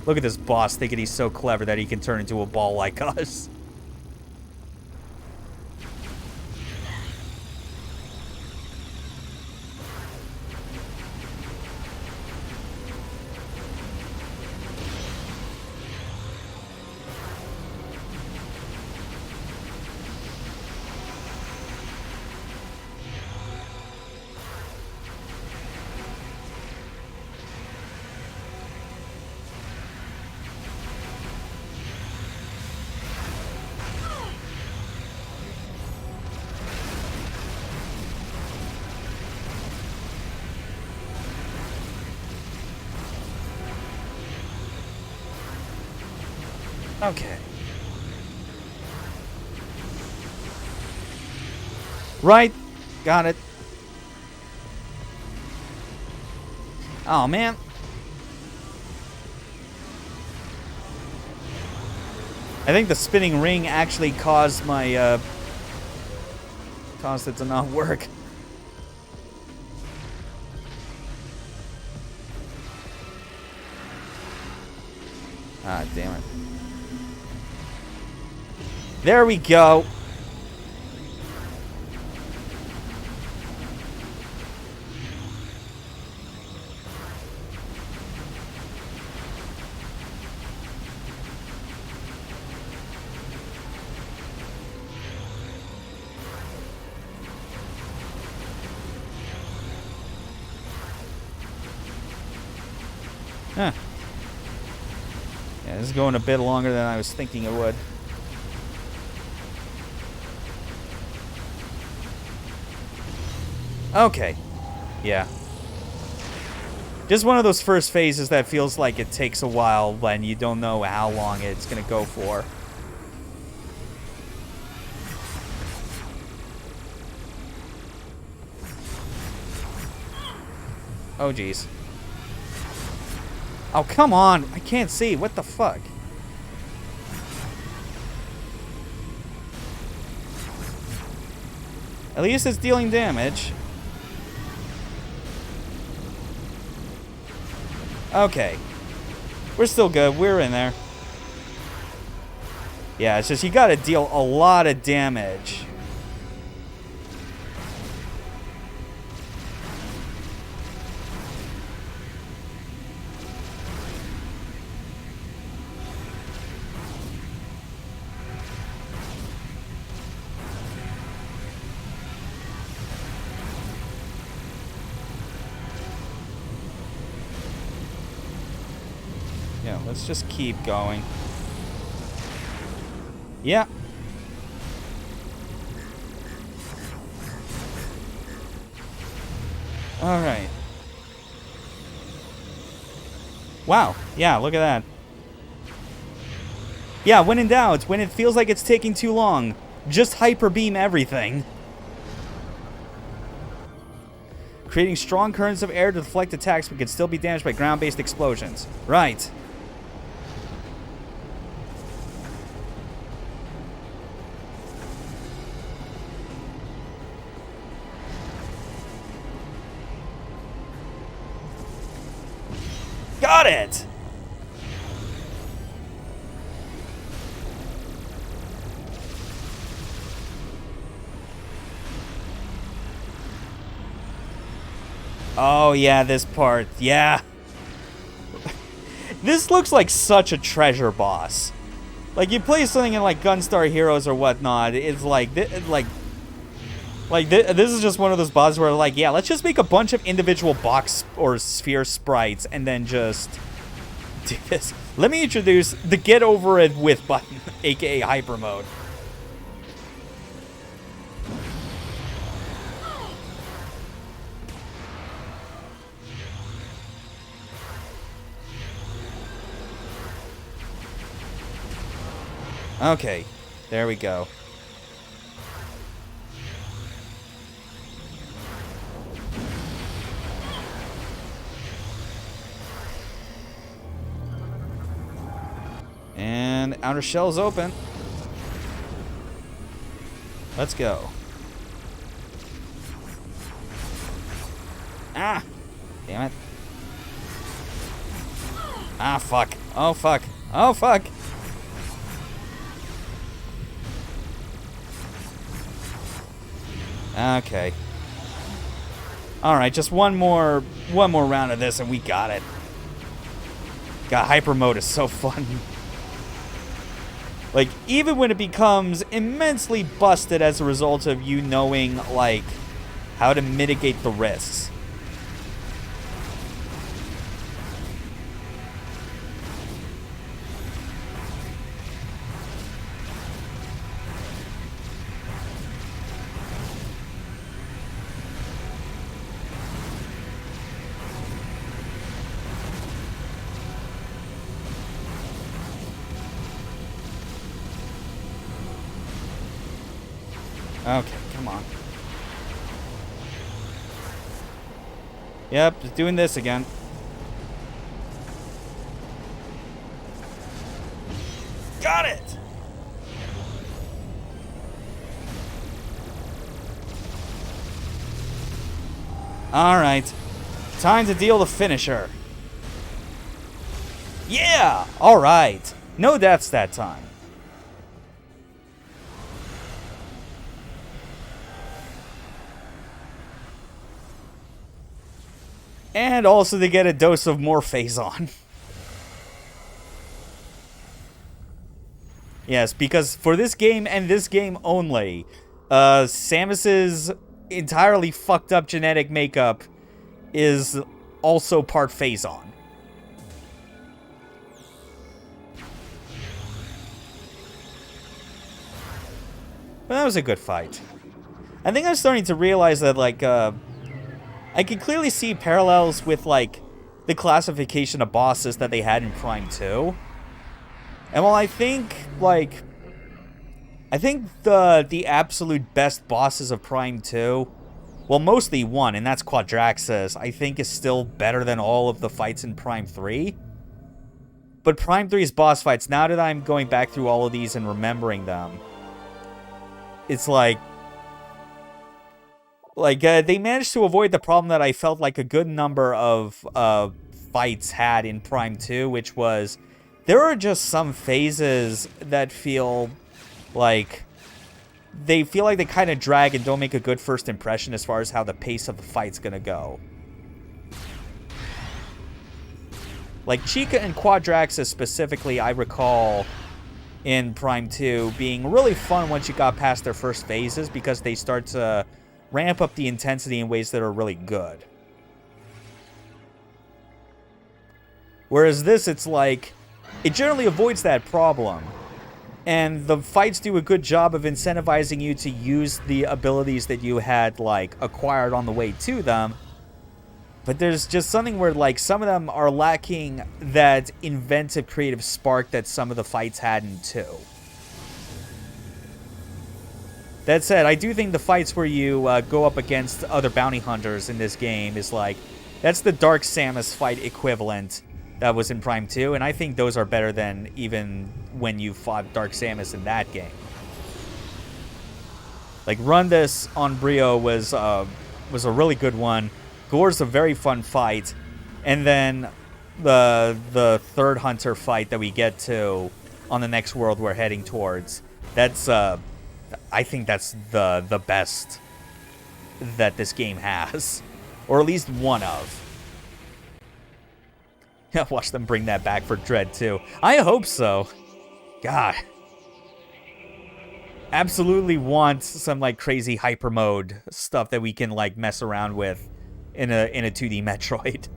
Look at this boss thinking he's so clever that he can turn into a ball like us. Okay. Right. Got it. Oh, man. I think the spinning ring actually caused my, caused it to not work. Ah, damn it. There we go. Huh. Yeah, this is going a bit longer than I was thinking it would. Okay. Yeah. Just one of those first phases that feels like it takes a while when you don't know how long it's going to go for. Oh, jeez. Oh, come on. I can't see. What the fuck? At least it's dealing damage. Okay. We're still good. We're in there. Yeah, it's just you gotta deal a lot of damage. Yeah, let's just keep going. Yeah. All right. Wow. Yeah, look at that. Yeah, when in doubt, when it feels like it's taking too long, just hyper beam everything. Creating strong currents of air to deflect attacks but can still be damaged by ground-based explosions. Right. Got it! Oh, yeah, this part. Yeah. This looks like such a treasure boss. Like, you play something in, like, Gunstar Heroes or whatnot, it's like, this is just one of those bosses where, like, yeah, let's just make a bunch of individual box or sphere sprites and then just do this. Let me introduce the Get Over It With button, aka Hyper Mode. Okay, there we go. Outer shell's open. Let's go. Ah! Damn it. Ah, fuck. Oh, fuck. Oh, fuck. Okay. Alright, just one more round of this and we got it. God, hyper mode is so fun. Like, even when it becomes immensely busted as a result of you knowing, like, how to mitigate the risks. Okay, come on. Yep, just doing this again. Got it! Alright. Time to deal the finisher. Yeah! Alright. No deaths that time. And also to get a dose of more Phazon. Yes, because for this game and this game only, Samus's entirely fucked up genetic makeup is also part Phazon. But that was a good fight. I think I'm starting to realize that, like, I can clearly see parallels with, like, the classification of bosses that they had in Prime 2. And while I think, like, the absolute best bosses of Prime 2, well, mostly one, and that's Quadraxis, I think is still better than all of the fights in Prime 3. But Prime 3's boss fights, now that I'm going back through all of these and remembering them, it's like, they managed to avoid the problem that I felt like a good number of fights had in Prime 2, which was, there are just some phases that feel like, they kind of drag and don't make a good first impression as far as how the pace of the fight's gonna go. Like, Chica and Quadraxis specifically, I recall in Prime 2 being really fun once you got past their first phases, because they start to ramp up the intensity in ways that are really good. Whereas this, it's like, it generally avoids that problem. And the fights do a good job of incentivizing you to use the abilities that you had, like, acquired on the way to them. But there's just something where, like, some of them are lacking that inventive creative spark that some of the fights had in 2. That said, I do think the fights where you go up against other bounty hunters in this game is like, that's the Dark Samus fight equivalent that was in Prime 2, and I think those are better than even when you fought Dark Samus in that game. Like, Rundus on Brio was a really good one. Gore's a very fun fight, and then the third hunter fight that we get to on the next world we're heading towards, that's I think that's the best that this game has. Or at least one of. Yeah, watch them bring that back for Dread, too. I hope so. God. Absolutely want some, like, crazy hyper mode stuff that we can, like, mess around with in a 2D Metroid.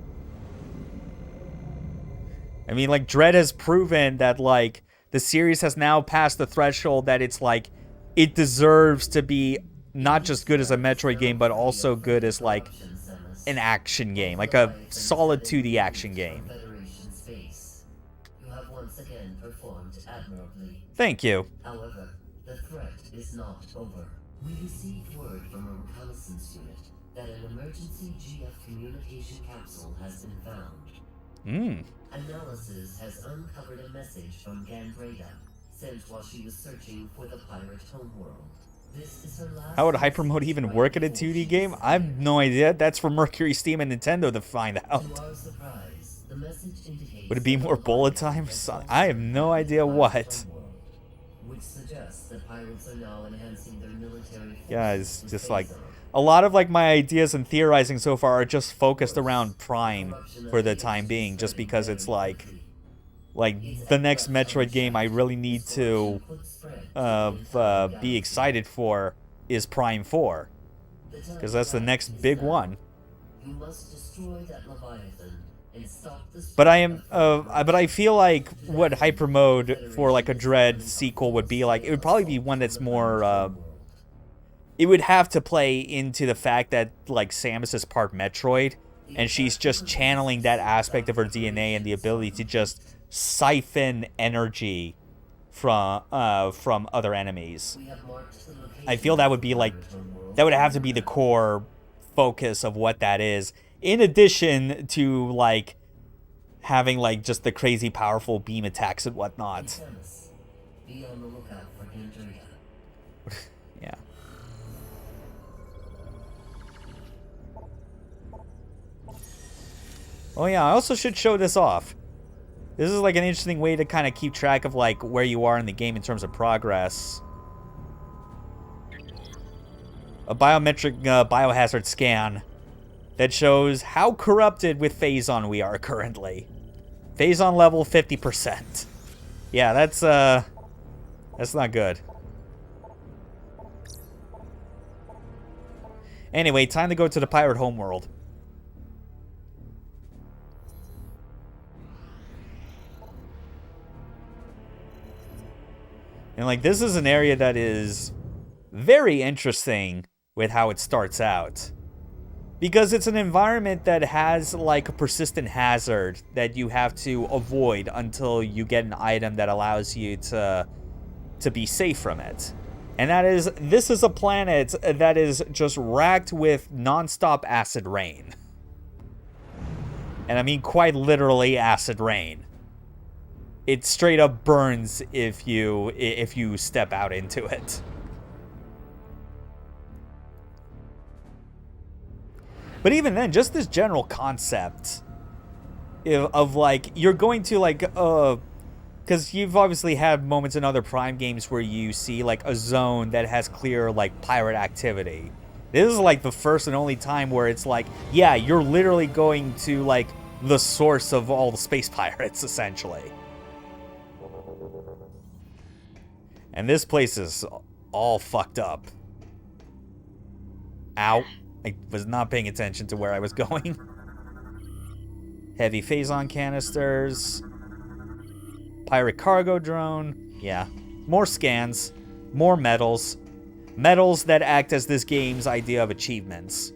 I mean, like, Dread has proven that, like, the series has now passed the threshold that it's, like, it deserves to be not just good as a Metroid game, but also good as, like, an action game. Like a solid 2D action game. You have once again performed admirably. Thank you. However, the threat is not over. We received word from a reconnaissance unit that an emergency GF communication capsule has been found. Analysis has uncovered a message from Gandreyda. sent while she was searching for the Pirate Homeworld. This is her last. How would hyper mode even work in a 2D game? I have no idea. That's for Mercury, Steam, and Nintendo to find out. To our surprise, the message indicates Would it be more bullet time? I have no idea what. Which suggests that pirates are now enhancing their military forces. Guys, with just like Visor. a lot of like my ideas and theorizing so far are just focused around Prime for the time being, just because it's like the next Metroid game I really need to be excited for is Prime 4, because that's the next big one. You must destroy that Leviathan and stop the But I feel like what hyper mode for like a Dread sequel would be like, it would probably be one that's more. It would have to play into the fact that like Samus is part Metroid, and she's just channeling that aspect of her DNA and the ability to just siphon energy from other enemies. I feel that would be like, that would have to be the core focus of what that is, in addition to like having like just the crazy powerful beam attacks and whatnot. Be on the lookout for Gandreyda. Yeah. Oh yeah, I also should show this off. This is like an interesting way to kind of keep track of like where you are in the game in terms of progress. A biometric biohazard scan that shows how corrupted with Phazon we are currently. Phazon level 50%. Yeah, that's not good. Anyway, time to go to the Pirate Homeworld. And like, this is an area that is very interesting with how it starts out, because it's an environment that has like a persistent hazard that you have to avoid until you get an item that allows you to be safe from it. And this is a planet that is just racked with non-stop acid rain. And I mean quite literally acid rain. It straight up burns if you step out into it. But even then, just this general concept of like, you're going to like, because you've obviously had moments in other Prime games where you see like a zone that has clear like pirate activity. This is like the first and only time where it's like, yeah, you're literally going to like the source of all the space pirates, essentially. And this place is all fucked up. Ow. I was not paying attention to where I was going. Heavy Phazon canisters. Pirate cargo drone. Yeah. More scans. More medals. Medals that act as this game's idea of achievements.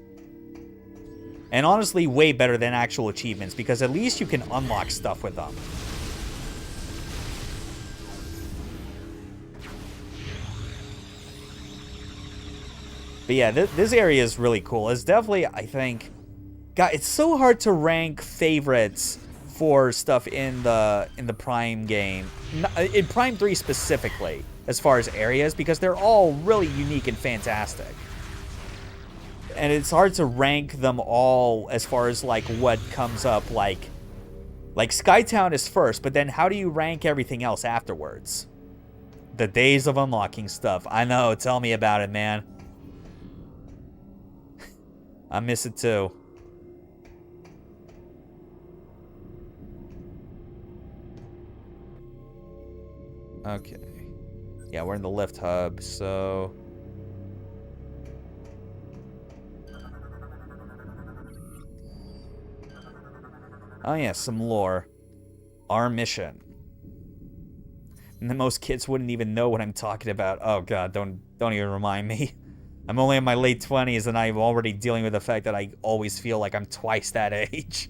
And honestly, way better than actual achievements, because at least you can unlock stuff with them. But yeah, this area is really cool. It's definitely, I think, God, it's so hard to rank favorites for stuff in the Prime game, in Prime 3 specifically, as far as areas, because they're all really unique and fantastic. And it's hard to rank them all as far as like what comes up. Like Skytown is first, but then how do you rank everything else afterwards? The days of unlocking stuff. I know, tell me about it, man. I miss it too. Okay. Yeah, we're in the lift hub, so... Oh yeah, some lore. Our mission. And most kids wouldn't even know what I'm talking about. Oh god, don't even remind me. I'm only in my late 20s and I'm already dealing with the fact that I always feel like I'm twice that age.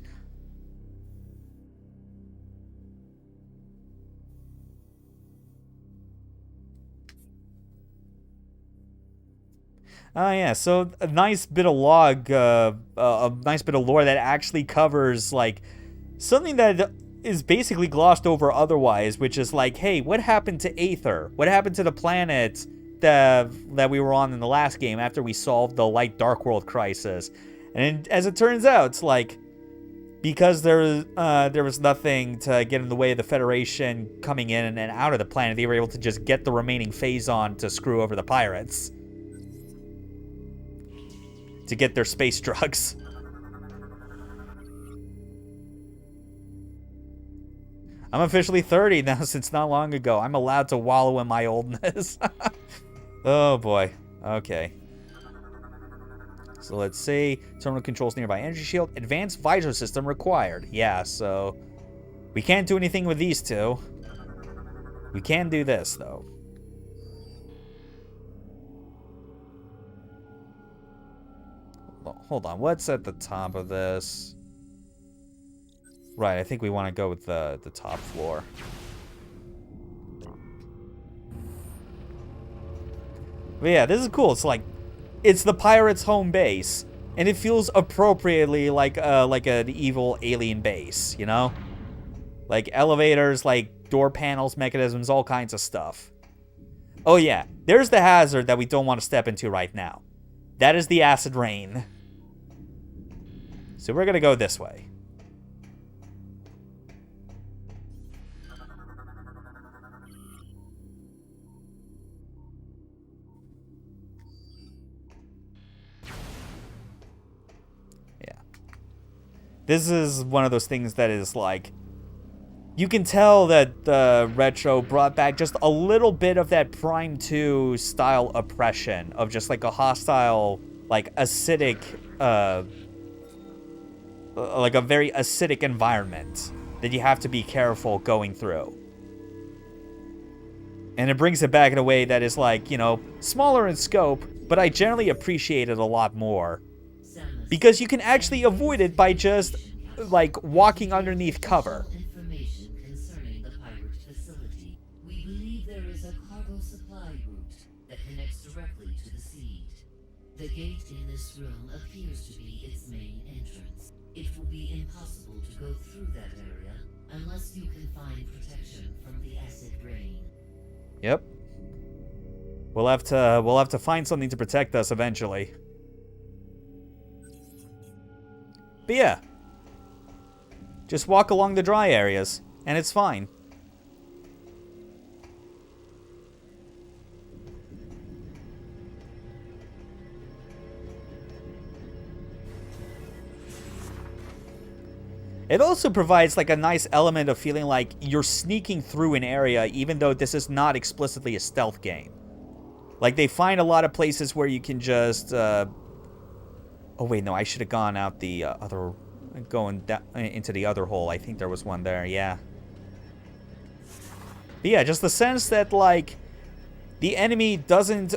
Oh yeah, so a nice bit of lore that actually covers like something that is basically glossed over otherwise, which is like, hey, what happened to Aether? What happened to the planet that we were on in the last game after we solved the light dark world crisis? And as it turns out, it's like, because there was nothing to get in the way of the Federation coming in and out of the planet, they were able to just get the remaining Phazon to screw over the pirates. To get their space drugs. I'm officially 30 now since not long ago. I'm allowed to wallow in my oldness. Oh boy. Okay. So let's see. Terminal controls nearby energy shield. Advanced visor system required. Yeah, so we can't do anything with these two. We can do this, though. Hold on. What's at the top of this? Right, I think we want to go with the top floor. But yeah, this is cool. It's like, it's the pirates' home base, and it feels appropriately like an evil alien base, you know? Like elevators, like door panels, mechanisms, all kinds of stuff. Oh yeah, there's the hazard that we don't want to step into right now. That is the acid rain. So we're gonna go this way. This is one of those things that is like, you can tell that the Retro brought back just a little bit of that Prime 2 style oppression of just like a hostile, like acidic, like a very acidic environment that you have to be careful going through. And it brings it back in a way that is like, you know, smaller in scope, but I generally appreciate it a lot more. Because you can actually avoid it by just, like, walking underneath cover. Information concerning the pirate facility. We believe there is a cargo supply route that connects directly to the seed. The gate in this room appears to be its main entrance. It will be impossible to go through that area unless you can find protection from the acid rain. Yep. We'll have to find something to protect us eventually. But yeah, just walk along the dry areas, and it's fine. It also provides like a nice element of feeling like you're sneaking through an area, even though this is not explicitly a stealth game. Like, they find a lot of places where you can just, oh wait, no, I should have gone out the other, going down into the other hole. I think there was one there, yeah. But yeah, just the sense that, like, the enemy doesn't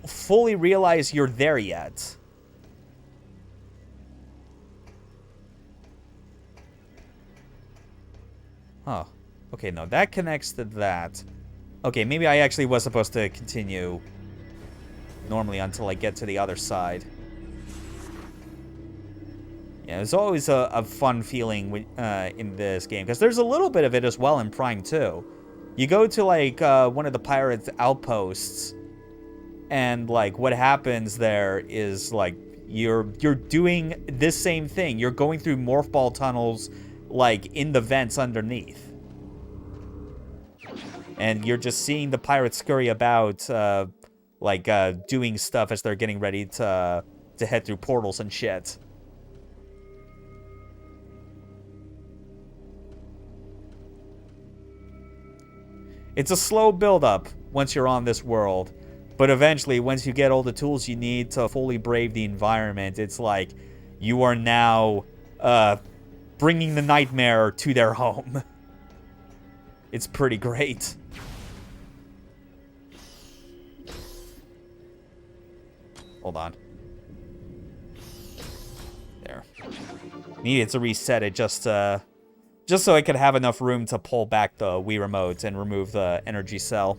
fully realize you're there yet. Huh. Okay, no, that connects to that. Okay, maybe I actually was supposed to continue normally until I get to the other side. Yeah, it's always a fun feeling in this game, because there's a little bit of it as well in Prime 2. You go to, like, one of the pirates' outposts, and, like, what happens there is, like, you're doing this same thing. You're going through morph ball tunnels, like, in the vents underneath. And you're just seeing the pirates scurry about, like, doing stuff as they're getting ready to head through portals and shit. It's a slow build-up once you're on this world, but eventually, once you get all the tools you need to fully brave the environment, it's like you are now bringing the nightmare to their home. It's pretty great. Hold on. There. Needed to reset it just so I could have enough room to pull back the Wii Remote and remove the energy cell.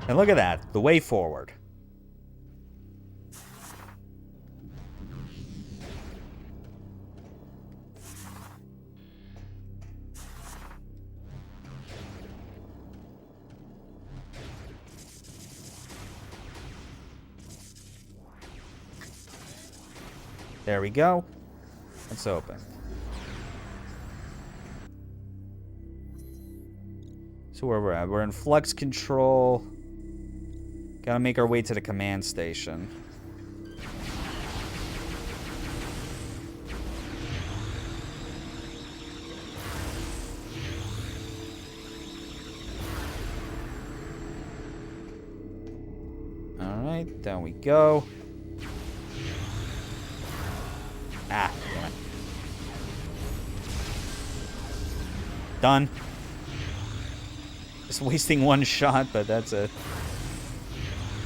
And look at that, the way forward. There we go. Let's open. So where we're at? We're in flux control. Gotta make our way to the command station. Alright, down we go. Ah, damn it. Done. Just wasting one shot, but that's it.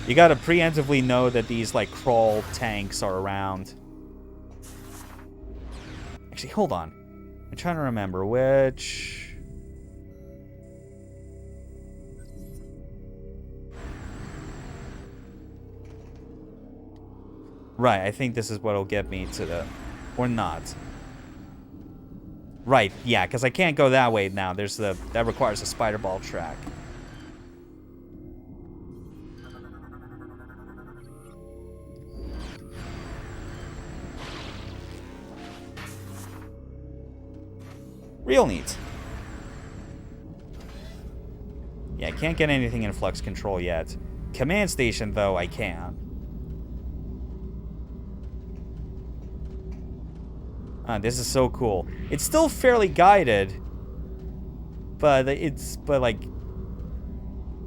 You gotta preemptively know that these, like, crawl tanks are around. Actually, hold on. I'm trying to remember which... Right, I think this is what'll get me to the... Or not. Right, yeah, because I can't go that way now. There's the... That requires a spider ball track. Real neat. Yeah, I can't get anything in flux control yet. Command station, though, I can. This is so cool. It's still fairly guided, but like,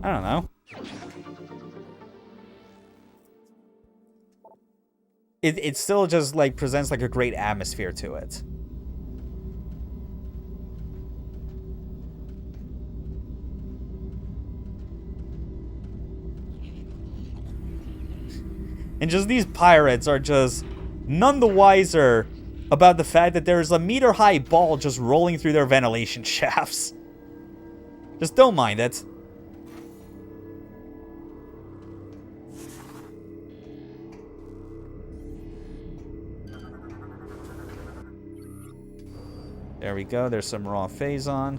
I don't know. It still just, like, presents, like, a great atmosphere to it. And just these pirates are just none the wiser about the fact that there's a meter-high ball just rolling through their ventilation shafts. Just don't mind it. There we go. There's some raw phazon.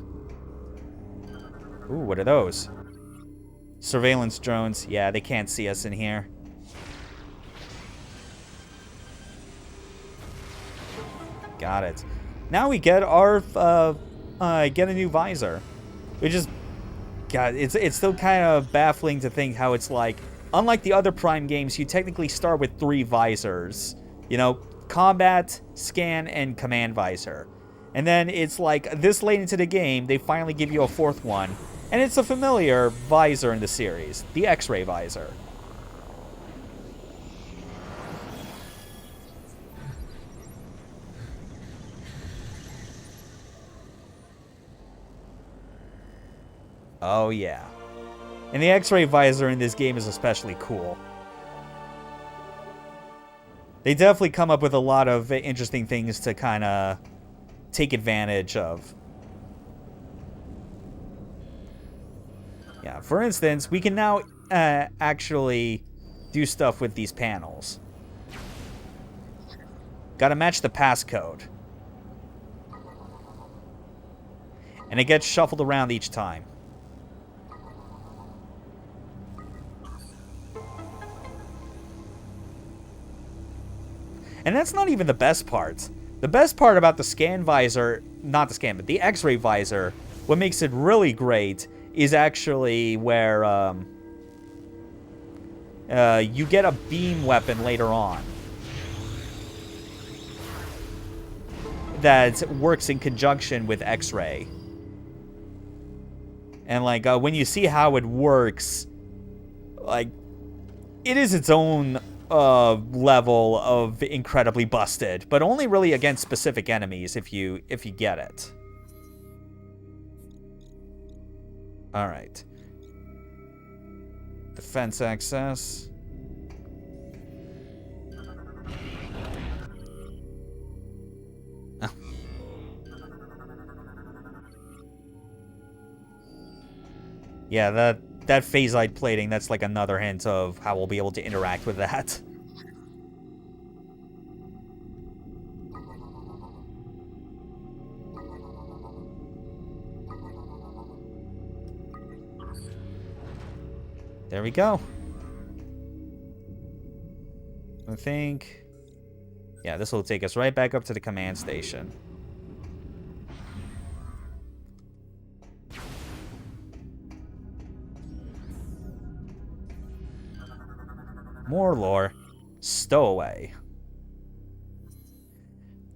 Ooh, what are those? Surveillance drones. Yeah, they can't see us in here. Got it. Now we get our get a new visor. We just God, it's still kind of baffling to think how it's like, unlike the other Prime games, you technically start with 3 visors. You know, combat, scan, and command visor. And then it's like this late into the game, they finally give you a 4th one, and it's a familiar visor in the series, the X-ray visor. Oh, yeah. And the X-ray visor in this game is especially cool. They definitely come up with a lot of interesting things to kind of take advantage of. Yeah, for instance, we can now actually do stuff with these panels. Gotta match the passcode. And it gets shuffled around each time. And that's not even the best part. The best part about the scan visor, not the scan, but the X-ray visor, what makes it really great is actually where you get a beam weapon later on that works in conjunction with X-ray. And like when you see how it works, like it is its own level of incredibly busted, but only really against specific enemies if you get it. All right. Defense access. Yeah, that phasite plating, that's like another hint of how we'll be able to interact with that. There we go. I think Yeah, this will take us right back up to the command station. More lore. Stowaway.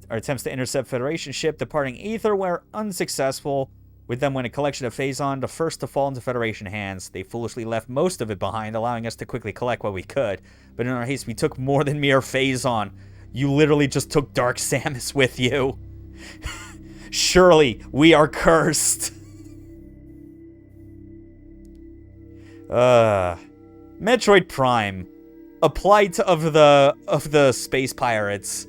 Our attempts to intercept Federation ship departing Aether were unsuccessful. With them went a collection of Phazon, the first to fall into Federation hands. They foolishly left most of it behind, allowing us to quickly collect what we could. But in our haste, we took more than mere Phazon. You literally just took Dark Samus with you. Surely, we are cursed. Metroid Prime. A plight of the space pirates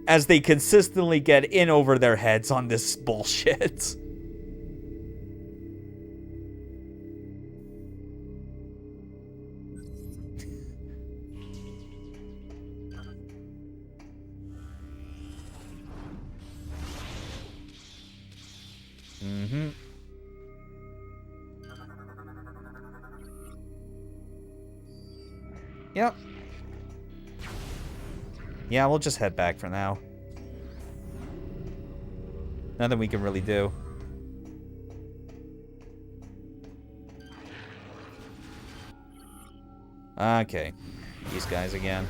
as they consistently get in over their heads on this bullshit. Yep. Yeah, we'll just head back for now. Nothing we can really do. Okay. These guys again.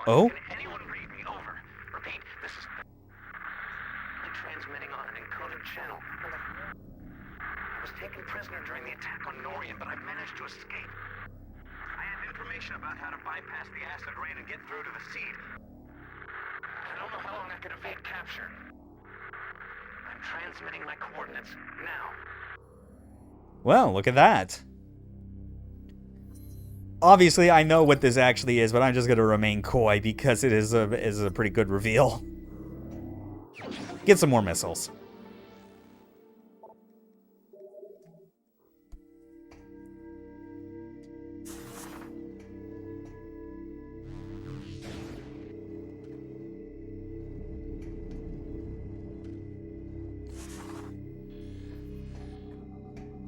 Oh? Can anyone read me? Over. Repeat, this is... I'm transmitting on an encoded channel. I was taken prisoner during the attack on Norian, but I managed to escape. I have information about how to bypass the acid rain and get through to the seed. I don't know how long I can evade capture. I'm transmitting my coordinates now. Well, look at that. Obviously, I know what this actually is, but I'm just going to remain coy because it is a pretty good reveal. Get some more missiles.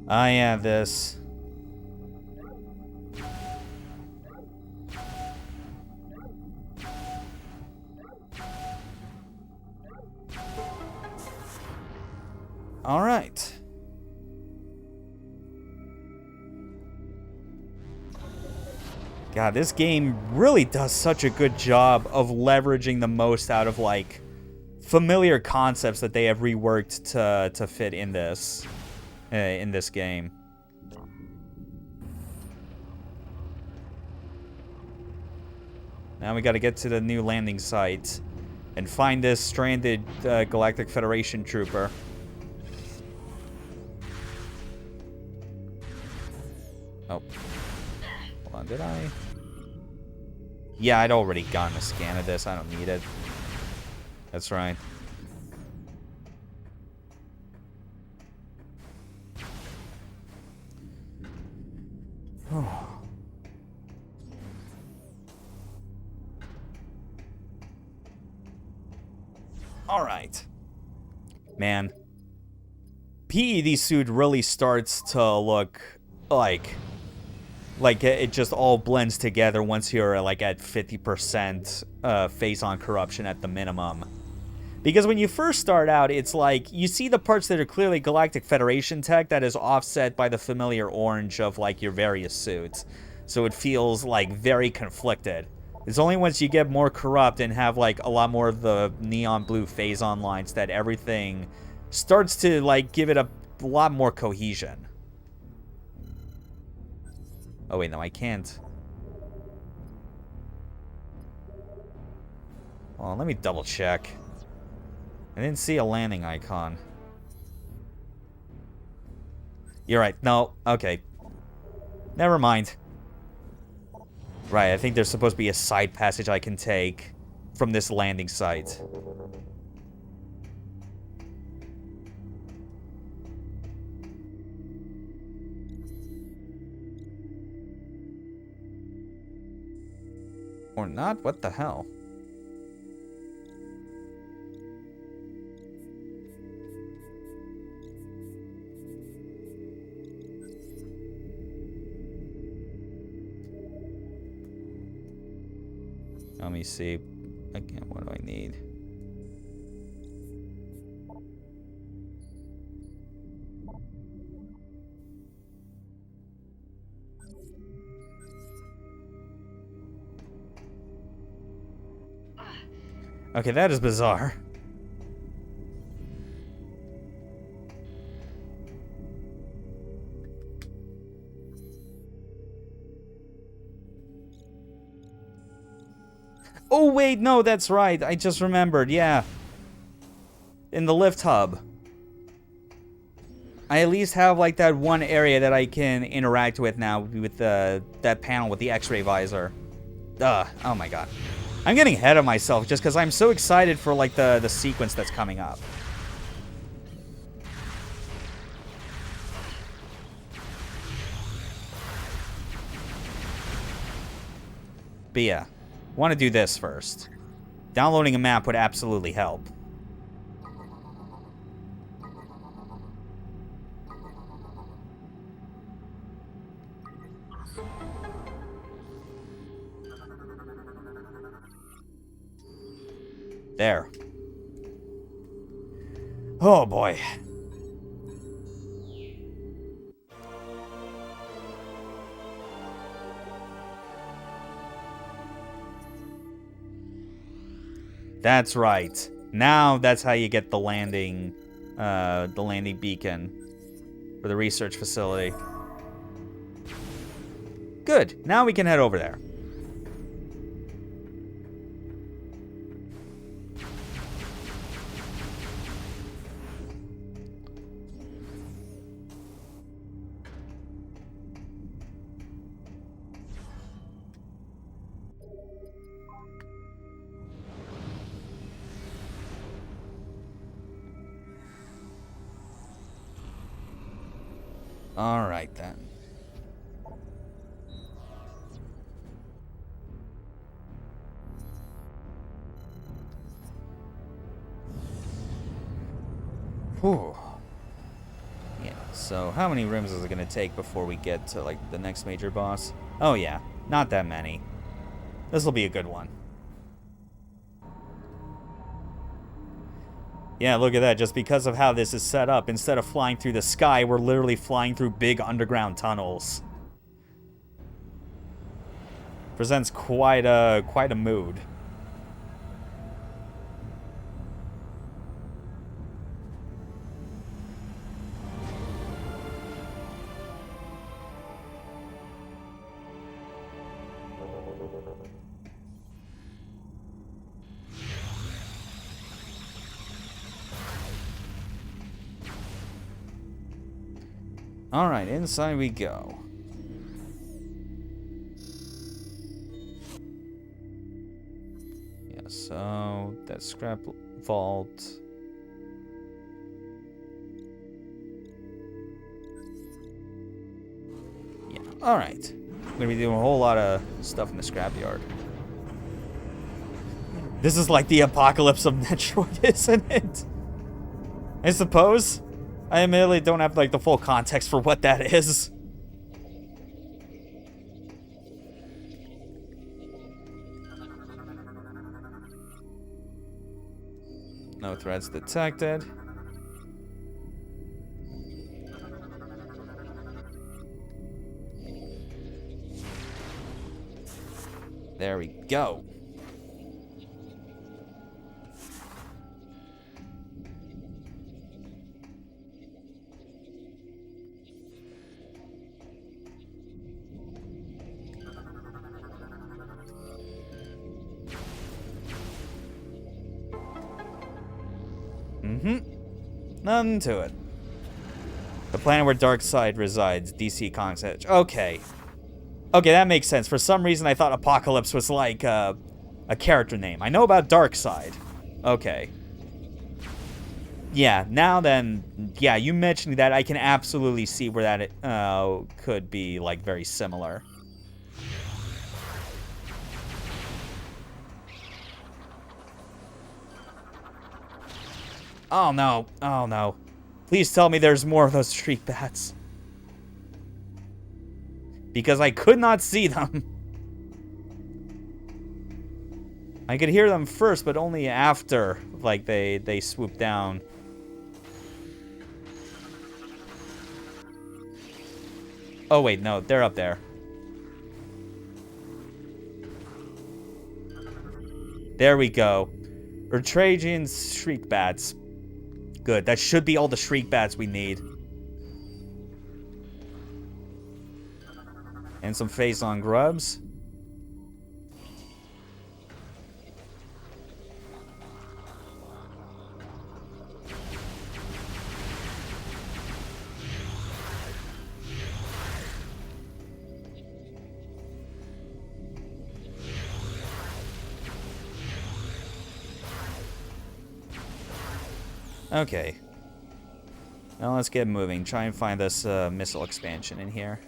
I have this. All right. God, this game really does such a good job of leveraging the most out of, like, familiar concepts that they have reworked to fit in this game. Now we got to get to the new landing site and find this stranded Galactic Federation trooper. Oh. Hold on, did I? Yeah, I'd already gotten a scan of this. I don't need it. That's right. All right. Man. PED suit really starts to look like it just all blends together once you're like at 50% Phazon corruption at the minimum. Because when you first start out, it's like you see the parts that are clearly Galactic Federation tech that is offset by the familiar orange of like your various suits. So it feels like very conflicted. It's only once you get more corrupt and have like a lot more of the neon blue Phazon lines that everything starts to like give it a lot more cohesion. Oh wait, no, I can't. Hold on, let me double check. I didn't see a landing icon. You're right. No, okay. Never mind. Right, I think there's supposed to be a side passage I can take from this landing site. Or not? What the hell? Let me see. Again, what do I need? Okay, that is bizarre. Oh, wait, no, that's right. I just remembered, yeah. In the lift hub. I at least have, like, that one area that I can interact with now with that panel with the X-ray visor. Oh my god. I'm getting ahead of myself just because I'm so excited for, like, the sequence that's coming up. But yeah. Want to do this first. Downloading a map would absolutely help. There. Oh boy. That's right. Now that's how you get the landing beacon for the research facility. Good. Now we can head over there. All right, then. Whew. Yeah, so how many rooms is it going to take before we get to, like, the next major boss? Oh, yeah, not that many. This will be a good one. Yeah, look at that. Just because of how this is set up, instead of flying through the sky, we're literally flying through big underground tunnels. Presents quite a mood. Alright, inside we go. Yeah, so that scrap vault. Yeah, alright. I'm gonna be doing a whole lot of stuff in the scrapyard. This is like the apocalypse of Metroid, isn't it? I suppose. I admittedly don't have, like, the full context for what that is. No threats detected. There we go. Nothing to it. The planet where Darkseid resides, DC Comics Edge. Okay. Okay, that makes sense. For some reason, I thought Apocalypse was like a character name. I know about Darkseid. Okay. Yeah, now then, yeah, you mentioned that. I can absolutely see where that could be, like, very similar. Oh no. Oh no. Please tell me there's more of those street bats. Because I could not see them. I could hear them first, but only after, like, they swooped down. Oh wait, no, they're up there. There we go. Retragian shriek bats. Good, that should be all the shriek bats we need. And some face-on grubs. Okay. Now let's get moving. Try and find this missile expansion in here.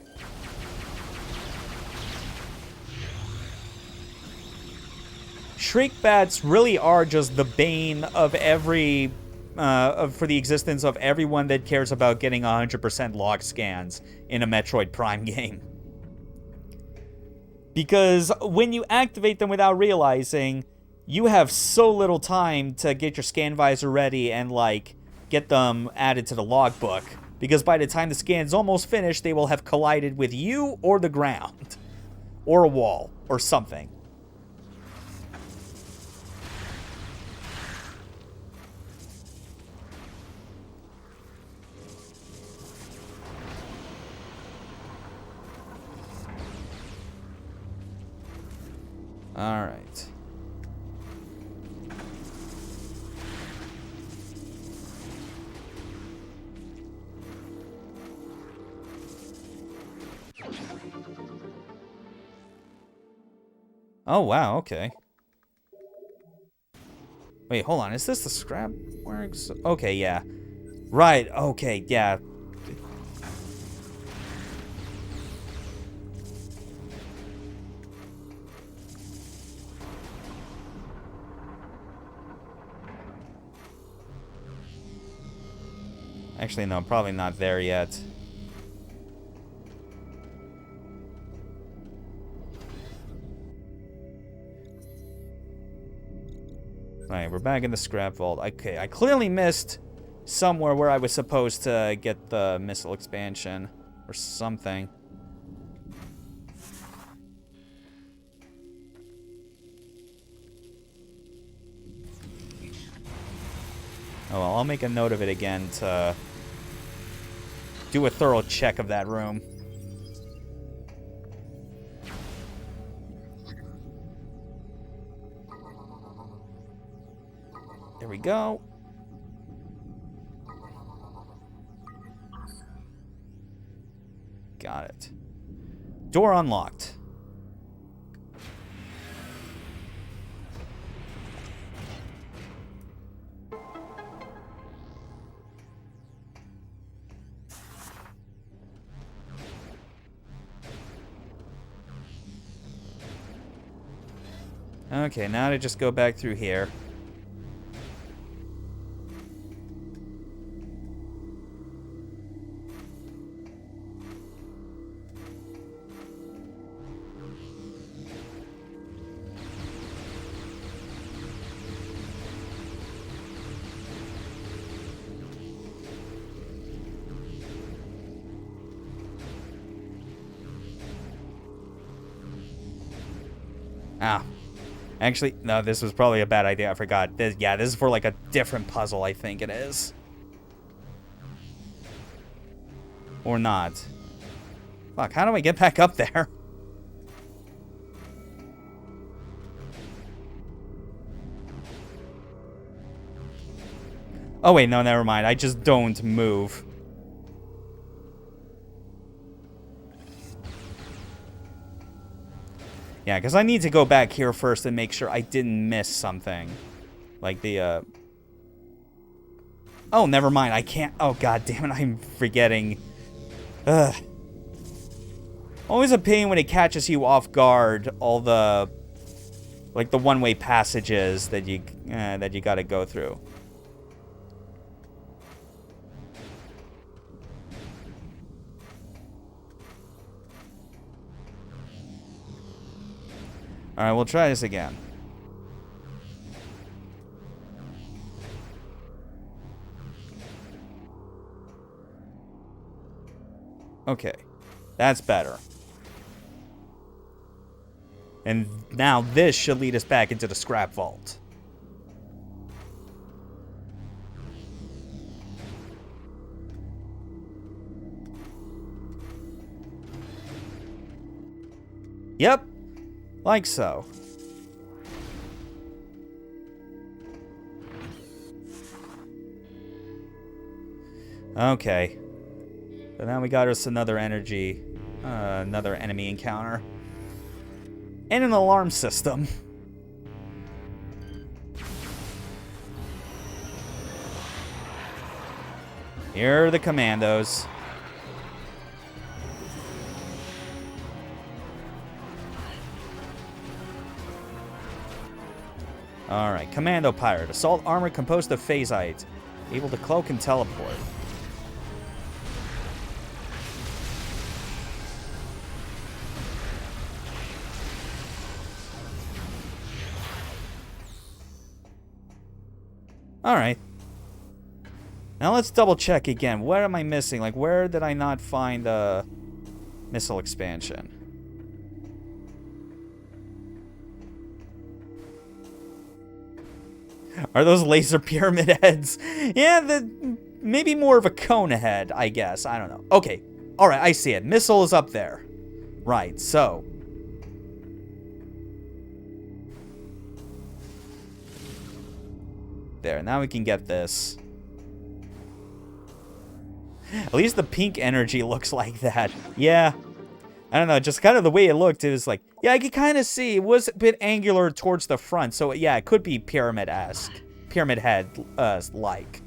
Shriek bats really are just the bane of every... for the existence of everyone that cares about getting 100% log scans in a Metroid Prime game. Because when you activate them without realizing, you have so little time to get your scan visor ready and, like, get them added to the logbook. Because by the time the scan's almost finished, they will have collided with you or the ground. Or a wall. Or something. Alright. Oh, wow, okay. Wait, hold on. Is this the scrap works? Okay, yeah. Right, okay, yeah. Actually, no, probably not there yet. Alright, we're back in the scrap vault. Okay, I clearly missed somewhere where I was supposed to get the missile expansion. Or something. Oh well, I'll make a note of it again to do a thorough check of that room. There we go. Got it. Door unlocked. Okay, now to just go back through here. Ah. Actually, no, this was probably a bad idea. I forgot. This is for like a different puzzle, I think it is. Or not. Fuck, how do I get back up there? Oh wait, no, never mind. I just don't move. Yeah, because I need to go back here first and make sure I didn't miss something. Like the, Oh, never mind. I can't... Oh, god damn it. I'm forgetting. Ugh. Always a pain when it catches you off guard. All the... Like, the one-way passages that you gotta go through. Alright, we'll try this again. Okay. That's better. And now this should lead us back into the scrap vault. Yep. Like so. Okay. So now we got us another energy, another enemy encounter. And an alarm system. Here are the commandos. Alright, Commando Pirate. Assault armor composed of phasite. Able to cloak and teleport. Alright. Now let's double check again. What am I missing? Like, where did I not find a missile expansion? Are those laser pyramid heads? Yeah, maybe more of a cone head, I guess. I don't know. Okay. Alright, I see it. Missile is up there. Right, so. There, now we can get this. At least the pink energy looks like that. Yeah. I don't know, just kind of the way it looked, it was like, yeah, I could kind of see, it was a bit angular towards the front, so yeah, it could be pyramid-esque. Pyramid head-like.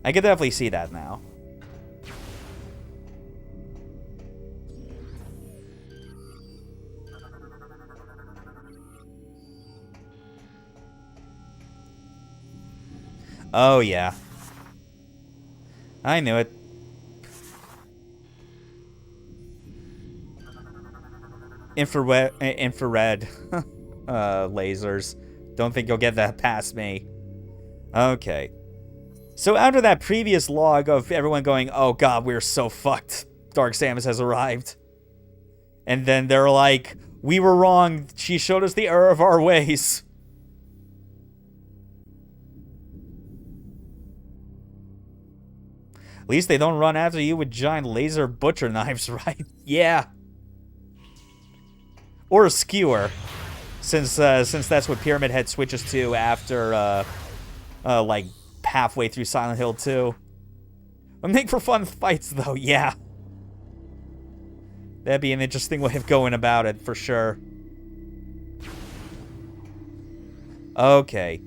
I could definitely see that now. Oh, yeah. I knew it. Infrared lasers. Don't think you'll get that past me. Okay. So after that previous log of everyone going, oh god, we're so fucked. Dark Samus has arrived. And then they're like, we were wrong. She showed us the error of our ways. At least they don't run after you with giant laser butcher knives, right? Yeah. Or a skewer, since that's what Pyramid Head switches to after, like, halfway through Silent Hill 2. Would make for fun fights, though, yeah. That'd be an interesting way of going about it, for sure. Okay.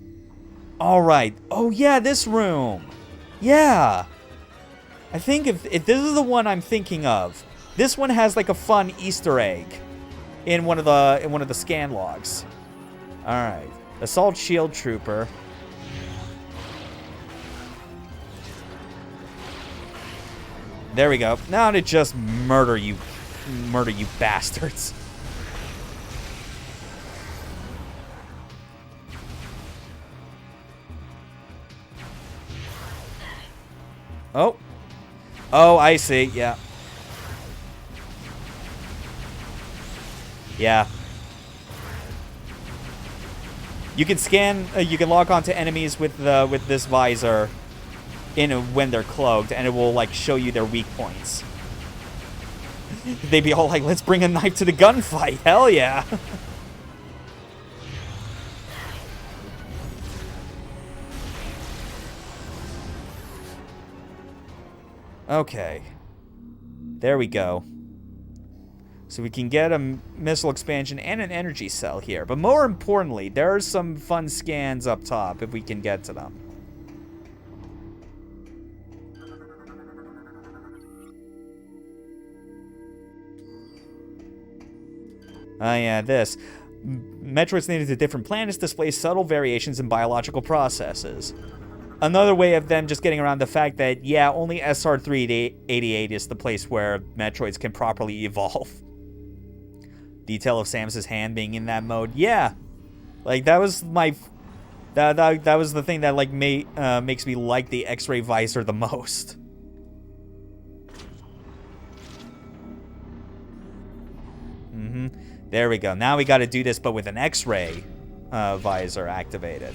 Alright. Oh, yeah, this room. Yeah. I think if this is the one I'm thinking of, this one has, like, a fun Easter egg. In one of the scan logs. Alright. Assault Shield Trooper. There we go. Now to just murder you bastards. Oh. Oh, I see. Yeah. Yeah. You can scan. You can lock onto enemies with this visor, when they're cloaked, and it will like show you their weak points. They'd be all like, "Let's bring a knife to the gunfight." Hell yeah. Okay. There we go. So we can get a missile expansion and an energy cell here. But more importantly, there are some fun scans up top if we can get to them. Oh yeah, this. Metroids native to different planets display subtle variations in biological processes. Another way of them just getting around the fact that, yeah, only SR-388 is the place where Metroids can properly evolve. detail of Samus's hand being in that mode. Yeah, like that was my that was the thing that like makes me like the X-ray visor the most. There we go. Now we got to do this, but with an X-ray visor activated.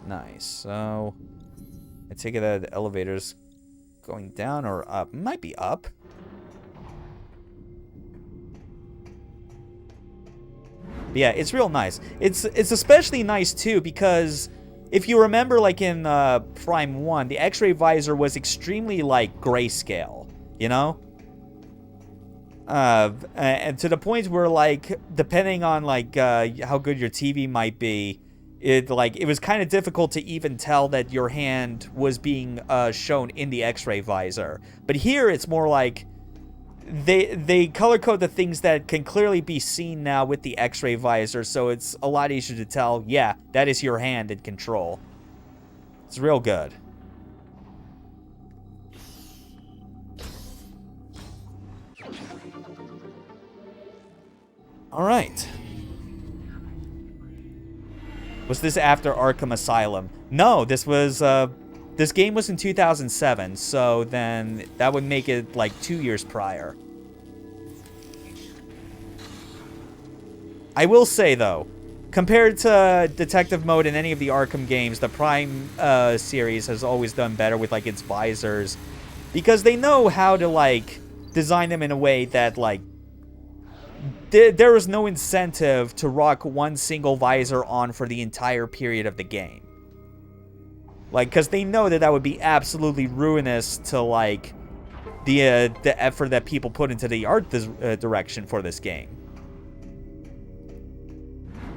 Nice. So I take it that the elevator's going down or up. Might be up. But yeah, it's real nice. It's especially nice too because if you remember, like in Prime 1, the X-ray visor was extremely like grayscale, you know? And to the point where like depending on like how good your TV might be, it was kind of difficult to even tell that your hand was being shown in the X-ray visor. But here it's more like they color code the things that can clearly be seen now with the X-ray visor, so it's a lot easier to tell, yeah, that is your hand in control. It's real good. All right. Was this after Arkham Asylum? No, this was this game was in 2007, so then that would make it like 2 years prior. I will say though, compared to Detective Mode in any of the Arkham games, the Prime series has always done better with like its visors, because they know how to like design them in a way that like there is no incentive to rock one single visor on for the entire period of the game. Like, because they know that that would be absolutely ruinous to like the effort that people put into the art direction for this game.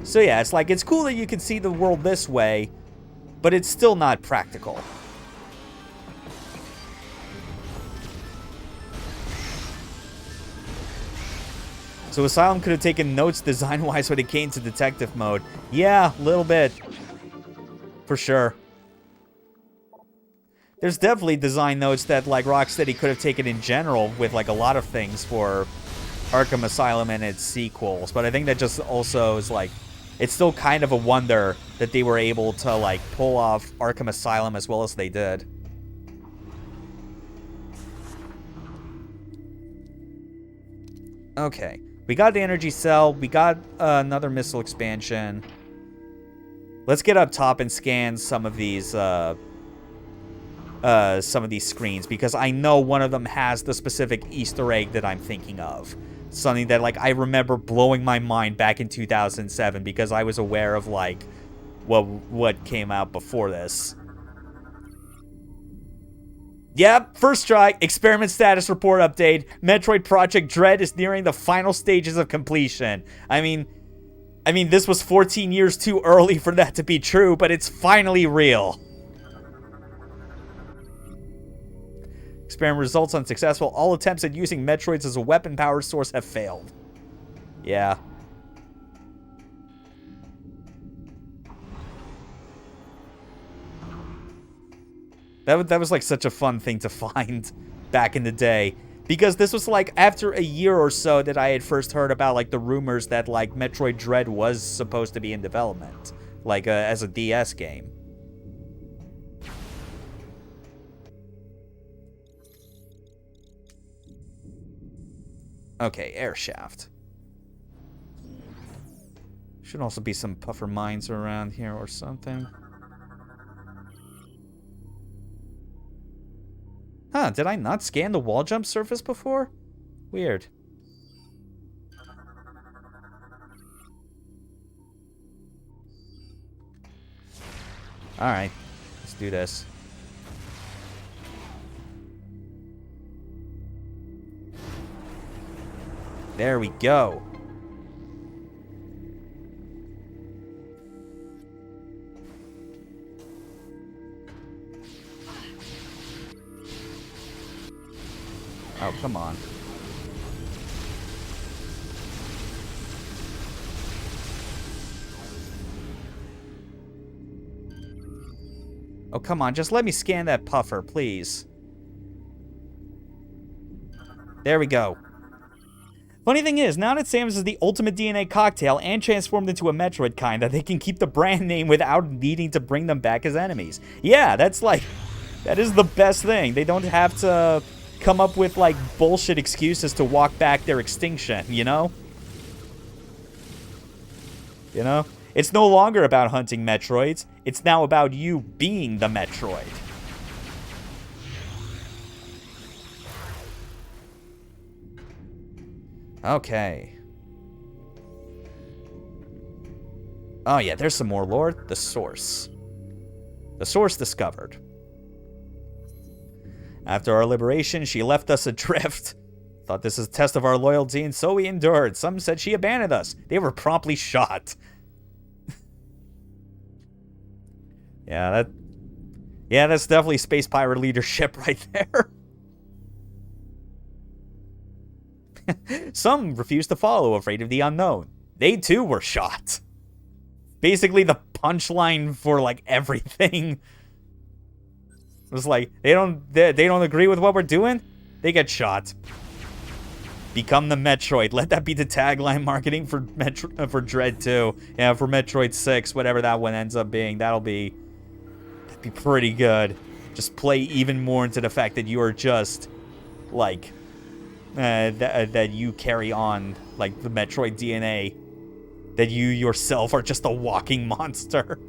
So yeah, it's like, it's cool that you can see the world this way, but it's still not practical. So Asylum could have taken notes design-wise when it came to Detective Mode. Yeah, a little bit. For sure. There's definitely design notes that like Rocksteady could have taken in general with like a lot of things for Arkham Asylum and its sequels. But I think that just also is like, it's still kind of a wonder that they were able to like pull off Arkham Asylum as well as they did. Okay. We got the energy cell. We got another missile expansion. Let's get up top and scan some of these screens, because I know one of them has the specific Easter egg that I'm thinking of. Something that like I remember blowing my mind back in 2007 because I was aware of like what came out before this. Yep, first try. Experiment status report update. Metroid Project Dread is nearing the final stages of completion. I mean, this was 14 years too early for that to be true, but it's finally real. Experiment results unsuccessful. All attempts at using Metroids as a weapon power source have failed. Yeah. That was like such a fun thing to find back in the day, because this was like after a year or so that I had first heard about like the rumors that like Metroid Dread was supposed to be in development, like as a DS game. Okay, air shaft. Should also be some puffer mines around here or something. Huh, did I not scan the wall jump surface before? Weird. Alright, let's do this. There we go. Oh, come on. Oh, come on. Just let me scan that puffer, please. There we go. Funny thing is, now that Samus is the ultimate DNA cocktail and transformed into a Metroid kind, that they can keep the brand name without needing to bring them back as enemies. Yeah, that's like, that is the best thing. They don't have to come up with like bullshit excuses to walk back their extinction, you know? You know? It's no longer about hunting Metroids. It's now about you being the Metroid. Okay. Oh yeah, there's some more lore. The source. The source discovered. After our liberation, she left us adrift. Thought this is a test of our loyalty, and so we endured. Some said she abandoned us. They were promptly shot. Yeah, that's definitely space pirate leadership right there. Some refused to follow, afraid of the unknown. They too were shot. Basically the punchline for like everything. It was like, they don't agree with what we're doing? They get shot. Become the Metroid. Let that be the tagline marketing for Dread 2. Yeah, for Metroid 6, whatever that one ends up being. That'd be pretty good. Just play even more into the fact that you are just like that you carry on like the Metroid DNA. That you yourself are just a walking monster.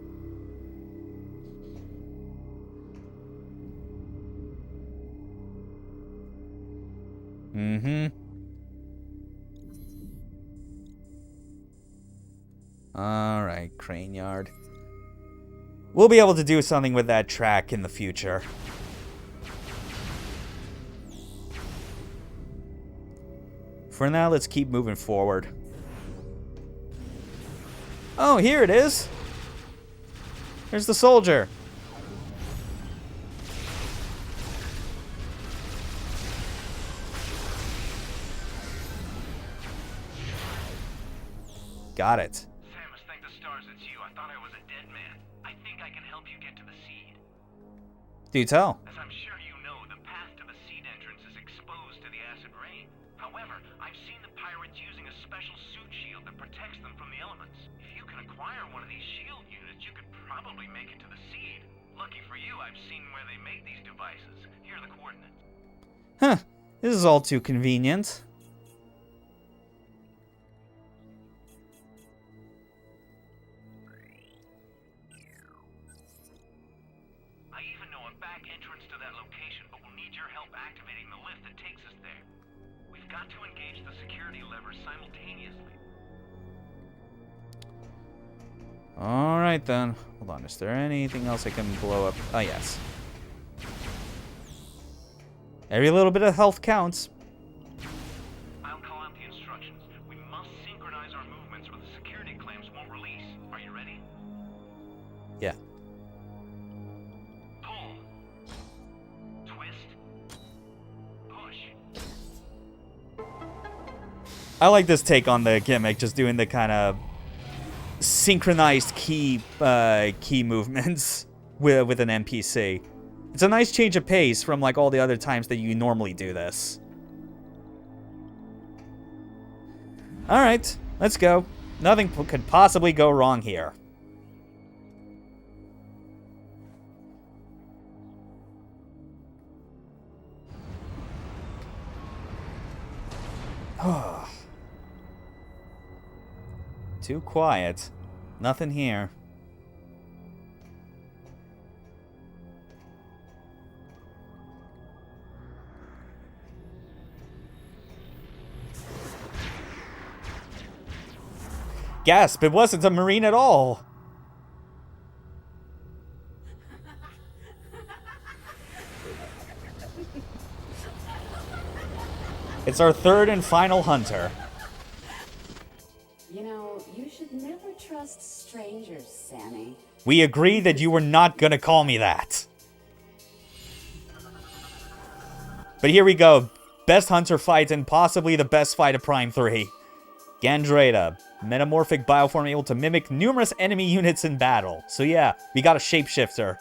Mm-hmm. Alright, Crane Yard. We'll be able to do something with that track in the future. For now, let's keep moving forward. Oh, here it is. There's the soldier. Got it. Samus, thank the stars it's you. I thought I was a dead man. I think I can help you get to the seed. Do tell. As I'm sure you know, the path to the seed entrance is exposed to the acid rain. However, I've seen the pirates using a special suit shield that protects them from the elements. If you can acquire one of these shield units, you could probably make it to the seed. Lucky for you, I've seen where they made these devices. Here are the coordinates. Huh. This is all too convenient. I even know a back entrance to that location, but we'll need your help activating the lift that takes us there. We've got to engage the security levers simultaneously. Alright then. Hold on, is there anything else I can blow up? Oh, yes. Every little bit of health counts. I'll call out the instructions. We must synchronize our movements or the security clamps won't release. Are you ready? Yeah. Pull. Twist. Push. I like this take on the gimmick, just doing the kind of synchronized key movements with an NPC. It's a nice change of pace from like all the other times that you normally do this. All right, let's go. Nothing could possibly go wrong here. Too quiet. Nothing here. Gasp, it wasn't a marine at all. It's our third and final hunter. You know, you should never trust strangers, Sammy. We agreed that you were not gonna call me that. But here we go. Best hunter fight and possibly the best fight of Prime 3. Gandreyda. Metamorphic bioform able to mimic numerous enemy units in battle. So yeah, we got a shapeshifter.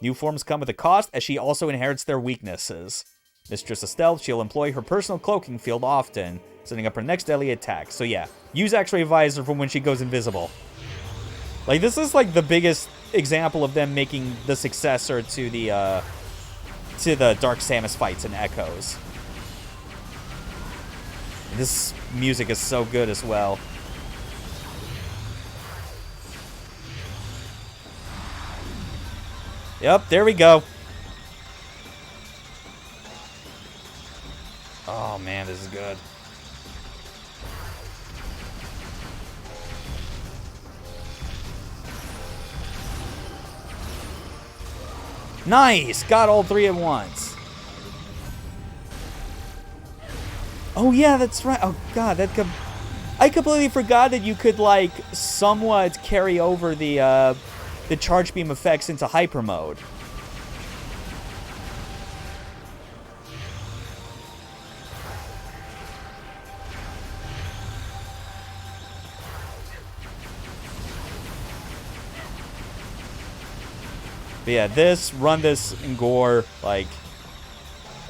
New forms come with a cost, as she also inherits their weaknesses. Mistress of Stealth, she'll employ her personal cloaking field often, setting up her next deadly attack. So yeah, use X-ray Visor for when she goes invisible. Like, this is like the biggest example of them making the successor to the Dark Samus fights and Echoes. This music is so good as well. Yep, there we go. Oh man, this is good. Nice! Got all three at once. Oh yeah, that's right. Oh god, I completely forgot that you could like somewhat carry over the charge beam effects into hyper mode. But yeah, run this in Gore, like,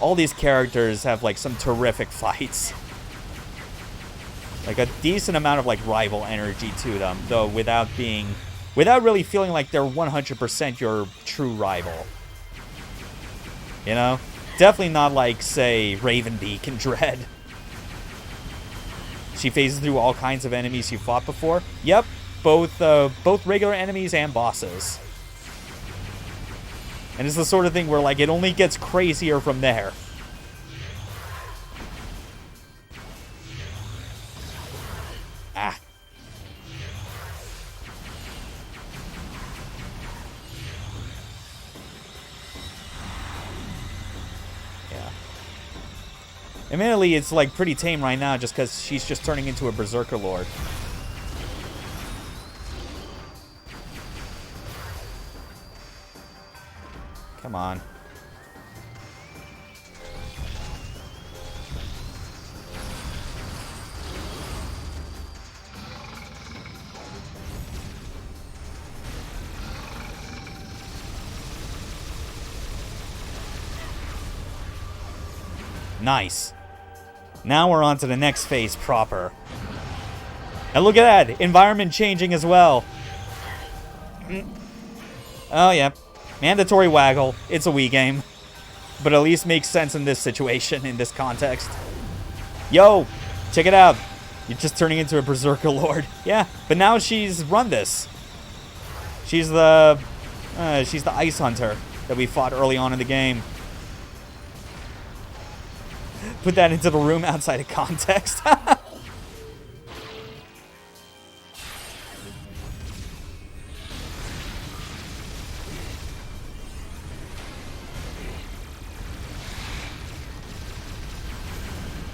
all these characters have, like, some terrific fights. Like, a decent amount of, like, rival energy to them, though without really feeling like they're 100% your true rival. You know? Definitely not like, say, Ravenbeak and Dread. She phases through all kinds of enemies you fought before. Yep, both regular enemies and bosses. And it's the sort of thing where, like, it only gets crazier from there. Ah. Yeah. Admittedly, it's, like, pretty tame right now just because she's just turning into a Berserker Lord. Come on. Nice. Now we're on to the next phase proper. And look at that! Environment changing as well. Oh, yeah. Mandatory waggle. It's a Wii game. But at least makes sense in this situation, in this context. Yo! Check it out. You're just turning into a Berserker Lord. Yeah, but now she's run this. She's the Ice Hunter that we fought early on in the game. Put that into the room outside of context.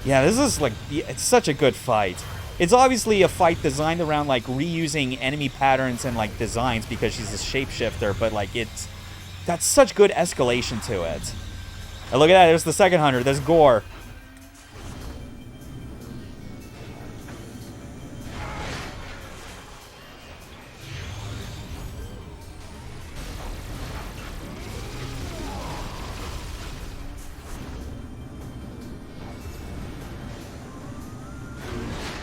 Yeah, this is like, it's such a good fight. It's obviously a fight designed around like reusing enemy patterns and like designs because she's a shapeshifter, but like it's got such good escalation to it. And look at that, there's the second hunter, there's Gore.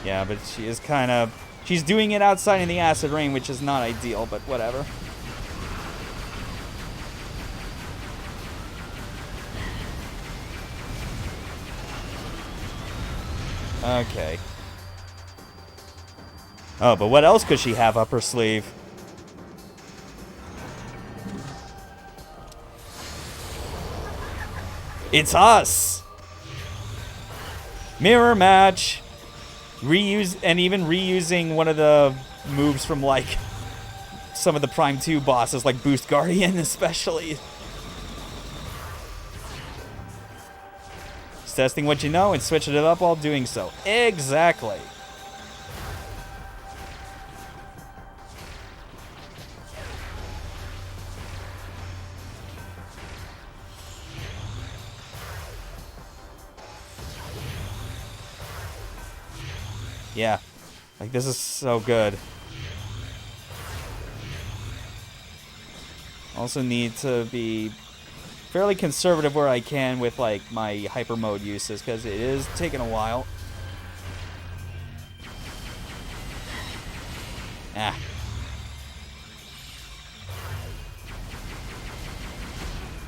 Yeah, but she is kind of... She's doing it outside in the acid rain, which is not ideal, but whatever. Okay. Oh, but what else could she have up her sleeve? It's us! Mirror match! Even reusing one of the moves from, like, some of the Prime 2 bosses, like Boost Guardian, especially. Just testing what you know and switching it up while doing so. Exactly. Yeah, like this is so good. Also need to be fairly conservative where I can with like my hyper mode uses, because it is taking a while. Ah.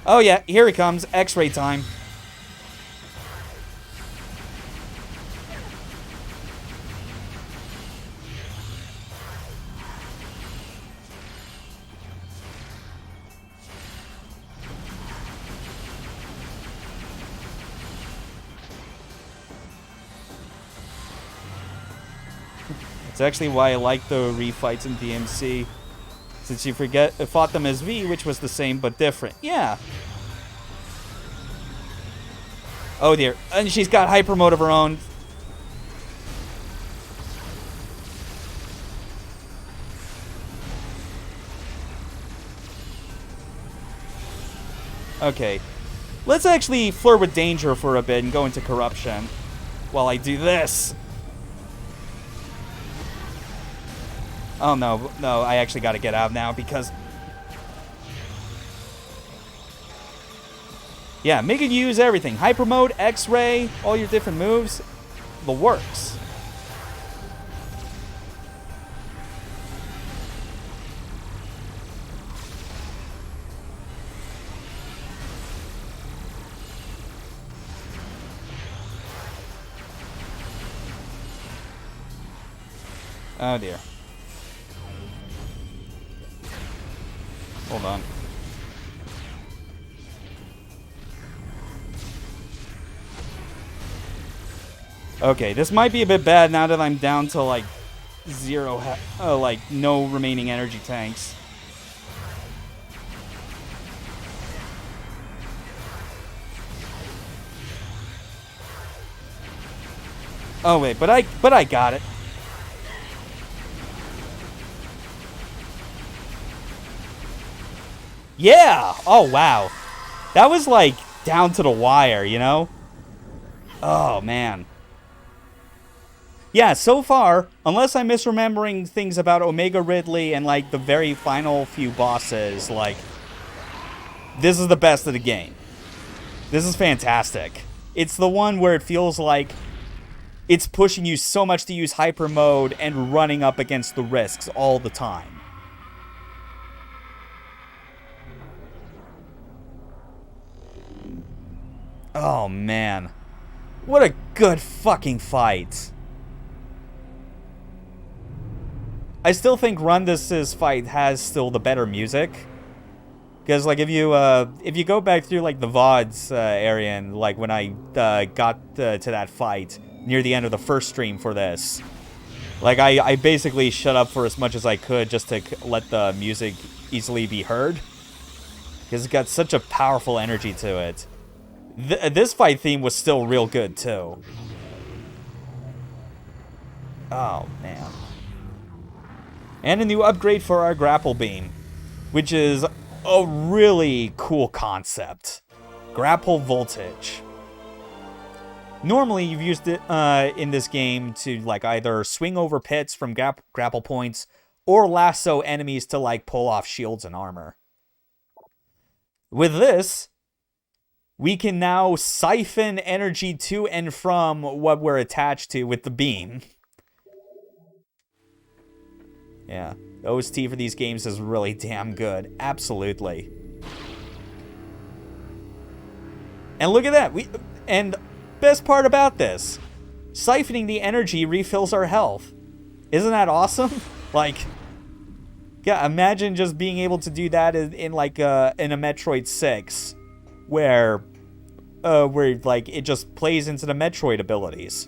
Oh yeah, here he comes. X-ray time. It's actually why I like the refights in DMC. Since you fought them as V, which was the same but different. Yeah. Oh dear. And she's got hyper mode of her own. Okay. Let's actually flirt with danger for a bit and go into corruption while I do this. Oh no, no, I actually gotta get out now because... Yeah, make it use everything. Hyper mode, X-ray, all your different moves. The works. Oh dear. Hold on. Okay, this might be a bit bad now that I'm down to like zero, like no remaining energy tanks. Oh wait, but I got it. Yeah! Oh, wow. That was, like, down to the wire, you know? Oh, man. Yeah, so far, unless I'm misremembering things about Omega Ridley and, like, the very final few bosses, like, this is the best of the game. This is fantastic. It's the one where it feels like it's pushing you so much to use hyper mode and running up against the risks all the time. Oh, man. What a good fucking fight. I still think Rundus's fight has still the better music. Because, like, if you go back through, like, the VODs area and, like, when I got to that fight near the end of the first stream for this, like, I basically shut up for as much as I could just to let the music easily be heard. Because it's got such a powerful energy to it. This fight theme was still real good, too. Oh, man. And a new upgrade for our grapple beam, which is a really cool concept. Grapple voltage. Normally, you've used it in this game to, like, either swing over pits from grapple points or lasso enemies to, like, pull off shields and armor. With this, we can now siphon energy to and from what we're attached to with the beam. Yeah, the OST for these games is really damn good. Absolutely. And look at that. And best part about this, siphoning the energy refills our health. Isn't that awesome? Like, yeah, imagine just being able to do that in like in a Metroid 6. Where like it just plays into the Metroid abilities,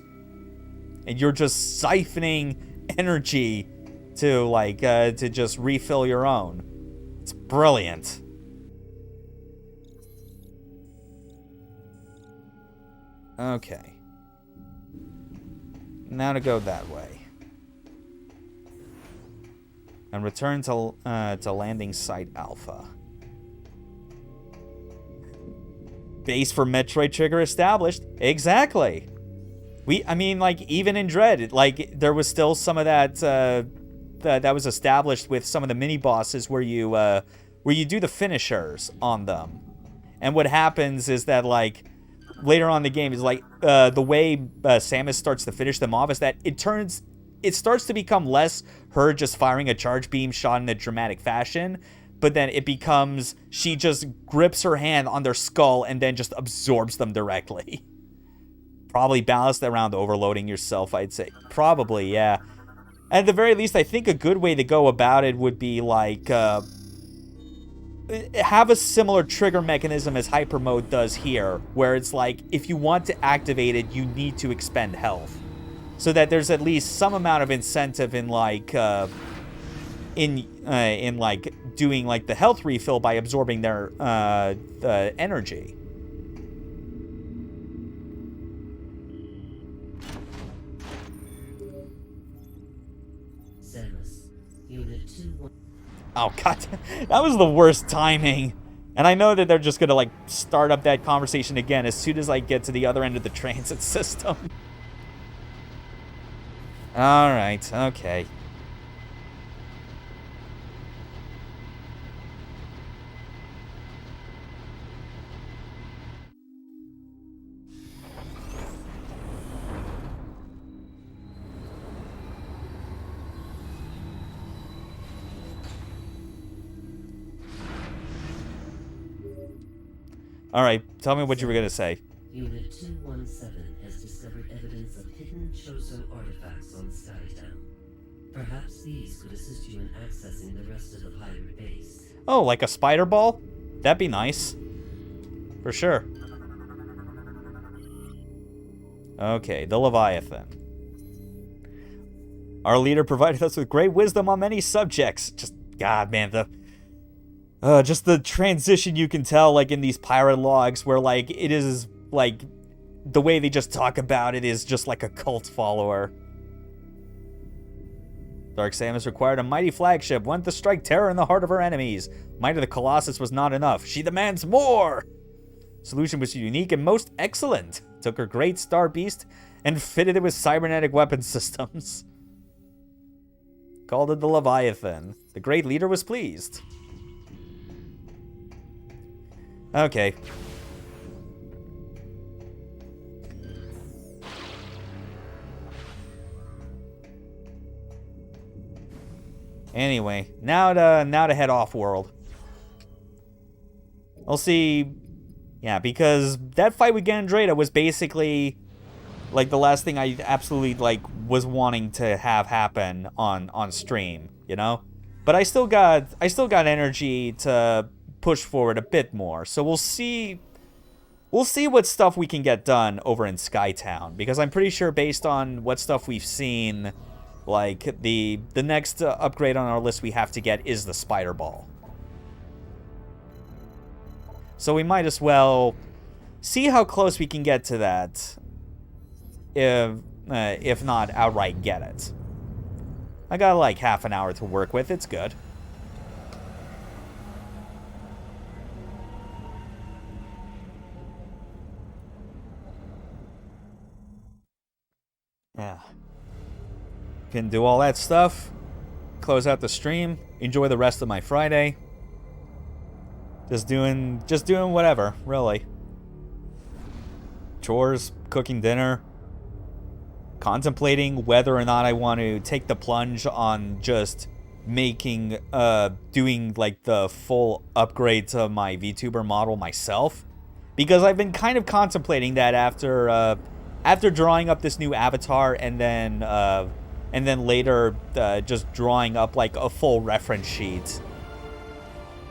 and you're just siphoning energy to like to just refill your own. It's brilliant. Okay, now to go that way and return to landing site Alpha. Base for Metroid trigger established. Exactly. I mean, like, even in Dread, like, there was still some of that that was established with some of the mini bosses where where you do the finishers on them. And what happens is that, like, later on in the game is, like, the way Samus starts to finish them off is that it starts to become less her just firing a charge beam shot in a dramatic fashion, but then it becomes she just grips her hand on their skull and then just absorbs them directly. Probably balanced around overloading yourself, I'd say. Probably, yeah. At the very least, I think a good way to go about it would be, like, have a similar trigger mechanism as Hyper Mode does here, where it's like, if you want to activate it, you need to expend health. So that there's at least some amount of incentive in, like, like, doing, like, the health refill by absorbing their, energy. Samus, Unit 2. Oh, God. That was the worst timing. And I know that they're just going to, like, start up that conversation again as soon as I get to the other end of the transit system. All right. Okay. All right, tell me what you were going to say. Unit 217 has discovered evidence of hidden Chozo artifacts on Skytown. Perhaps these could assist you in accessing the rest of the pirate base. Oh, like a spider ball? That'd be nice. For sure. Okay, the Leviathan. Our leader provided us with great wisdom on many subjects. Just, God, man, just the transition you can tell, like, in these pirate logs where, like, it is, like, the way they just talk about it is just like a cult follower. Dark Samus required a mighty flagship, went to strike terror in the heart of her enemies. Might of the Colossus was not enough. She demands more! Solution was unique and most excellent. Took her great star beast and fitted it with cybernetic weapon systems. Called it the Leviathan. The great leader was pleased. Okay. Anyway, now to head off world. I'll see. Yeah, because that fight with Gandreyda was basically like the last thing I absolutely like was wanting to have happen on stream, you know? But I still got energy to push forward a bit more. So we'll see what stuff we can get done over in Skytown, because I'm pretty sure based on what stuff we've seen, like the next upgrade on our list we have to get is the spider ball. So we might as well see how close we can get to that, if not outright get it. I got like half an hour to work with. It's good. Yeah. Can do all that stuff. Close out the stream. Enjoy the rest of my Friday. Just doing whatever, really. Chores, cooking dinner. Contemplating whether or not I want to take the plunge on just making, doing like the full upgrade to my VTuber model myself. Because I've been kind of contemplating that after drawing up this new avatar and then later just drawing up like a full reference sheet.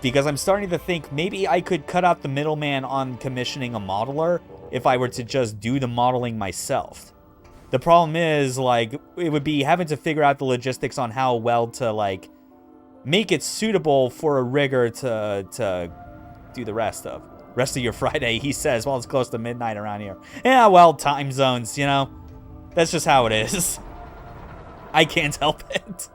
Because I'm starting to think maybe I could cut out the middleman on commissioning a modeler if I were to just do the modeling myself. The problem is, like, it would be having to figure out the logistics on how well to, like, make it suitable for a rigger to do the rest of your Friday, he says, while it's close to midnight around here. Yeah, well, time zones, you know. That's just how it is. I can't help it.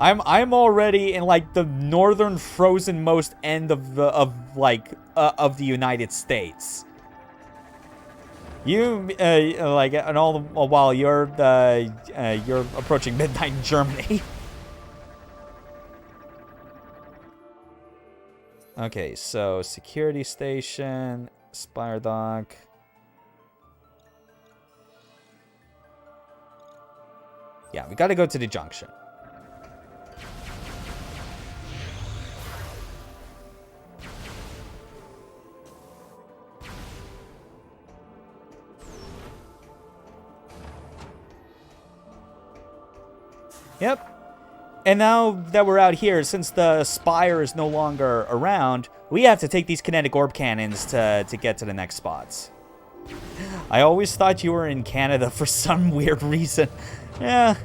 I'm already in like the northern frozen most end of the United States. You like, and all the while you're approaching midnight in Germany. Okay, so security station, Spire Dock. Yeah, we gotta go to the junction. Yep. And now that we're out here, since the Spire is no longer around, we have to take these kinetic orb cannons to get to the next spots. I always thought you were in Canada for some weird reason. Yeah.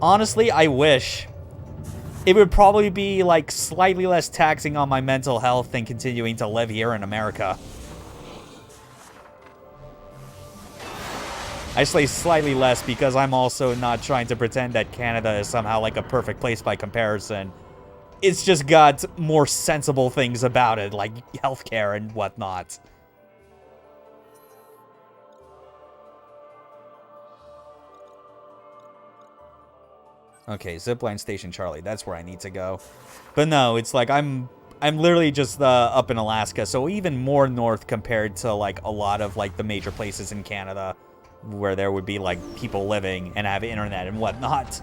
Honestly, I wish. It would probably be, like, slightly less taxing on my mental health than continuing to live here in America. I say slightly less because I'm also not trying to pretend that Canada is somehow like a perfect place by comparison. It's just got more sensible things about it, like healthcare and whatnot. Okay, Zipline Station Charlie, that's where I need to go. But no, it's like I'm literally just up in Alaska, so even more north compared to like a lot of like the major places in Canada, where there would be, like, people living and have internet and whatnot.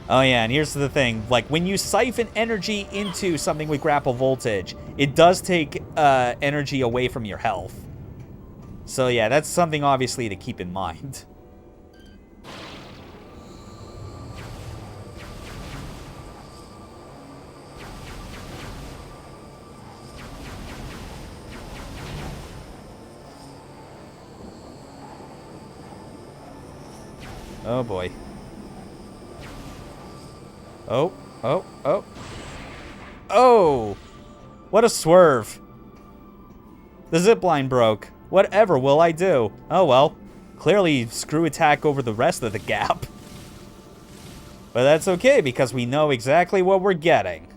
Oh, yeah, and here's the thing. Like, when you siphon energy into something with grapple voltage, it does take energy away from your health. So, yeah, that's something, obviously, to keep in mind. Oh, boy. Oh, oh, oh. Oh! What a swerve. The zipline broke. Whatever will I do? Oh, well. Clearly, screw attack over the rest of the gap. But that's okay, because we know exactly what we're getting.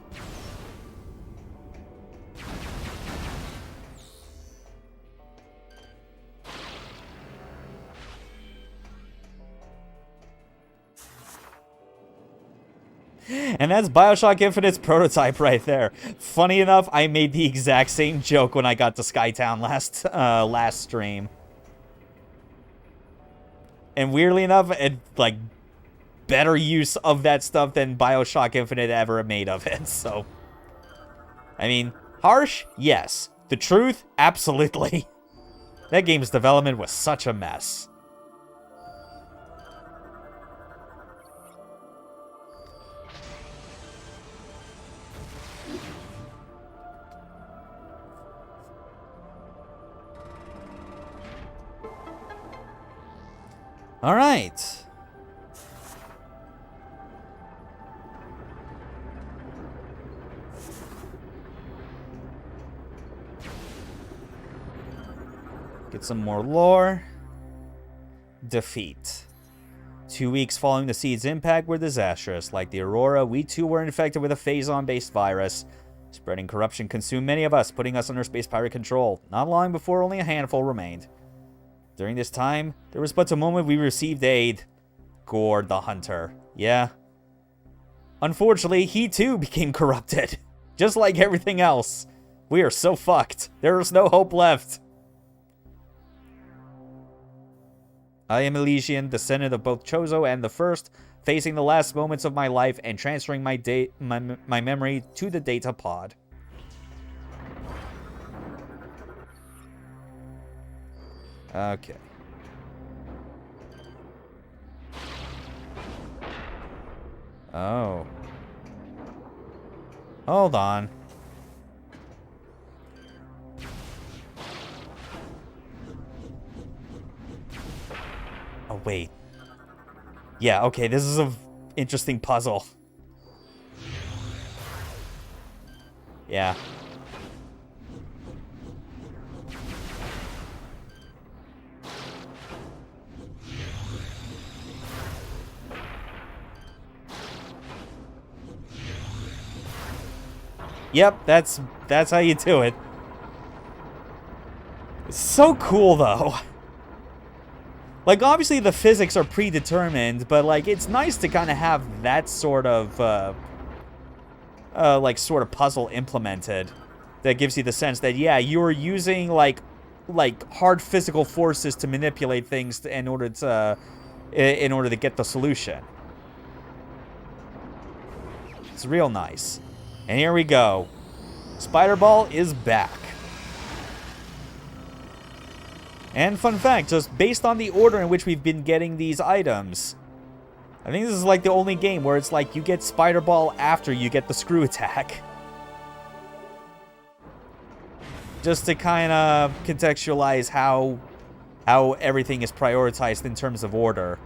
And that's Bioshock Infinite's prototype right there. Funny enough, I made the exact same joke when I got to Skytown last stream. And weirdly enough, it, like, better use of that stuff than Bioshock Infinite ever made of it, so. I mean, harsh? Yes. The truth? Absolutely. That game's development was such a mess. All right. Get some more lore. Defeat. 2 weeks following the seed's impact were disastrous. Like the Aurora, we too were infected with a phazon-based virus. Spreading corruption consumed many of us, putting us under space pirate control. Not long before only a handful remained. During this time, there was but a moment we received aid. Gord the Hunter. Yeah. Unfortunately, he too became corrupted. Just like everything else. We are so fucked. There is no hope left. I am Elysian, descendant of both Chozo and the First, facing the last moments of my life and transferring my memory to the data pod. Okay. Oh. Hold on. Oh, wait. Yeah, okay, this is an interesting puzzle. Yeah. Yep, that's how you do it. It's so cool, though. Like, obviously the physics are predetermined, but, like, it's nice to kind of have that sort of, like, sort of puzzle implemented. That gives you the sense that, yeah, you're using, like hard physical forces to manipulate things in order to get the solution. It's real nice. And here we go. Spider Ball is back. And fun fact, just based on the order in which we've been getting these items, I think this is like the only game where it's like you get Spider Ball after you get the screw attack. Just to kind of contextualize how everything is prioritized in terms of order.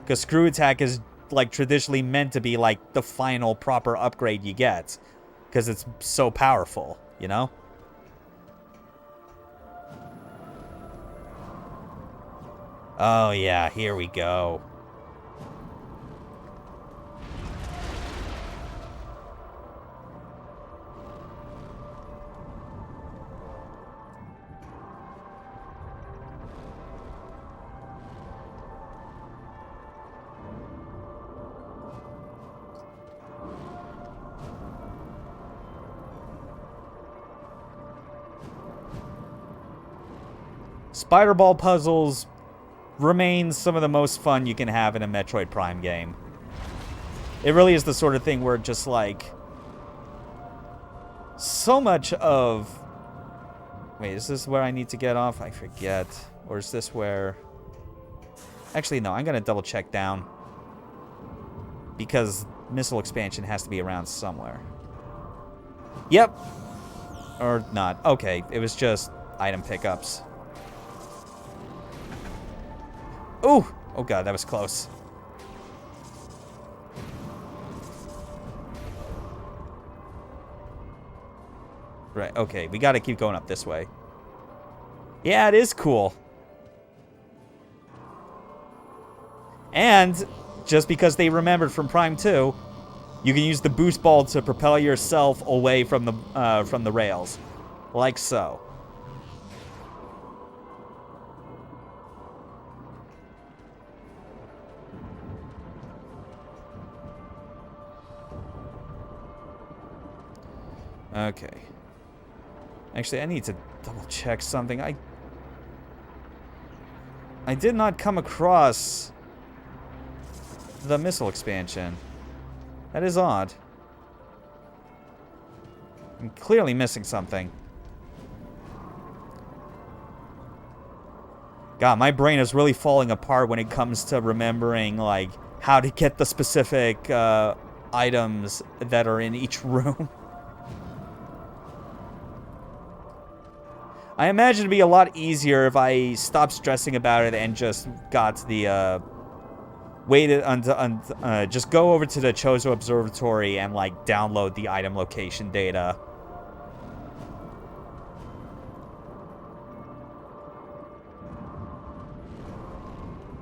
Because screw attack is like traditionally meant to be like the final proper upgrade you get. Because it's so powerful, you know? Oh yeah, here we go. Spider Ball puzzles remain some of the most fun you can have in a Metroid Prime game. It really is the sort of thing where just like so much of... Wait, is this where I need to get off? I forget. Or is this where... Actually, no, I'm going to double check down. Because missile expansion has to be around somewhere. Yep. Or not. Okay, it was just item pickups. Ooh! Oh god, that was close. Right, okay, we gotta keep going up this way. Yeah, it is cool. And, just because they remembered from Prime 2, you can use the boost ball to propel yourself away from the rails. Like so. Okay. Actually, I need to double check something. I did not come across the missile expansion. That is odd. I'm clearly missing something. God, my brain is really falling apart when it comes to remembering, like, how to get the specific items that are in each room. I imagine it'd be a lot easier if I stopped stressing about it and just got the, waited until, just go over to the Chozo Observatory and, like, download the item location data.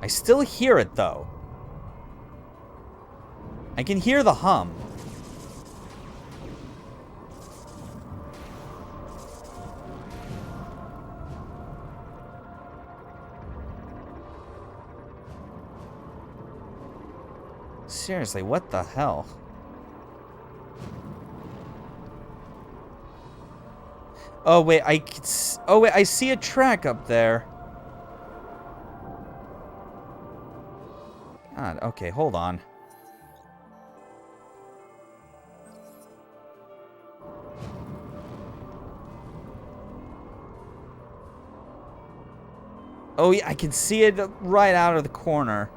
I still hear it, though. I can hear the hum. Seriously, what the hell? Oh wait, I see a track up there. God, okay, hold on. Oh yeah, I can see it right out of the corner.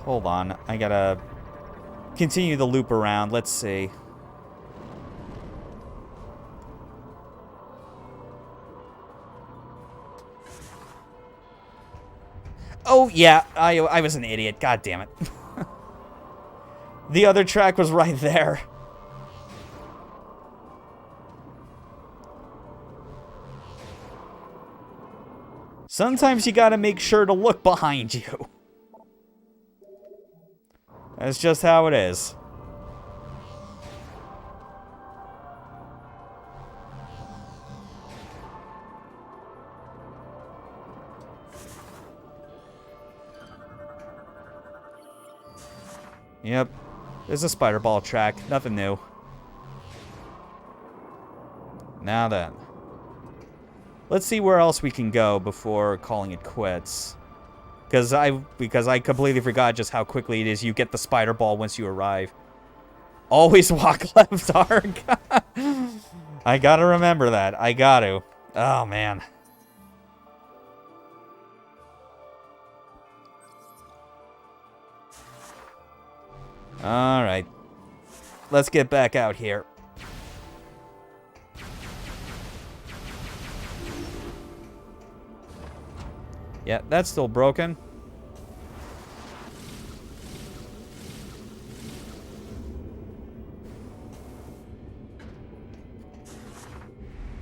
Hold on, I gotta continue the loop around. Let's see. Oh, yeah, I was an idiot. God damn it. The other track was right there. Sometimes you gotta make sure to look behind you. That's just how it is. Yep. There's a spider ball track. Nothing new. Now then. Let's see where else we can go before calling it quits. Because I completely forgot just how quickly it is you get the spider ball once you arrive. Always walk left, Arg. I gotta remember that. I gotta. Oh, man. Alright. Let's get back out here. Yeah, that's still broken.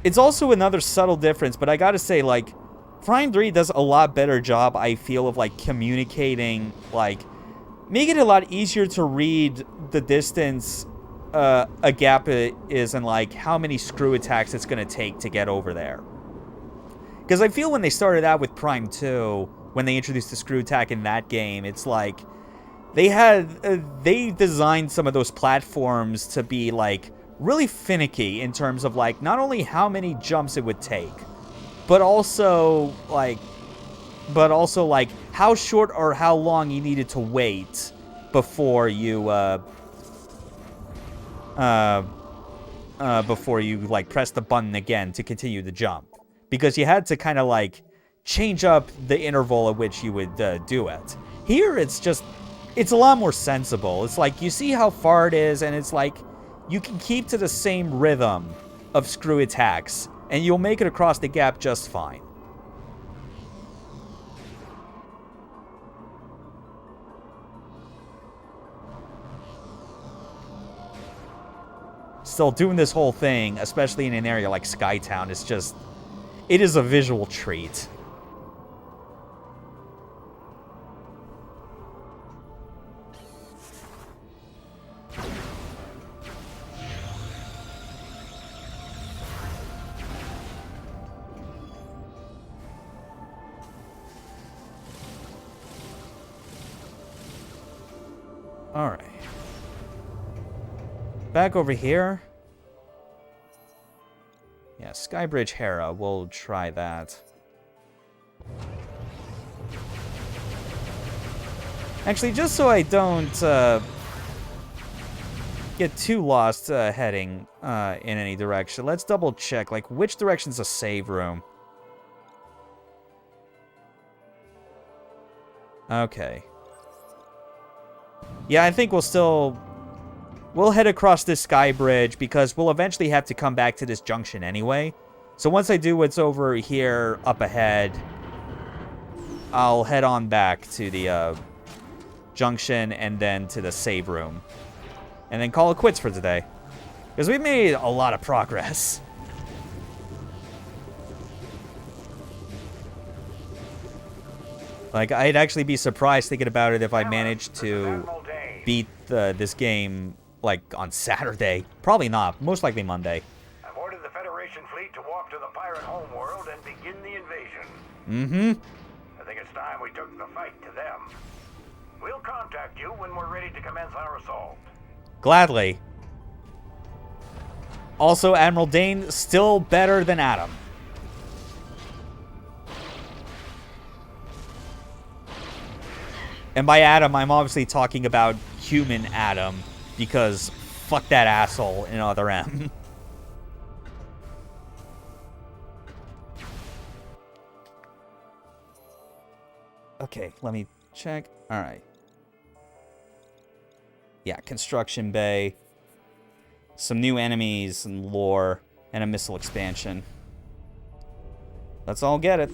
It's also another subtle difference, but I gotta say, like, Prime 3 does a lot better job, I feel, of, like, communicating, like, making it a lot easier to read the distance a gap is and, like, how many screw attacks it's gonna take to get over there. Because I feel when they started out with Prime 2, when they introduced the screw attack in that game, it's like, they designed some of those platforms to be, like, really finicky in terms of, like, not only how many jumps it would take, but also, like, how short or how long you needed to wait before you, like, press the button again to continue the jump. Because you had to kind of, like, change up the interval at which you would do it. Here, it's a lot more sensible. It's like, you see how far it is, and it's like, you can keep to the same rhythm of screw attacks, and you'll make it across the gap just fine. Still, doing this whole thing, especially in an area like Skytown, is just... it is a visual treat. Alright. Back over here. Yeah, Skybridge Hera. We'll try that. Actually, just so I don't get too lost heading in any direction, let's double check, like, which direction's a save room? Okay. Yeah, I think we'll head across this sky bridge because we'll eventually have to come back to this junction anyway. So once I do what's over here up ahead, I'll head on back to the junction and then to the save room. And then call it quits for today. Because we've made a lot of progress. Like, I'd actually be surprised thinking about it if I managed to beat this game, like, on Saturday. Probably not. Most likely Monday. I've ordered the Federation fleet to walk to the Pirate Homeworld and begin the invasion. Mm-hmm. I think it's time we took the fight to them. We'll contact you when we're ready to commence our assault. Gladly. Also, Admiral Dane, still better than Adam. And by Adam, I'm obviously talking about human Adam, because fuck that asshole in Other M. Okay, let me check. Alright. Yeah, construction bay. Some new enemies and lore, and a missile expansion. Let's all get it.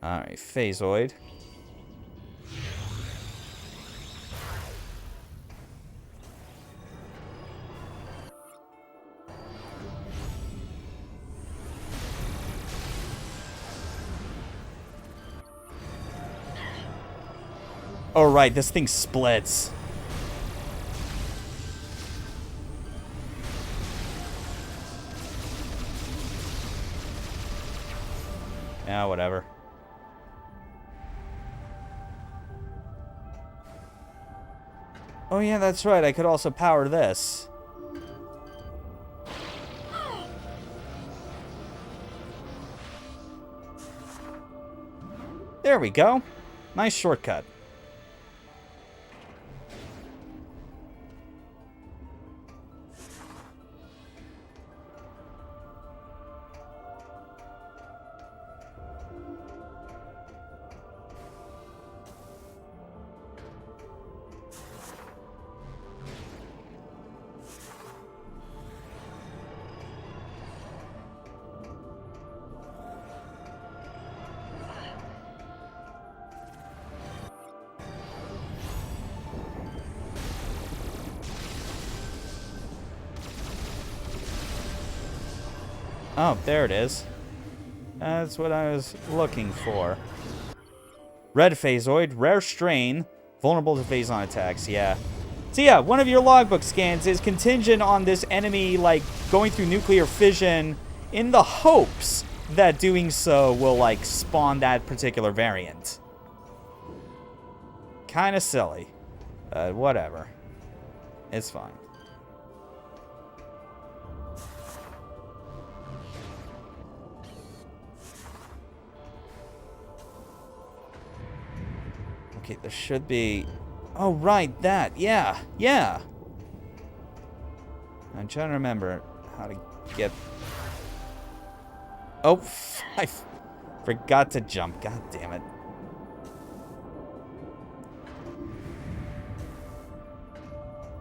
Alright, Phasoid. Oh, right, this thing splits. Yeah, whatever. Oh yeah, that's right. I could also power this. There we go. Nice shortcut. Oh, there it is. That's what I was looking for. Red Phasoid, rare strain, vulnerable to Phazon attacks, yeah. So yeah, one of your logbook scans is contingent on this enemy, like, going through nuclear fission in the hopes that doing so will, like, spawn that particular variant. Kinda silly. Whatever. It's fine. Okay, there should be... Oh, right, that. Yeah, yeah. I'm trying to remember how to get... Oh, I forgot to jump. God damn it.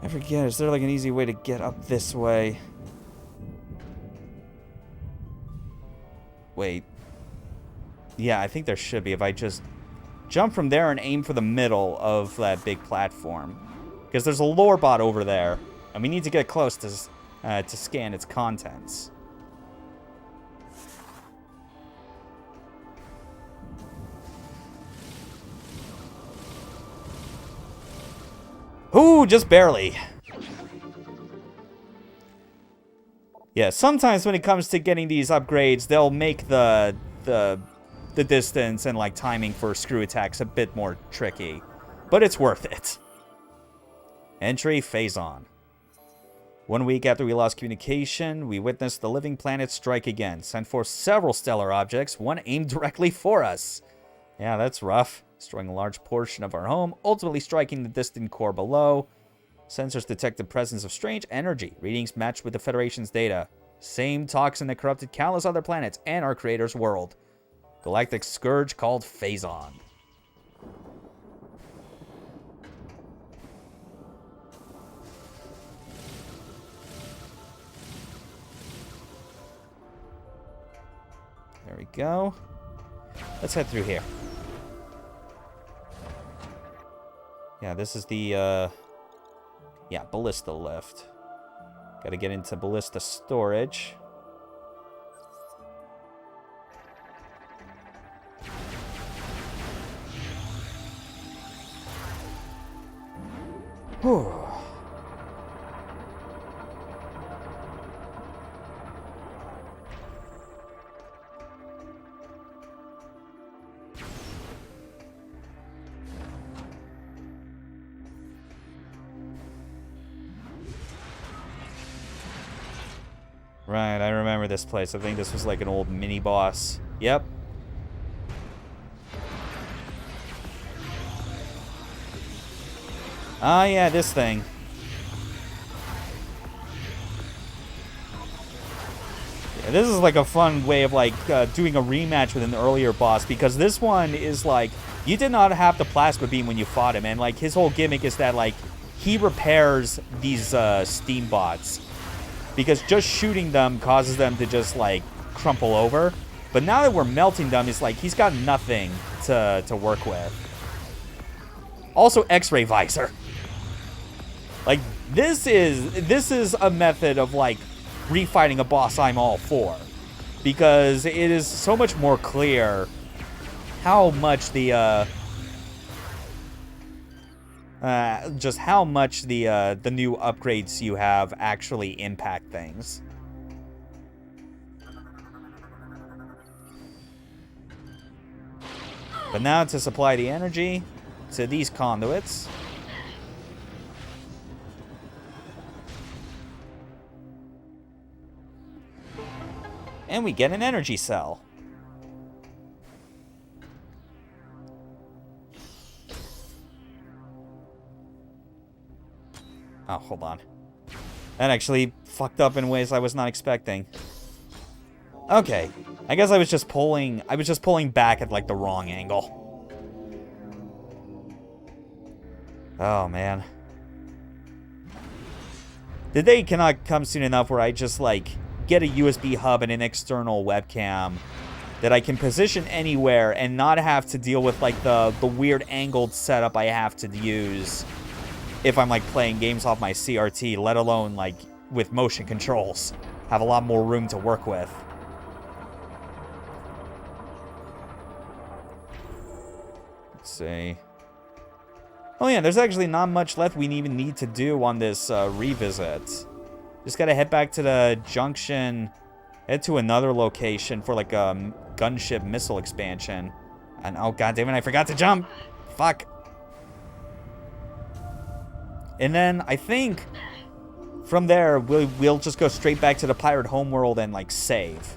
I forget. Is there like an easy way to get up this way? Wait. Yeah, I think there should be if I just jump from there and aim for the middle of that big platform. Because there's a lore bot over there, and we need to get close to scan its contents. Ooh, just barely. Yeah, sometimes when it comes to getting these upgrades, they'll make the distance and like timing for screw attacks a bit more tricky, but it's worth it. Entry Phazon. 1 week after we lost communication, we witnessed the living planet strike again, sent forth several stellar objects, one aimed directly for us. Yeah, that's rough. Destroying a large portion of our home, ultimately striking the distant core below. Sensors detect the presence of strange energy. Readings match with the Federation's data. Same toxin that corrupted countless other planets and our creator's world. Galactic scourge called Phazon. There we go. Let's head through here. Yeah, this is the, yeah, ballista lift. Gotta get into ballista storage. Whew. Right, I remember this place. I think this was like an old mini-boss. Yep. Ah, yeah, this thing. Yeah, this is like a fun way of like doing a rematch with an earlier boss, because this one is like, you did not have the plasma beam when you fought him, and like his whole gimmick is that like he repairs these steam bots. Because just shooting them causes them to just, like, crumple over. But now that we're melting them, it's like he's got nothing to work with. Also, X-ray visor. Like, this is a method of, like, refighting a boss I'm all for. Because it is so much more clear how much the, just how much the new upgrades you have actually impact things. But now to supply the energy to these conduits. And we get an energy cell. Oh, hold on. That actually fucked up in ways I was not expecting. Okay. I guess I was just pulling back at like the wrong angle. Oh man. The day cannot come soon enough where I just like get a USB hub and an external webcam that I can position anywhere and not have to deal with like the weird angled setup I have to use if I'm like playing games off my CRT, let alone like with motion controls. Have a lot more room to work with. Let's see. Oh yeah, there's actually not much left we even need to do on this revisit. Just gotta head back to the junction, head to another location for like a gunship missile expansion. And oh goddammit, I forgot to jump! Fuck. And then I think from there we'll just go straight back to the Pirate Homeworld and like save.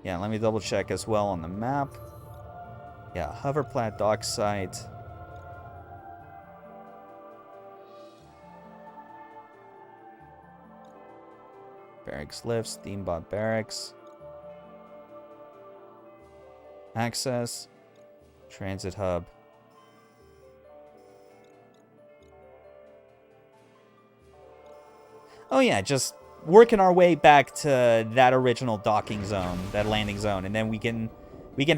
Yeah, let me double check as well on the map. Yeah, Hoverplat dock site. Barracks lift, Steambot barracks. Access. Transit hub. Oh yeah, just working our way back to that original docking zone, that landing zone, and then we can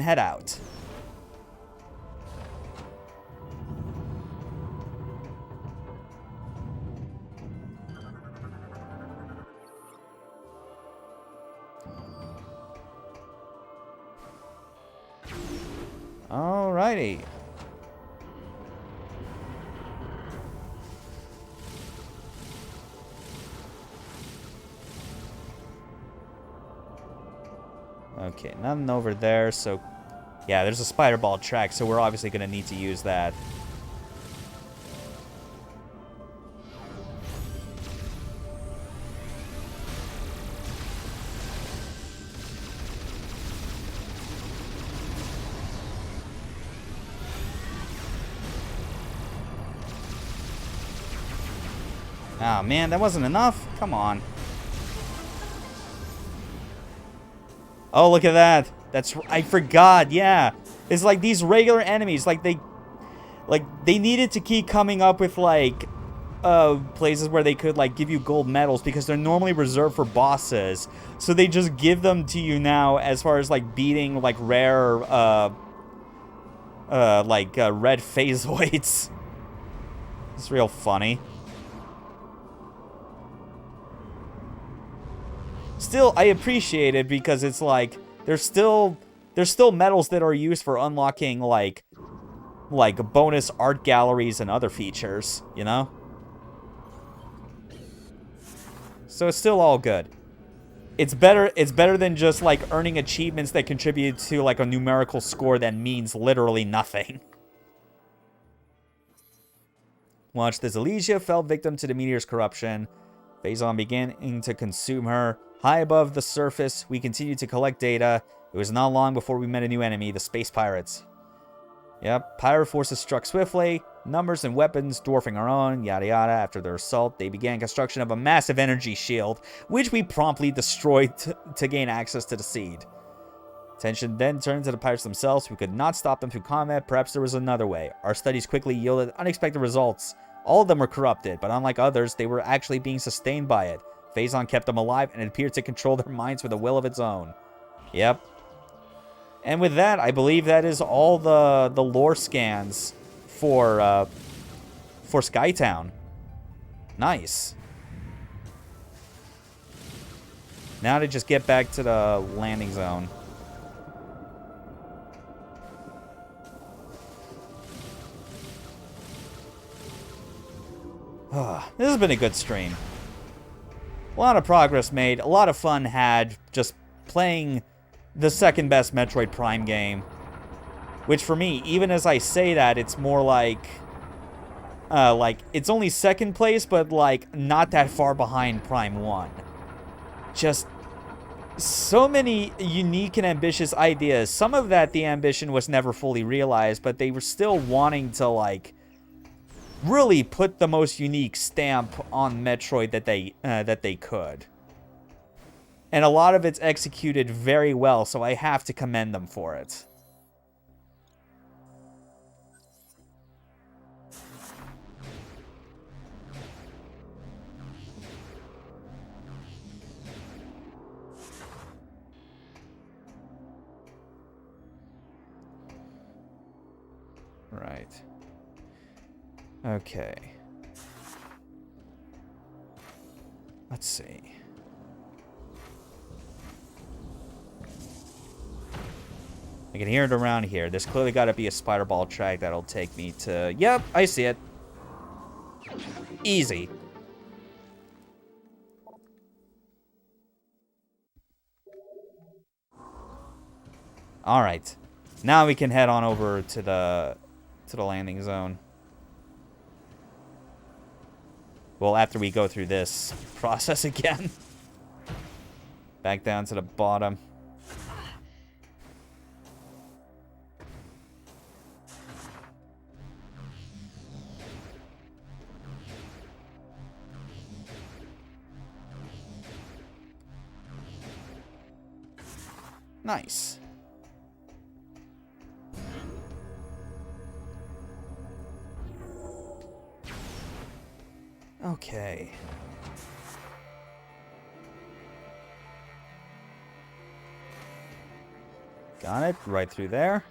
head out. Alrighty. Okay, nothing over there, so... Yeah, there's a spider ball track, so we're obviously going to need to use that. Oh man, that wasn't enough? Come on. Oh, look at that. I forgot, yeah. It's like these regular enemies, like they needed to keep coming up with like places where they could like give you gold medals because they're normally reserved for bosses. So they just give them to you now as far as like beating like rare red phasoids. It's real funny. Still, I appreciate it because it's like there's still medals that are used for unlocking like bonus art galleries and other features, you know? So it's still all good. It's better than just like earning achievements that contribute to like a numerical score that means literally nothing. Watch this. Elysia fell victim to the meteor's corruption. Phazon beginning to consume her. High above the surface, we continued to collect data. It was not long before we met a new enemy, the space pirates. Yep, pirate forces struck swiftly, numbers and weapons dwarfing our own, yada yada. After their assault, they began construction of a massive energy shield, which we promptly destroyed to gain access to the seed. Attention then turned to the pirates themselves. We could not stop them through combat. Perhaps there was another way. Our studies quickly yielded unexpected results. All of them were corrupted, but unlike others, they were actually being sustained by it. Phazon kept them alive and it appeared to control their minds with a will of its own. Yep. And with that, I believe that is all the lore scans for Skytown. Nice. Now to just get back to the landing zone. This has been a good stream. A lot of progress made, a lot of fun had just playing the second best Metroid Prime game. Which for me, even as I say that, it's more like it's only second place, but like not that far behind Prime 1. Just so many unique and ambitious ideas. Some of that, the ambition was never fully realized, but they were still wanting to like really put the most unique stamp on Metroid that they could. And a lot of it's executed very well, so I have to commend them for it. Right. Okay. Let's see. I can hear it around here. There's clearly got to be a spider ball track that'll take me to... Yep, I see it. Easy. All right. Now we can head on over to the landing zone. Well, after we go through this process again. Back down to the bottom. Nice. Okay. Got it. Right through there.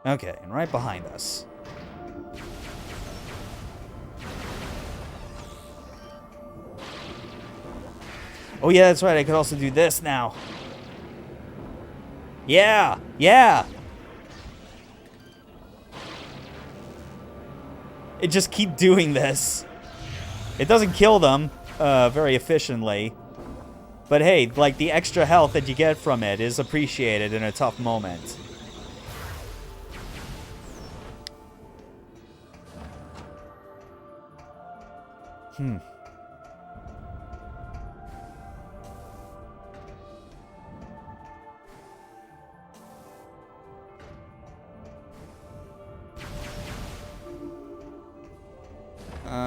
Okay, and right behind us. Oh yeah, that's right, I could also do this now. Yeah! Yeah! It just keep doing this. It doesn't kill them very efficiently. But hey, like the extra health that you get from it is appreciated in a tough moment.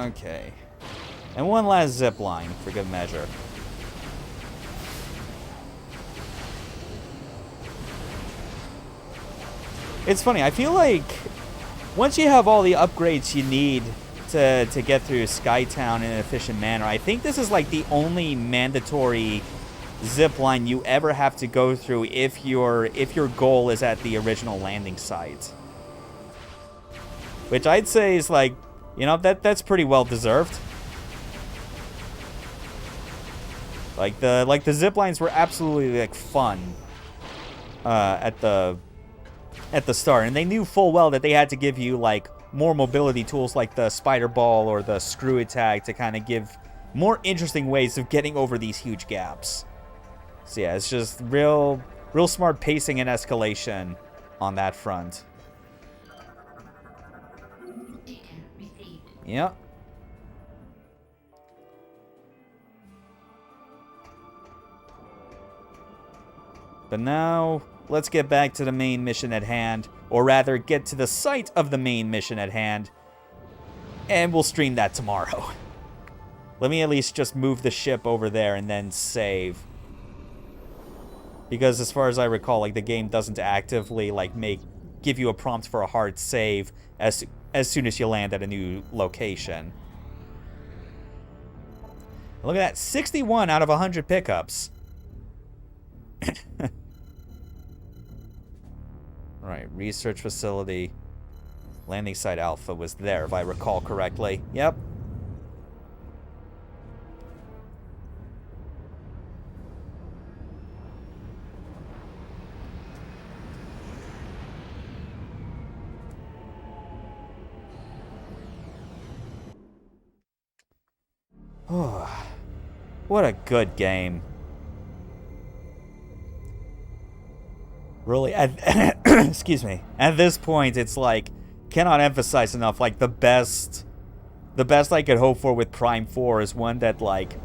Okay. And one last zip line for good measure. It's funny, I feel like once you have all the upgrades you need to get through Skytown in an efficient manner, I think this is like the only mandatory zip line you ever have to go through if your goal is at the original landing site. Which I'd say is like, you know, that's pretty well deserved. Like the zip lines were absolutely like fun at the start, and they knew full well that they had to give you like more mobility tools like the spider ball or the screw attack to kind of give more interesting ways of getting over these huge gaps. So yeah, it's just real smart pacing and escalation on that front. Yep. But now, let's get back to the main mission at hand. Or rather, get to the site of the main mission at hand. And we'll stream that tomorrow. Let me at least just move the ship over there and then save. Because as far as I recall, like the game doesn't actively like make give you a prompt for a hard save as soon as you land at a new location. Look at that, 61 out of 100 pickups. Right, research facility. Landing site Alpha was there, if I recall correctly. Yep. What a good game. Really, excuse me. At this point, it's like, cannot emphasize enough, like, the best I could hope for with Prime 4 is one that, like,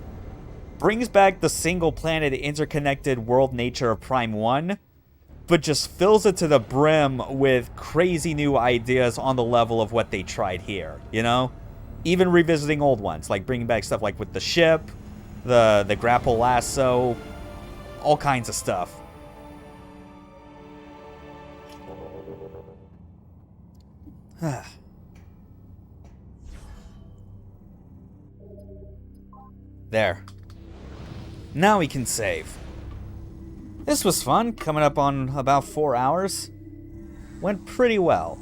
brings back the single planet interconnected world nature of Prime 1, but just fills it to the brim with crazy new ideas on the level of what they tried here, you know? Even revisiting old ones, like bringing back stuff like with the ship, the grapple lasso, all kinds of stuff. There. Now we can save. This was fun, coming up on about 4 hours. Went pretty well.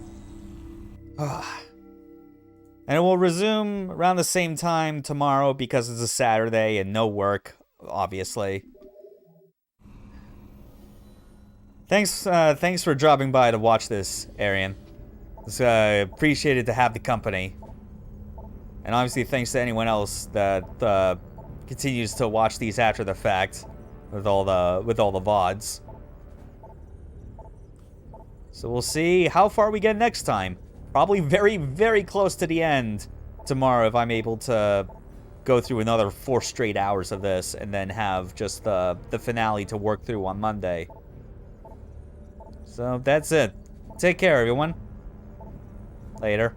And it will resume around the same time tomorrow because it's a Saturday and no work, obviously. Thanks for dropping by to watch this, Arian. It's appreciated to have the company. And obviously thanks to anyone else that continues to watch these after the fact with all the VODs. So we'll see how far we get next time. Probably very, very close to the end tomorrow if I'm able to go through another 4 straight hours of this and then have just the finale to work through on Monday. So that's it. Take care, everyone. Later.